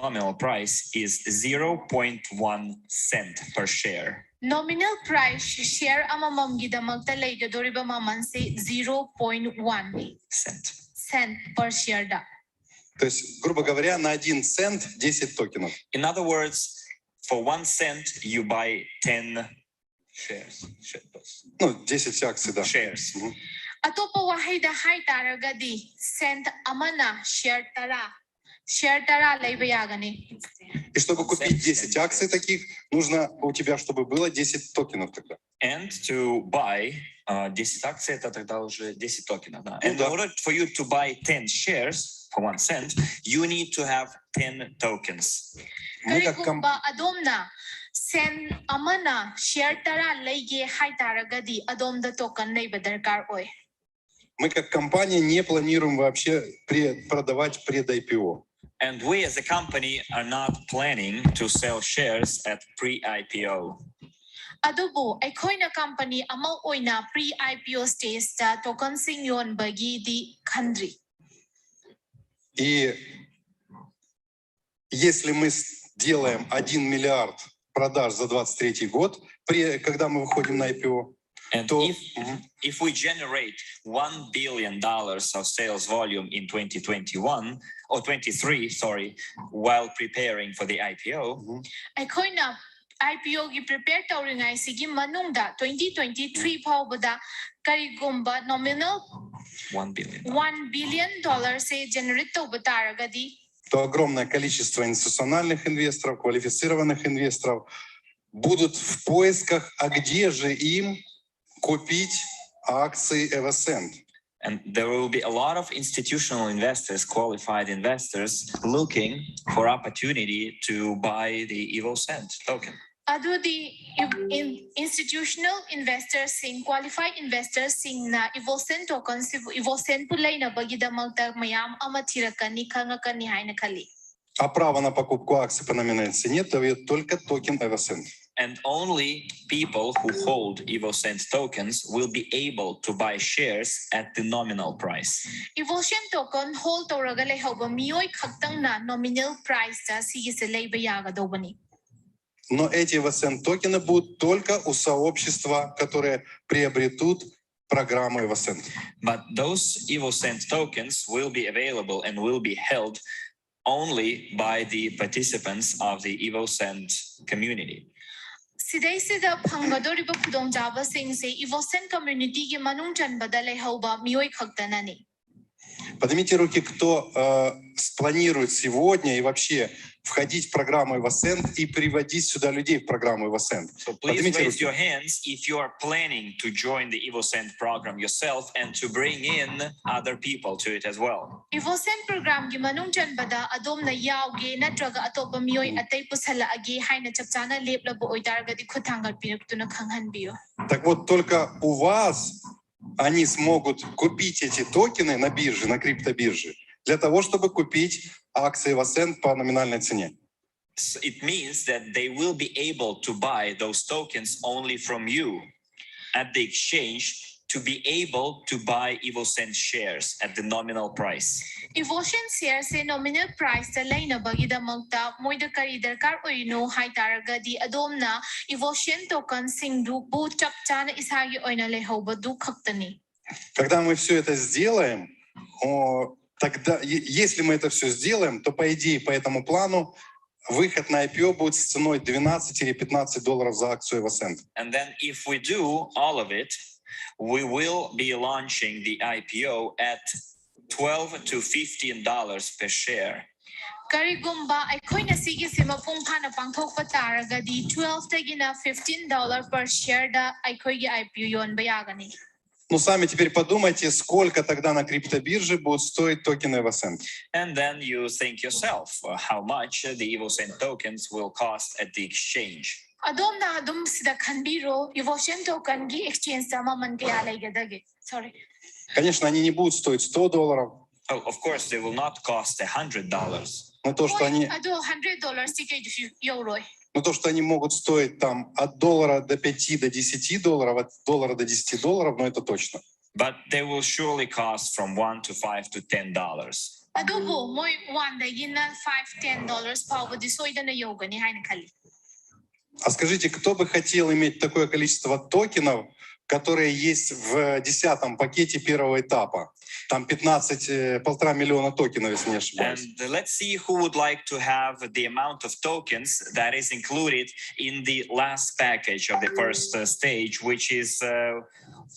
0.1 cent per share. Nominal price share amamam gidamagta leiga doriba maman se 0.1 cent per share da. То есть, грубо говоря, на 1 цент 10 токенов. In other words, for 1 cent, you buy 10 shares. Ну, 10 акций, да. Shares. Мгм. Atopa wahay da hai taraga di cent amana share tara leiba yagani. И чтобы купить 10 акций таких, нужно у тебя, чтобы было 10 токенов тогда. And to buy 10 акций, это тогда уже 10 токенов. Да? And in да. order for you to buy 10 shares for 1 cent, you need to have 10 tokens. Мы как Karigumba adomna cent amana share tara leige hai taraga di adomda token leiba darkar oy. Мы как компания не планируем вообще продавать пред-IPO. And we as a company are not planning to sell shares at pre-IPO. Adubo, aikoina company ama oina pre-IPO stage ta token sing yon bagi di country. И если мы делаем 1 миллиард продаж за 2023 год, когда мы выходим на IPO, And то... if we generate $1 billion of sales volume in 2021 or 23, while preparing for the IPO, Aikoina IPO gi prepare tawringai sigi manungda 2023 phawbada karigumba nominal $1 billion. $1 billion se generate tawba taragadi. то огромное количество институциональных инвесторов, квалифицированных инвесторов будут в поисках, а где же им купить акции Evoscent. And there will be a lot of institutional investors, qualified investors, looking for opportunity to buy the Evoscent token. Adudi institutional investors sing qualified investors sing na Evoscent tokens Evoscent pulay na bagidamagta mayam amatirakani kangakani haina kali. А право на покупку акций по номинальной цене дает только токен Evoscent. And only people who hold Evoscent tokens will be able to buy shares at the nominal price. Evoscent token hold toraga lehoba miyoy khaktang na nominal price ta sigise leiba yaga dobani. Но эти Evoscent токены будут только у сообщества, которые приобретут программу Evoscent. But those Evoscent tokens will be available and will be held only by the participants of the Evoscent community. Sidai sida phangadoriba khudongjaba singse Evoscent community gi manung chanbada lehoba miyoy khaktanani. Поднимите руки, кто спланирует сегодня и вообще входить в программу Evoscent и приводить сюда людей в программу Evoscent. So please raise your hands if you are planning to join the Evoscent program yourself and to bring in other people to it as well. Evoscent program gi manung chanbada adom na yawge natraga atopa miyoy atay pusala agi haina chapchana leplabo oitargadi khuthangat piraktuna khanghanbiyo. Так вот, только у вас они смогут купить эти токены на бирже, на криптобирже, для того, чтобы купить акции Evoscent по номинальной цене. So it means that they will be able to buy those tokens only from you at the exchange to be able to buy Evoscent shares at the nominal price. Evoscent shares se nominal price ta laina bagidamagta moida kari darkar oino haitaragadi adomna Evoscent token singdu bu chapchana isagi oina lehoba du khaktani. Когда мы все это сделаем, тогда, если мы это все сделаем, то, по идее, по этому плану, выход на IPO будет с ценой 12 или 15 долларов за акцию Evoscent. And then if we do all of it, we will be launching the IPO at $12 to $15 per share. Karigumba aikoina sige sima pungphana pangthokpa taragadi $12 tagina $15 per share da aikoigi IPO yonba yagani. Ну, сами теперь подумайте, сколько тогда на криптобирже будет стоить токен Evoscent. And then you think yourself how much the Evoscent tokens will cost at the exchange. Adom na adom sida khanbiro Evoscent token gi exchange sama man kaya laigadagi. Sorry. Конечно, они не будут стоить $100. Oh, of course, they will not cost $100. Но то, что они, ado $100 ticket euro. но то, что они могут стоить там от $1 до 5 до 10 долларов, от $1 до 10 долларов, но это точно. But they will surely cost from $1 to $5 to $10. Ado bo moy one dagina $5-10 pawba disoida na yogani haina kali. А скажите, кто бы хотел иметь такое количество токенов, которые есть в 10-м пакете первого этапа? Там 1,5 миллиона токенов, если не ошибаюсь. And let's see who would like to have the amount of tokens that is included in the last package of the first stage, which is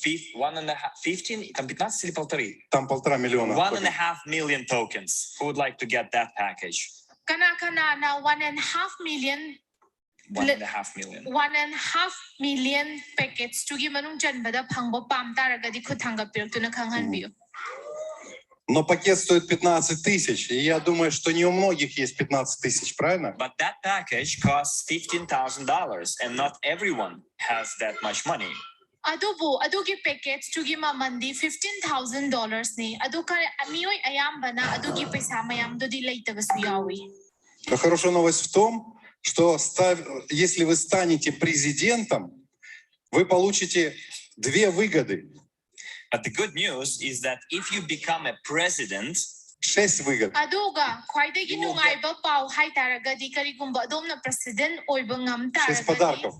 15, там 15 или полторы? Там 1,5 миллиона. 1.5 million tokens. Who would like to get that package? Kana na 1.5 million 1.5 million. 1.5 million packets to give manung chan bada phangbo pam taragadi khuthanga pirtuna khanghanbiyo. Но пакет стоит 15 тысяч, и я думаю, что не у многих есть 15 тысяч, правильно? But that package costs $15,000, and not everyone has that much money. Adubo adugi packets to give mamandi $15,000 ni aduka miyoy ayamba na adugi paisa mayam do di laita basu yawi. Но хорошая новость в том, что если вы станете президентом, вы получите две выгоды. But the good news is that if you become a president, 6 выгод. Aduga khwaidagi nungaiba paw haitaragadi karigumba adom na president oiba ngam 6 taragadi подарков.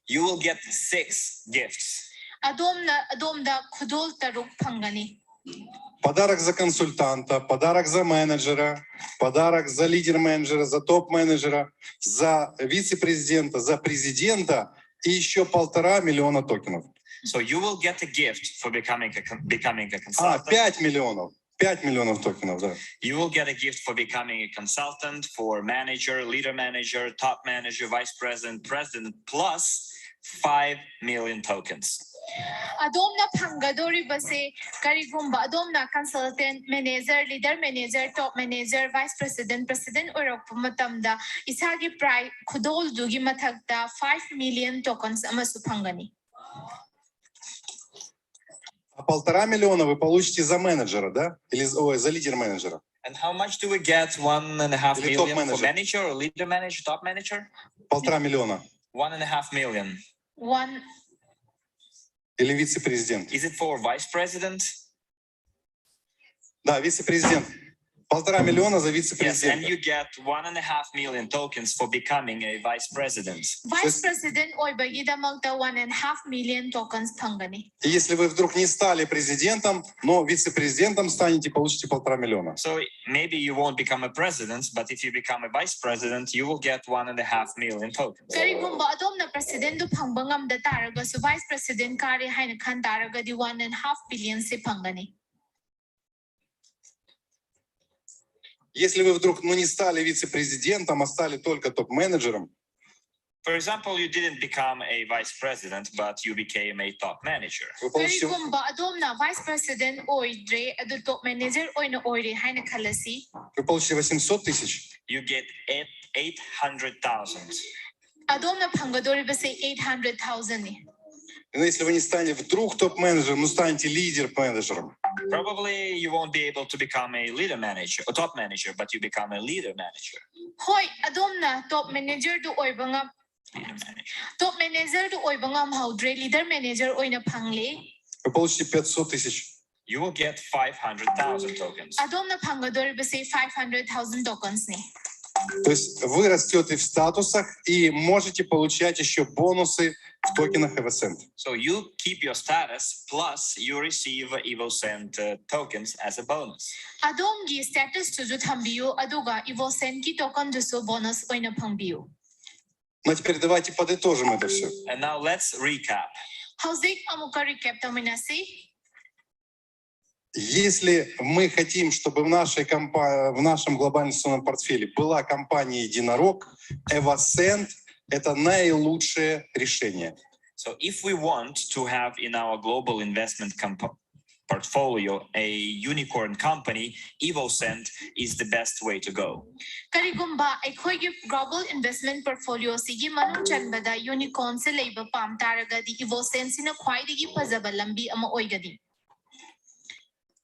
you will get 6 gifts. adom da khudol taruk phangani. Подарок за консультанта, подарок за менеджера, подарок за лидер-менеджера, за топ-менеджера, за вице-президента, за президента и еще 1,5 миллиона токенов. So you will get a gift for becoming a consultant. 5 миллионов. 5 миллионов токенов, да. You will get a gift for becoming a consultant, for manager, leader manager, top manager, vice president, president, plus 5 million tokens. Adom na panggadori base karigumba adom na consultant manager leader manager top manager vice president president or matamda isagi price kudol dugi mathagda 5 million tokens amasu pangani. А 1,5 миллиона вы получите за менеджера, да? Или за лидер менеджера? And how much do we get? 1.5 Или топ million for менеджер? manager or leader manager, top manager? 1,5 миллиона. 1.5 million. One Или вице-президент? Is it for vice president? Да, вице-президент. 1,5 миллиона за Yes, and вице-президента. you get 1.5 million tokens for becoming a vice president. vice president oibagi damagda 1.5 million tokens pangani. И если вы вдруг не стали президентом, но вице-президентом станете, получите 1,5 миллиона. So maybe you won't become a president, but if you become a vice president, you will get 1.5 million tokens. Karigumba adom na president du pangbangam da taraga so vice president kari haina khan taraga di 1.5 billion se pangani. Если вы вдруг не стали вице-президентом, а стали только топ-менеджером, For example, you didn't become a vice president, but you became a top manager. вы получите, Karigumba adom na vice president oidre adu top manager oina oire haina khalasi. вы получите 800 тысяч. You get 800,000. Adom na panggadori base 800,000 ni. Но если вы не станете вдруг топ-менеджером, но станете лидер-менеджером, Probably you won't be able to become a leader manager or top manager, but you become a leader manager. Hoi adom na top manager du oibangam Leader manager. top manager du oibangam haudre leader manager oina pangle. вы получите 500 тысяч. You will get 500,000 tokens. Adom na panggadori base 500,000 tokens ni. То есть вы растете в статусах и можете получать еще бонусы в токенах Evoscent. So you keep your status, plus you receive Evoscent tokens as a bonus. Adom gi status tu ju thambiyo aduga Evoscent ki token du so bonus oina phangbiyo. Ну а теперь давайте подытожим это все. And now let's recap. Howzik amuka recap taminasi. Если мы хотим, чтобы в нашем глобальном инвестиционном портфеле была компания «Единорог», Evoscent — это наилучшее решение. So if we want to have in our global investment portfolio a unicorn company, Evoscent is the best way to go. Karigumba akhoi gi global investment portfolio sigi manung chanbada unicorn se leiba pam taraga di Evoscent sina khwaidagi phajaba lambi ama oigadi.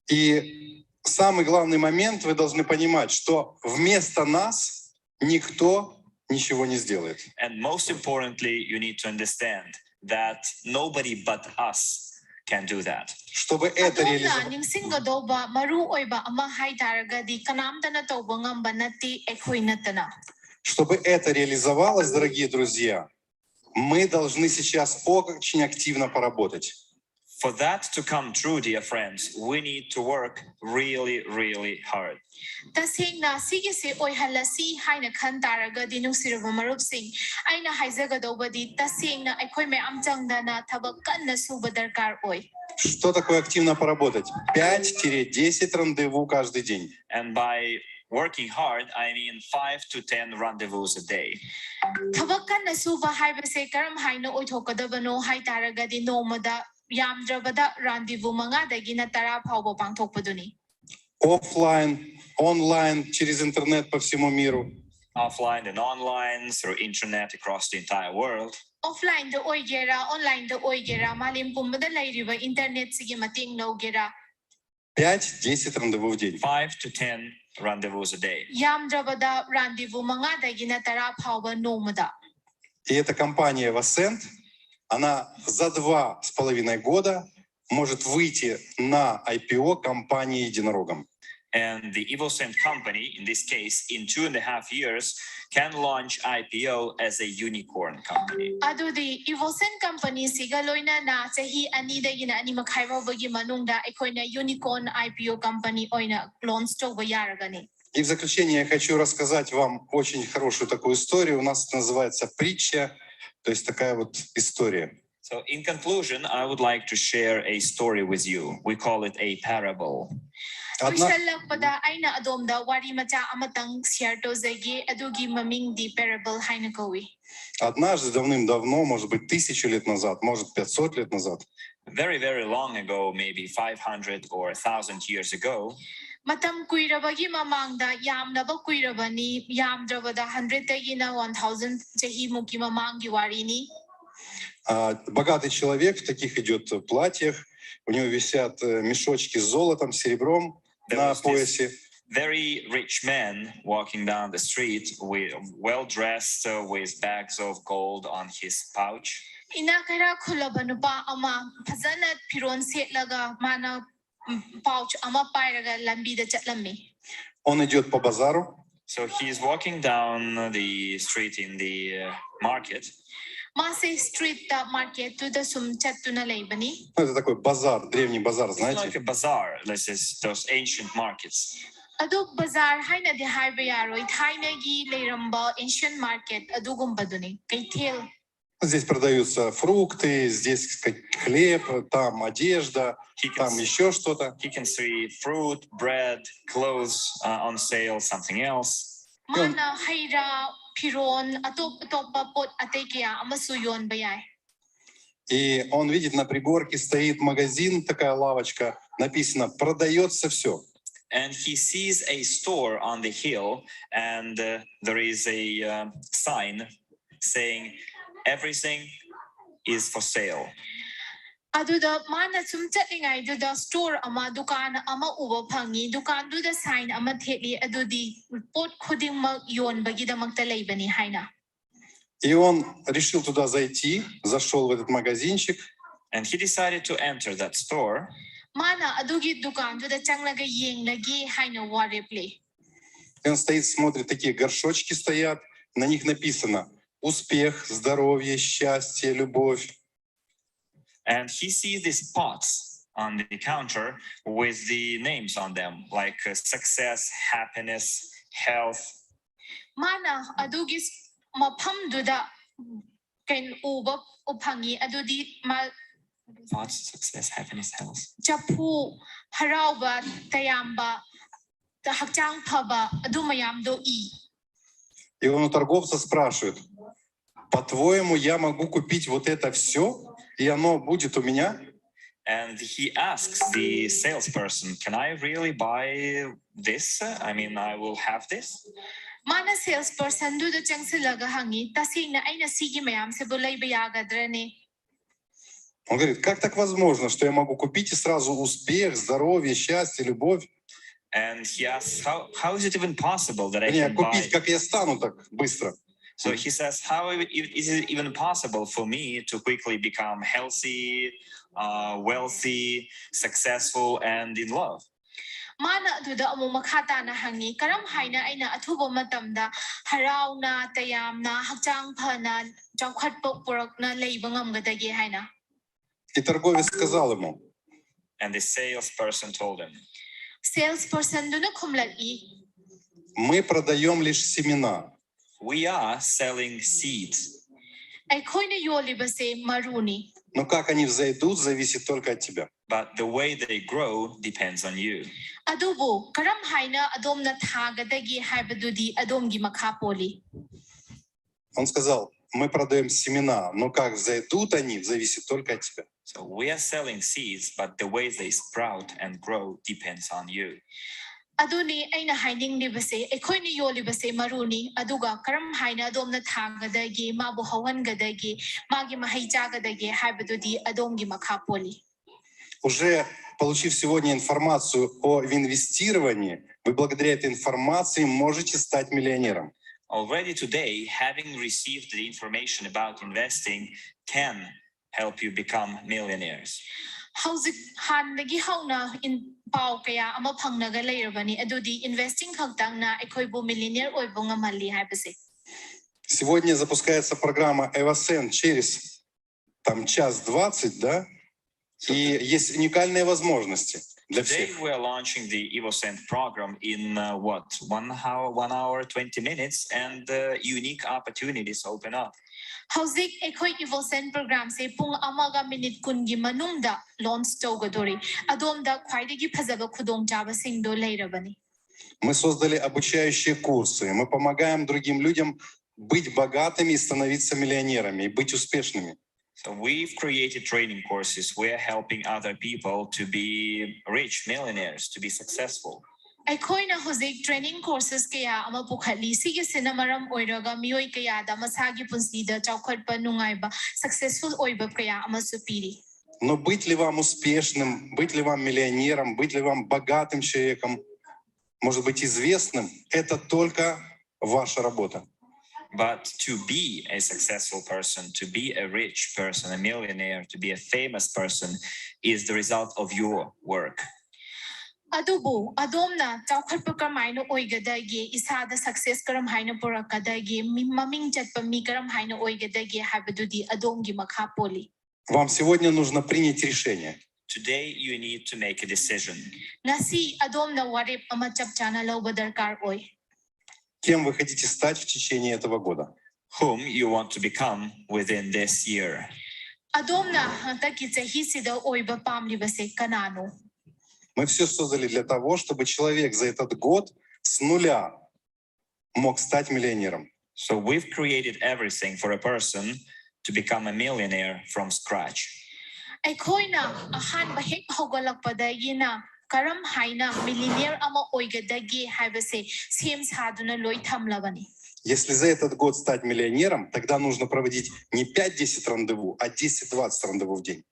И самый главный момент, вы должны понимать, что вместо нас никто ничего не сделает. And most importantly, you need to understand that nobody but us can do that. Чтобы это Adom na реализовать, ningsing gadoba maru oiba ama hai taraga di kanamda na tawba ngamba nati akhoi natana. чтобы это реализовалось, дорогие друзья, мы должны сейчас очень активно поработать. For that to come true, dear friends, we need to work really, really hard. Tasing na sige se oi halasi haina khan taraga di nungsiraba marup sing aina haizaga doba di tasing na akhoi me amchangda na thabak kanna suba darkar oi. Что такое активно поработать? 5-10 рандеву каждый день. And by working hard, I mean 5 to 10 rendezvous a day. Thabak kanna suba haibase karam haina oi thokadaba no hai taraga di nomada yamdrabada rendezvous manga dagi na tara phawba pangthokpaduni. Оффлайн, онлайн, через интернет по всему миру. Offline and online, through internet across the entire world. Offline da oigera online da oigera malim pumbada lairiba internet sige mating logera. 5-10 рандеву в день. 5 to 10 rendezvous a day. Yamdrabada rendezvous manga dagi na tara phawba nomada. И эта компания Evoscent, она за 2,5 года может выйти на IPO компании «Единорогом». And the Evoscent company, in this case, in 2.5 years, can launch IPO as a unicorn company. Adu di Evoscent company siga loina na sahi ani dagi na ani makhaiba bagi manungda ekoina unicorn IPO company oina launch to bayaragani. И в заключение я хочу рассказать вам очень хорошую такую историю. У нас это называется притча, то есть такая вот история. So in conclusion, I would like to share a story with you. We call it a parable. Одна- Loisalakpada aina adomda wari macha amatang share tozagi adugi mamingdi parable haina kawi. Однажды, давным-давно, может быть, 1000 лет назад, может, 500 лет назад, Very, very long ago, maybe 500 or 1,000 years ago, Matam kuirabagi mamangda yamnaba kuirabani yamdrabada 100 tagina 1000 jahi muki mamangi warini. богатый человек в таких идет платьях, у него висят мешочки с золотом, серебром There на was this поясе. very rich man walking down the street, well dressed, with bags of gold on his pouch. Ina kara khulabanupa ama phazana piron setlaga mana pouch ama pairaga lambi da chatlami. Он идет по базару, So he is walking down the street in the market. Mase street da market to the sum chatuna leibani. ну, это такой базар, древний базар, It's like знаете. a bazaar. This is those ancient markets. Adu bazaar haina de haiba yaroi thainagi leiramba ancient market adugumbaduni kaithel. Здесь продаются фрукты, здесь хлеб, там одежда, там еще что-то. He can see fruit, bread, clothes on sale, something else. Mana haira piron atop pot atekia amasu yon bayai. И он видит, на пригорке стоит магазин, такая лавочка, написано «Продается все». And he sees a store on the hill, and there is a sign saying everything is for sale. Aduda mana sum chatlingai duda store ama dukan ama uba phangi dukan duda sign ama theli adudi pot khudingmak yon bagidamakta leibani haina. И он решил туда зайти, зашел в этот магазинчик, And he decided to enter that store. Mana adugi dukan duda changlaga yenglagi haina wareple. и он стоит, смотрит, такие горшочки стоят, на них написано «Успех, здоровье, счастье, любовь». And he sees these pots on the counter with the names on them, like success, happiness, health. Mana adugis mapham duda ken uba uphangi adudi ma Pots, success, happiness, health. chapu harauba tayamba ta hakchang phaba adu mayam do I. И он у торговца спрашивает: «По-твоему, я могу купить вот это все, и оно будет у меня?» And he asks the salesperson, can I really buy this? I mean, I will have this. Mana salesperson duda changsilaga hangi tasing na aina sige mayam se bulay bayagadrane. Он говорит: «Как так возможно, что я могу купить и сразу успех, здоровье, счастье, любовь? And he asks, how is it even possible that I Вернее, can buy? купить, как я стану так быстро?» So he says, how is it even possible for me to quickly become healthy, wealthy, successful, and in love? Mana duda amu makhata na hangi karam haina aina athuba matamda harau na tayam na hakchang phana chawkhat purak na leiba ngamgadagi haina. И торговец сказал ему: And the salesperson told him, Salesperson duna khumlagi «Мы продаем лишь семена, we are selling seeds, aikoina yolibase maruni. но как они взойдут, зависит только от тебя». but the way they grow depends on you. Adubu karam haina adom na thagadagi haibadudi adom gi makhapoli. Он сказал: «Мы продаем семена, но как взойдут они, зависит только от тебя». So we are selling seeds, but the way they sprout and grow depends on you. Aduni aina hiding libase aikoina yolibase maruni aduga karam haina adom na thagadagi mabu hawan gadagi magi mahai chagadagi haibadudi adom gi makhapoli. Уже получив сегодня информацию о инвестировании, вы благодаря этой информации можете стать миллионером. Already today, having received the information about investing can help you become millionaires. Hauzik handagi hauna in pau kaya ama phangnaga leirabani adudi investing khagtang na aikoibu millionaire oibo ngamali haibase. Сегодня запускается программа Evoscent через там 1:20, да? И есть уникальные возможности. для Today всех. we are launching the Evoscent program in 1 hour 20 minutes, and unique opportunities open up. Howzik ekoi Evoscent program se pung amaga minute kungi manungda launch togadori. Adomda khwaidagi phazaba khudongchaba singdo leirabani. Мы создали обучающие курсы. Мы помогаем другим людям быть богатыми и становиться миллионерами, и быть успешными. So we've created training courses. We're helping other people to be rich millionaires, to be successful. Aikoina hozik training courses kaya ama pukhali sige sinamaram oiraga mioi kaya da masagi punsida chawkhatpa nungaiba successful oiba kaya ama supiri. Но быть ли вам успешным, быть ли вам миллионером, быть ли вам богатым человеком, может быть известным, это только ваша работа. But to be a successful person, to be a rich person, a millionaire, to be a famous person is the result of your work. Adubu adomna chawkhatpa karamaina oigadagi isada success karam haina purakadagi maming chatpa mi karam haina oigadagi habadudi adomgi makha poli. Вам сегодня нужно принять решение. Today you need to make a decision. Ngasi adomna warip ama chapchana lawba darkar oi. Кем вы хотите стать в течение этого года? Whom you want to become within this year. Adomna hantaki chahi sida oiba pamlibase kanano. Мы все создали для того, чтобы человек за этот год с нуля мог стать миллионером. So we've created everything for a person to become a millionaire from scratch. Aikoina ahan bahek hogalakpadagi na karam haina millionaire ama oigadagi habase same saduna loi thamlabani. Если за этот год стать миллионером, тогда нужно проводить не 5-10 рандеву, а 10-20 рандеву в день.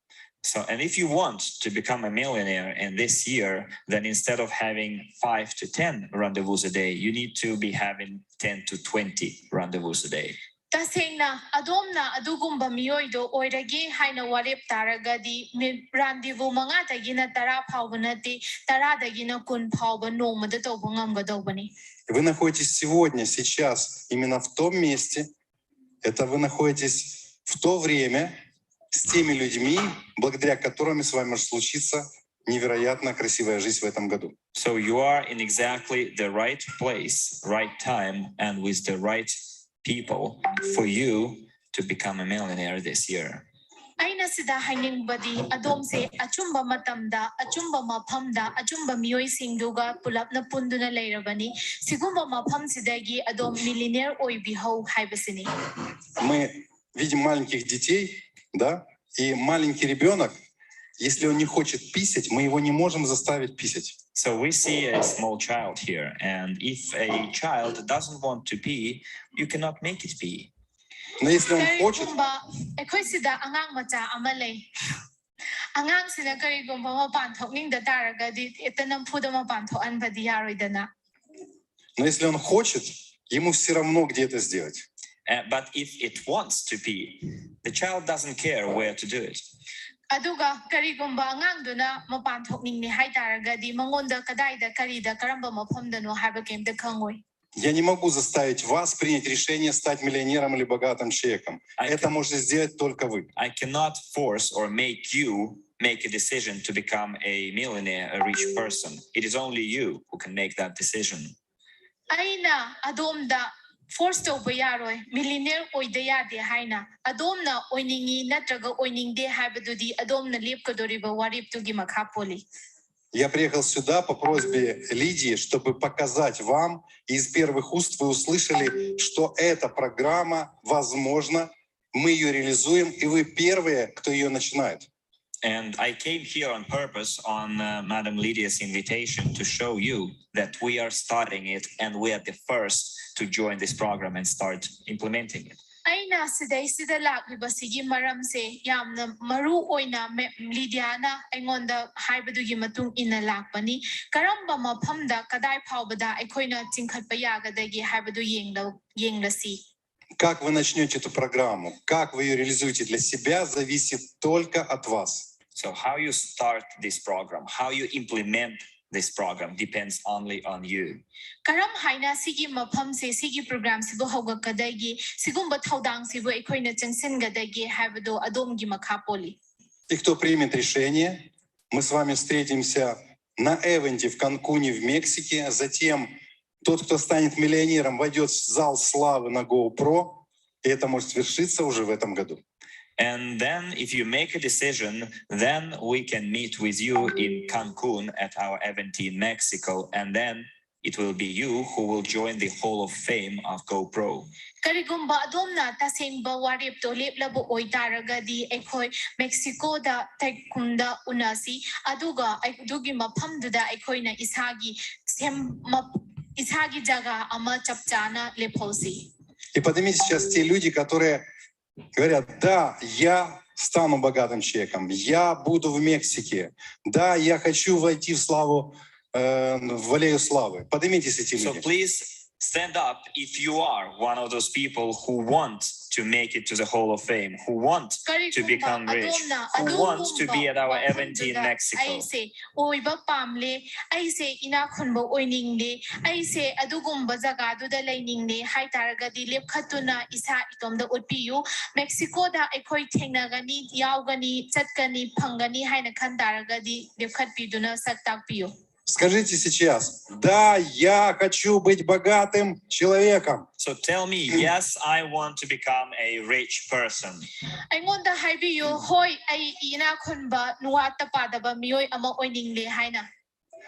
So, and if you want to become a millionaire in this year, then instead of having 5 to 10 rendezvous a day, you need to be having 10 to 20 rendezvous a day. Tasengna adomna adugumba miyoido oiragi haina warep taragadi rendezvous manga tagina tara phawbanati tara dagina kun phawba nomada tawbangam gadawbani. Вы находитесь сегодня, сейчас, именно в том месте, это вы находитесь в то время с теми людьми, благодаря которым с вами может случиться невероятно красивая жизнь в этом году. So you are in exactly the right place, right time, and with the right people for you to become a millionaire this year. Aina sida haining badi adom se achumba matamda achumba maphamda achumba miyoi singduga pulapna punduna leirabani sigumba mapham sidagi adom millionaire oibi ho haibasini. Мы видим маленьких детей, да, и маленький ребенок, если он не хочет писать, мы его не можем заставить писать. So we see a small child here, and if a child doesn't want to pee, you cannot make it pee. Но если он хочет, Ekoi sida angang macha amale. Angang sida karigumba mapan thokning da taragadi itanam phuda mapan thokan badi yaroidana. но если он хочет, ему все равно, где это сделать. But if it wants to pee, the child doesn't care where to do it. Aduga karigumba angang duna mapan thokning ni hai taragadi mangonda kadaida karida karamba maphamdano haiba kemta khangoi. Я не могу заставить вас принять решение стать миллионером или богатым человеком. Это можете сделать только вы. I cannot force or make you make a decision to become a millionaire, a rich person. It is only you who can make that decision. Aina adomda force to bayaroi millionaire oida yade haina adomna oiningi natraga oiningde habadudi adomna lepkadoriba warip tugi makhapoli. Я приехал сюда по просьбе Лидии, чтобы показать вам, и из первых уст вы услышали, что эта программа возможна, мы ее реализуем, и вы первые, кто ее начинает. And I came here on purpose on Madam Lydia's invitation to show you that we are starting it and we are the first to join this program and start implementing it. Aina sidai sida lakliba sigi maram se yamna maru oina Lydiana aingonda haibadugi matung ina lakpani karamba maphamda kadai phawbada aikoina chingkhatpa yagadagi haibadu yenglasi. Как вы начнете эту программу, как вы ее реализуете для себя, зависит только от вас. So how you start this program, how you implement this program depends only on you. Karam haina sigi mapham se sigi program sibo hoga kadagi sigumba thaudang sibo aikoina changsin gadagi haibadu adomgi makhapoli. И кто примет решение, мы с вами встретимся на эвенте в Канкуне в Мексике. Затем тот, кто станет миллионером, войдет в зал славы на GoPro. И это может свершиться уже в этом году. And then if you make a decision, then we can meet with you in Cancun at our event in Mexico. And then it will be you who will join the Hall of Fame of GoPro. Karigumba adom na tasing ba warip to lip labo oy taraga di ekhoy Mexico da tekunda unasi aduga adugi mapam duda ekhoy na isagi isagi jaga ama chapchana lephosi. И поднимите сейчас те люди, которые говорят: да, я стану богатым человеком, я буду в Мексике, да, я хочу войти в славу, в аллею славы. Поднимитесь эти So люди. please stand up if you are one of those people who want to make it to the Hall of Fame, who want to become rich, who want to be at our event in Mexico. I say, oy ba pamle, I say ina khunbo oy ningde, I say adugumba jaga du da lay ningde, hai taraga di lep khatuna isa itom da utpiyu, Mexico da ekhoy thengnagani, yaugani, chatkani, phangani hai na khan taraga di lep khatpiduna saktak piyu. Скажите сейчас: да, я хочу быть богатым человеком. So tell me, yes, I want to become a rich person. I want the haibiyo hoy ay ina khunba nuwata padaba miyoy ama oy ningle hai na.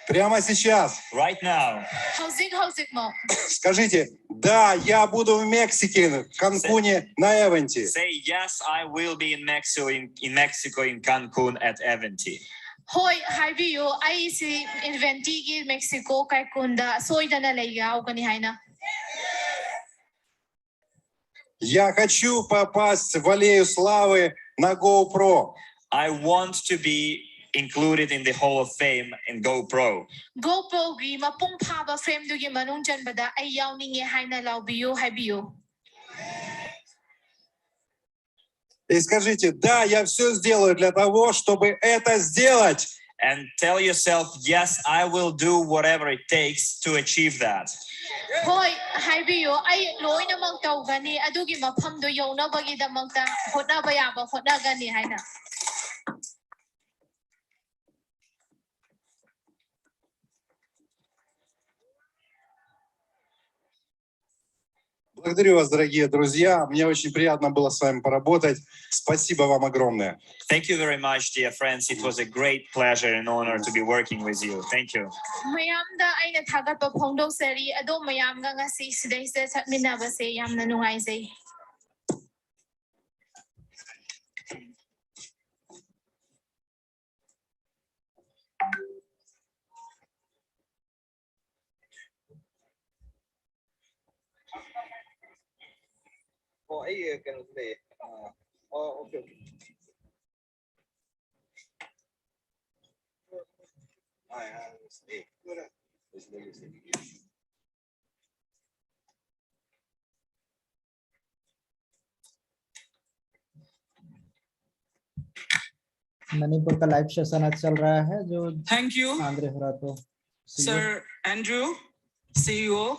Прямо сейчас Right now, Howzik mo. скажите: да, я буду в Мексике, в Канкуне, на эвенте. say yes, I will be in Mexico, in Cancun at Eventi. Hoy haibiyo ay si inventi gi Mexico kay kunda soidana layaw kani hai na. Я хочу попасть в аллею славы на GoPro. I want to be included in the Hall of Fame in GoPro. GoPro gi mapung phaba frame du gi manung chan bada ay yaw ninge hai na lawbiyo haibiyo. И скажите: да, я все сделаю для того, чтобы это сделать. And tell yourself, yes, I will do whatever it takes to achieve that. Hoy haibiyo ay loy namang tawgani adugi mapam do yaw na bagi damangta hotna bayaba hotna gani hai na. Благодарю вас, дорогие друзья. Мне очень приятно было с вами поработать. Спасибо вам огромное. Thank you very much, dear friends. It was a great pleasure and honor to be working with you. Thank you. Mayam da ay na thagat pa phongdok seri ado mayam nga si sidai sa chatminaba se yam na nungay zay. Okay. Manipur का live session आज चल रहा है जो Thank you, Andre Horato Sir Andrew, CEO,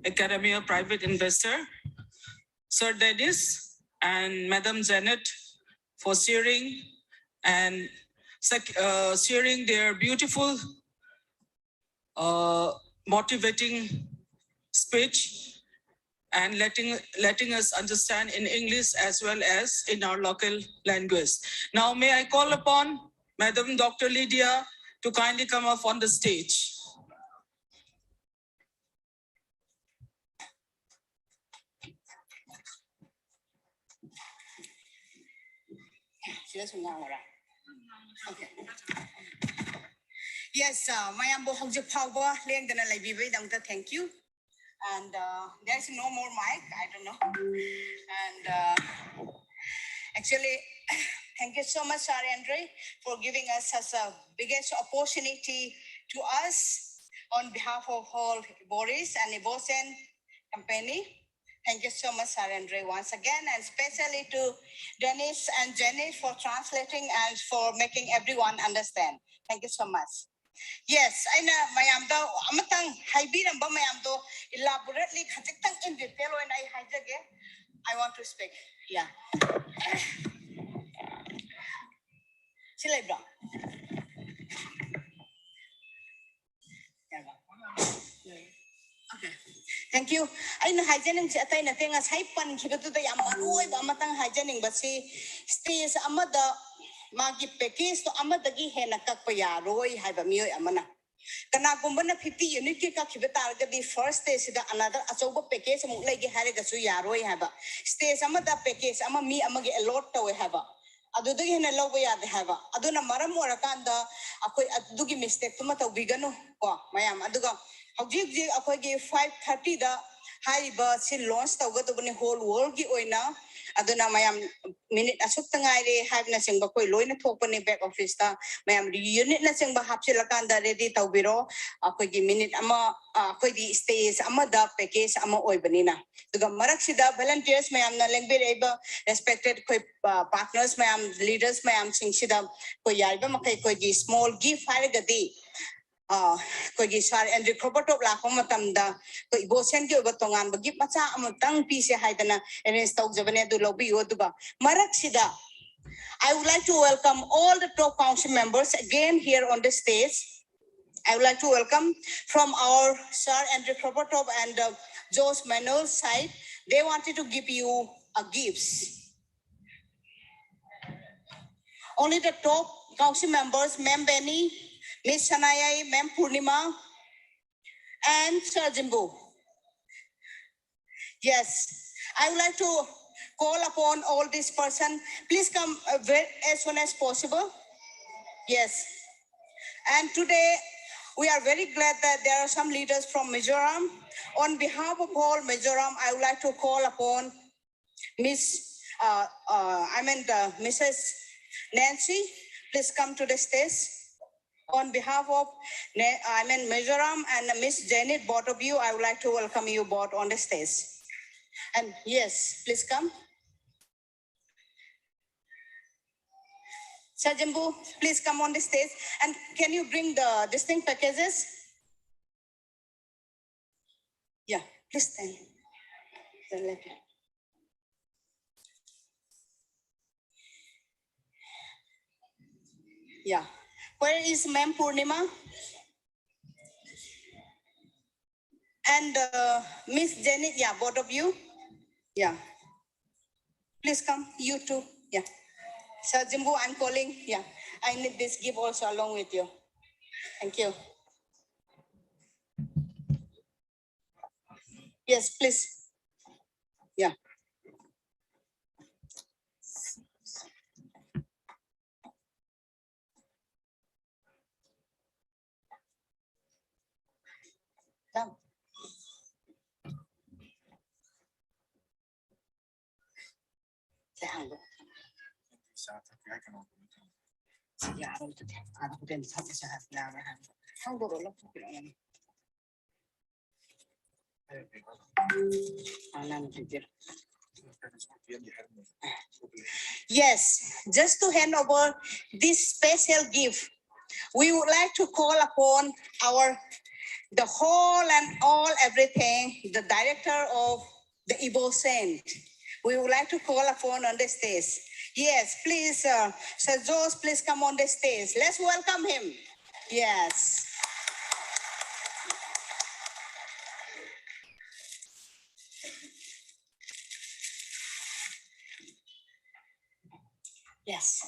Academia Private Investor, Sir Dennis and Madam Janet for sharing and sharing their beautiful, motivating speech and letting us understand in English as well as in our local language. Now, may I call upon Madam Dr. Lydia to kindly come up on the stage. Okay. Yes, mayam bo hong power leng dana lai bibai dang ta thank you. And there's no more mic, I don't know. And actually, thank you so much, Sir Andrey, for giving us such a biggest opportunity to us on behalf of all Boris and Evoscent company. Thank you so much, Sir Andrey, once again, and especially to Dennis and Jenny for translating and for making everyone understand. Thank you so much. Yes, I know, mayam do amatang haibiram ba mayam do elaborately khajiktang in detail when I hijage. I want to speak. Yeah. Silay bro. you. I know hygienic attain a thing as hypan, keep it to the Yamaroi, Bamatang hygienic, but see, stays Amada Magi Pekis to Amadagi Hena Kakpaya, Roy, have a meal Amana. Kanagumbana 50 unit Kikibetar, the first stage another Asoba Pekes, Mulagi Harigasuya, Roy have a stays Amada Pekes, Amami Amagi a lot to have a. Adu in a low way at the have. Aduna Maramurakanda, a dugi mistake to Mata Vigano, Mayam Aduga. How do you 5:30 the high bus in launch over the whole world? Oina, Aduna Mayam minute Asutangari, have nothing but Loina Topani back office. Mayam unit nothing but Hapsilakanda ready to biro, a quick minute ama Quidi stays Amada Pekes Ama Oibanina. The Maraxida volunteers may am nalang able respected partners, mayam leaders, mayam singshida, Koyalba Makai small gift Harigadi. Kogi sar Andrey Khovratov la komatamda ko Evoscent Kyc batongan bagi macha amutang piece haidana and stock jabane du lobby oduga marak sida. I would like to welcome all the top council members again here on the stage. I would like to welcome from our Sir Andrey Khovratov and Josh Manuel's side. They wanted to give you a gifts. Only the top council members, Ma'am Benny, Miss Sanaya, Ma'am Purnima, and Sir Jimbo. Yes, I would like to call upon all this person. Please come as soon as possible. Yes. And today, we are very glad that there are some leaders from Mizoram. On behalf of all Mizoram, I would like to call upon Mrs. Nancy. Please come to the stage. On behalf of Mizoram and Miss Janet, both of you, I would like to welcome you both on the stage. And yes, please come. Sajambu, please come on the stage. And can you bring the distinct packages? Yeah, please stand. Yeah. Where is Ma'am Purnima? And Miss Janet, yeah, both of you. Yeah. Please come, you too. Yeah. Sir Jimbo, I'm calling. Yeah. I need this gift also along with you. Thank you. Yes, please. Yeah. Come. Yes, just to hand over this special gift, we would like to call upon the whole and all everything, the director of the Evoscent. We would like to call upon on the stage. Yes, please, Sir Josh, please come on the stage. Let's welcome him. Yes. Yes.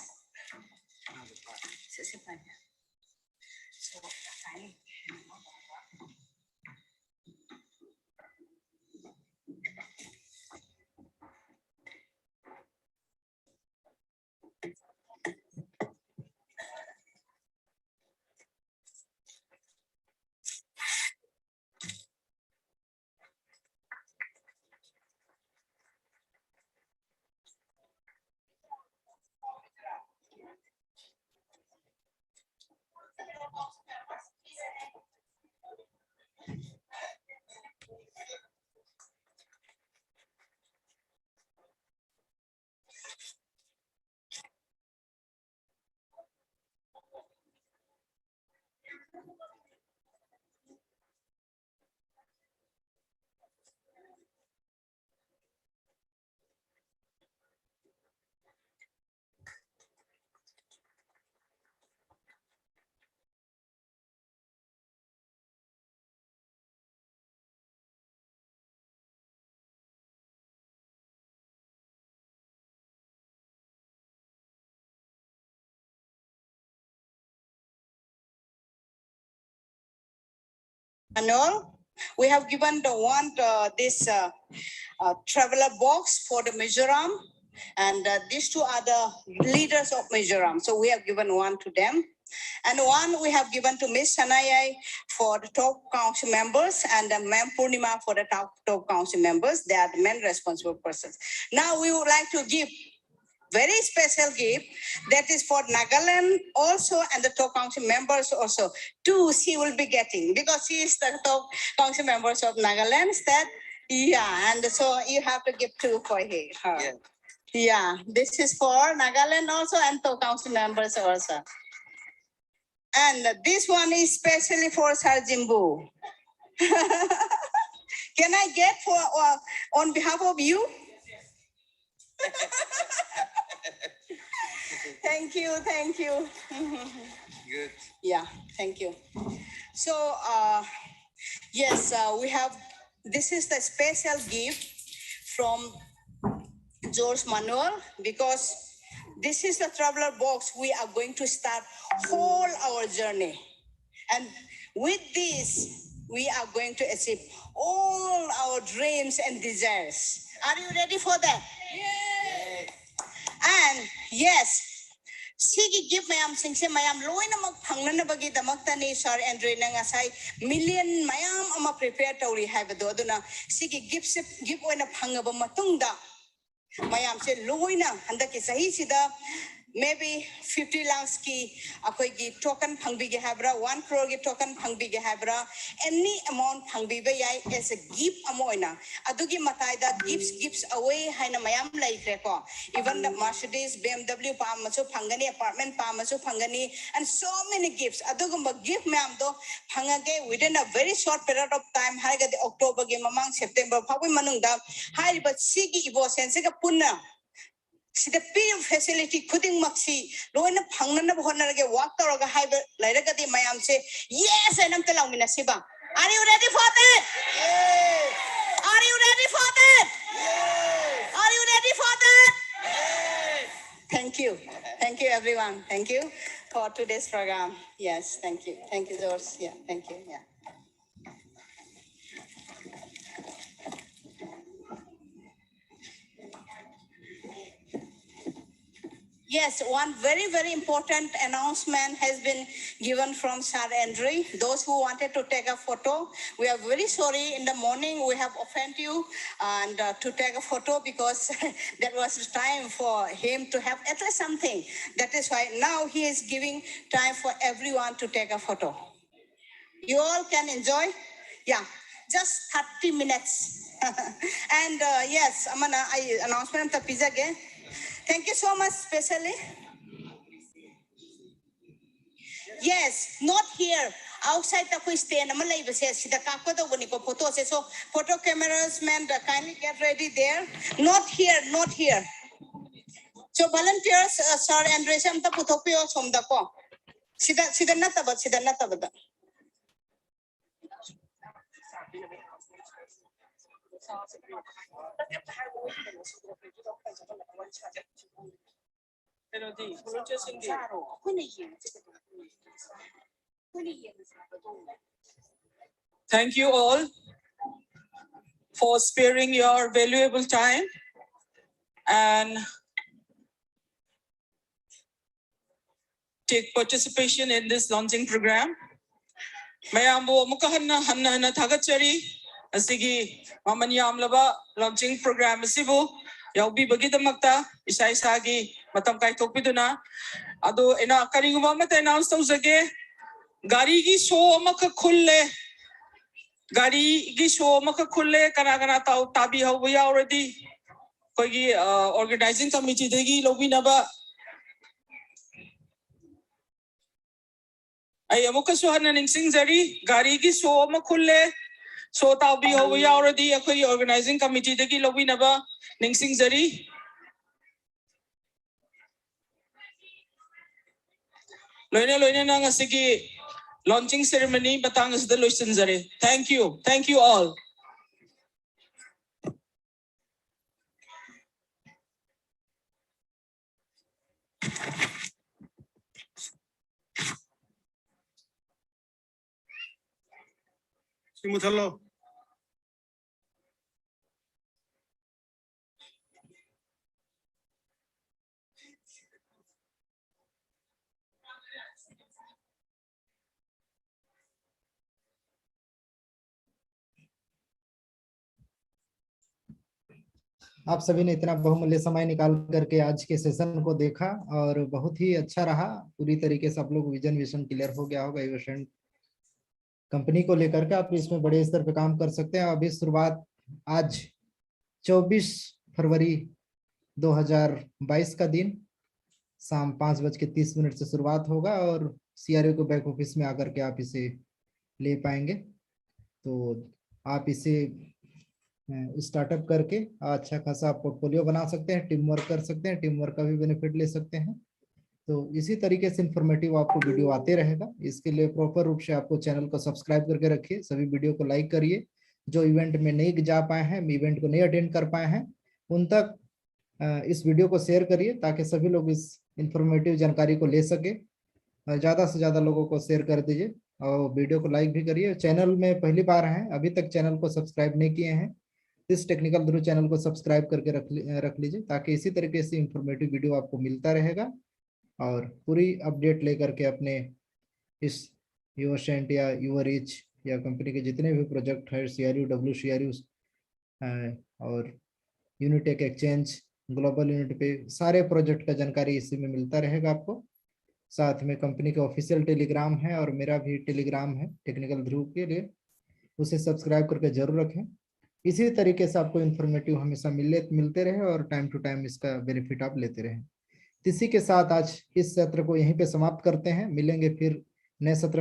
Manual. We have given the one this traveler box for the Mizoram, and these two are the leaders of Mizoram. So we have given one to them. And one we have given to Miss Sanayai for the top council members, and Ma'am Purnima for the top council members. They are the main responsible persons. Now we would like to give very special gift that is for Nagaland also, and the top council members also. Two she will be getting, because she is the top council members of Nagaland. And so you have to give two for her. Yeah, this is for Nagaland also and top council members also. And this one is specially for Sarjimbu. Can I get for on behalf of you? Thank you, thank you. Good. Yeah, thank you. So yes, we have. This is the special gift from George Manuel, because this is the traveler box. We are going to start whole our journey, and with this we are going to achieve all our dreams and desires. Are you ready for that? Yes. And yes, Sigi give mayam singse mayam loina magphangna bagi damakta ni Sir Andrey na ngasay million mayam ama prepare tawri haibado aduna sigi give oina phangaba matungda mayam se loina handaki sahi sida maybe 50 lakhs ki akoi gi token phangbige habra 1 crore gi token phangbige habra any amount phangbibe yai as a gift amoina adugi mataida gifts away haina mayam laikre ko even the Mercedes BMW pamasu phangani apartment pamasu phangani and so many gifts adugumba gift mayam do phangage within a very short period of time haiga the October gi mamang September phawi manungda hai but sigi Evoscent se ka punna the P facility couldn't maxi, Loina Pangana Honarga walked or a hybrid, Laraka de Mayam say, yes, and I'm telling you, Nasiba. Are you ready for that? Yes. Are you ready for that? Yes. Are you ready for that? Yes. Thank you. Thank you, everyone. Thank you for today's program. Yes, thank you. Thank you, George. Yeah, thank you. Yeah. Yes, one very, very important announcement has been given from Sir Andrey. Those who wanted to take a photo, we are very sorry. In the morning, we have offended you and to take a photo because that was time for him to have at least something. That is why now he is giving time for everyone to take a photo. You all can enjoy. Yeah, just 30 minutes. And yes, Amana, I announcement of pizza again. Thank you so much, especially. Yes, not here. Outside the stand, Malay says the Kakoto photo. So photo cameras, man, kindly get ready there. Not here, not here. So volunteers, Sir Andrey, some the putopio from the co. Sida nata. Thank you all for sparing your valuable time and take participation in this launching program. Mayambo mukahanna hanna thagachari asigi mamanyam laba launching program asibu yaubi bagidamakta isai sagi matam kai tokpiduna ado ena karinguma mata announce tawzage gari gi show amaka khulle gari gi show amaka khulle kana tabi hawba yauradi koigi organizing committee degi lobinaba I amuka suhana ningsing zari gari gi so makulle so tabi ho yauradi akoi organizing committee degi lobinaba ningsing zari loina nang asigi launching ceremony batang as the loisan zari. Thank you all. Simutalo. आप सभी ने इतना बहुमूल्य समय निकाल करके आज के सेशन को देखा और बहुत ही अच्छा रहा। पूरी तरीके से आप लोग विजन क्लियर हो गया होगा एवोसेंट कंपनी को लेकर के। आप इसमें बड़े स्तर पे काम कर सकते हैं। अभी शुरुआत आज 24 फरवरी 2022 का दिन शाम 5:30 से शुरुआत होगा और CRU को बैक ऑफिस में आकर के आप इसे ले पाएंगे। तो आप इसे स्टार्टअप करके अच्छा खासा पोर्टफोलियो बना सकते हैं, टीम वर्क कर सकते हैं, टीम वर्क का भी बेनिफिट ले सकते हैं। तो इसी तरीके से इंफॉर्मेटिव आपको वीडियो आते रहेगा। इसके लिए प्रॉपर रूप से आपको चैनल को सब्सक्राइब करके रखिए, सभी वीडियो को लाइक करिए। जो इवेंट में नहीं जा पाए हैं, इवेंट को नहीं अटेंड कर पाए हैं, उन तक इस वीडियो को शेयर करिए ताकि सभी लोग इस इंफॉर्मेटिव जानकारी को ले सके। ज़्यादा से ज़्यादा लोगों को शेयर कर दीजिए और वीडियो को लाइक भी करिए। चैनल में पहली बार हैं, अभी तक चैनल को सब्सक्राइब नहीं किए हैं, इस टेक्निकल ध्रुव चैनल को सब्सक्राइब करके रख लीजिए ताकि इसी तरीके से इंफॉर्मेटिव वीडियो आपको मिलता रहेगा और पूरी अपडेट लेकर के अपने इस एवोसेंट या एवोरिच या कंपनी के जितने भी प्रोजेक्ट है, CRU, WCRU और यूनिटेक एक्सचेंज, ग्लोबल यूनिट पे सारे प्रोजेक्ट का जानकारी इसी में मिलता रहेगा आपको। साथ में कंपनी का ऑफिशियल टेलीग्राम है और मेरा भी टेलीग्राम है टेक्निकल ध्रुव के लिए, उसे सब्सक्राइब करके जरूर रखें। इसी तरीके से आपको इन्फॉर्मेटिव हमेशा मिलते रहे और टाइम टू टाइम इसका बेनिफिट आप लेते रहें। इसी के साथ आज इस सत्र को यहीं पे समाप्त करते हैं। मिलेंगे फिर नए सत्र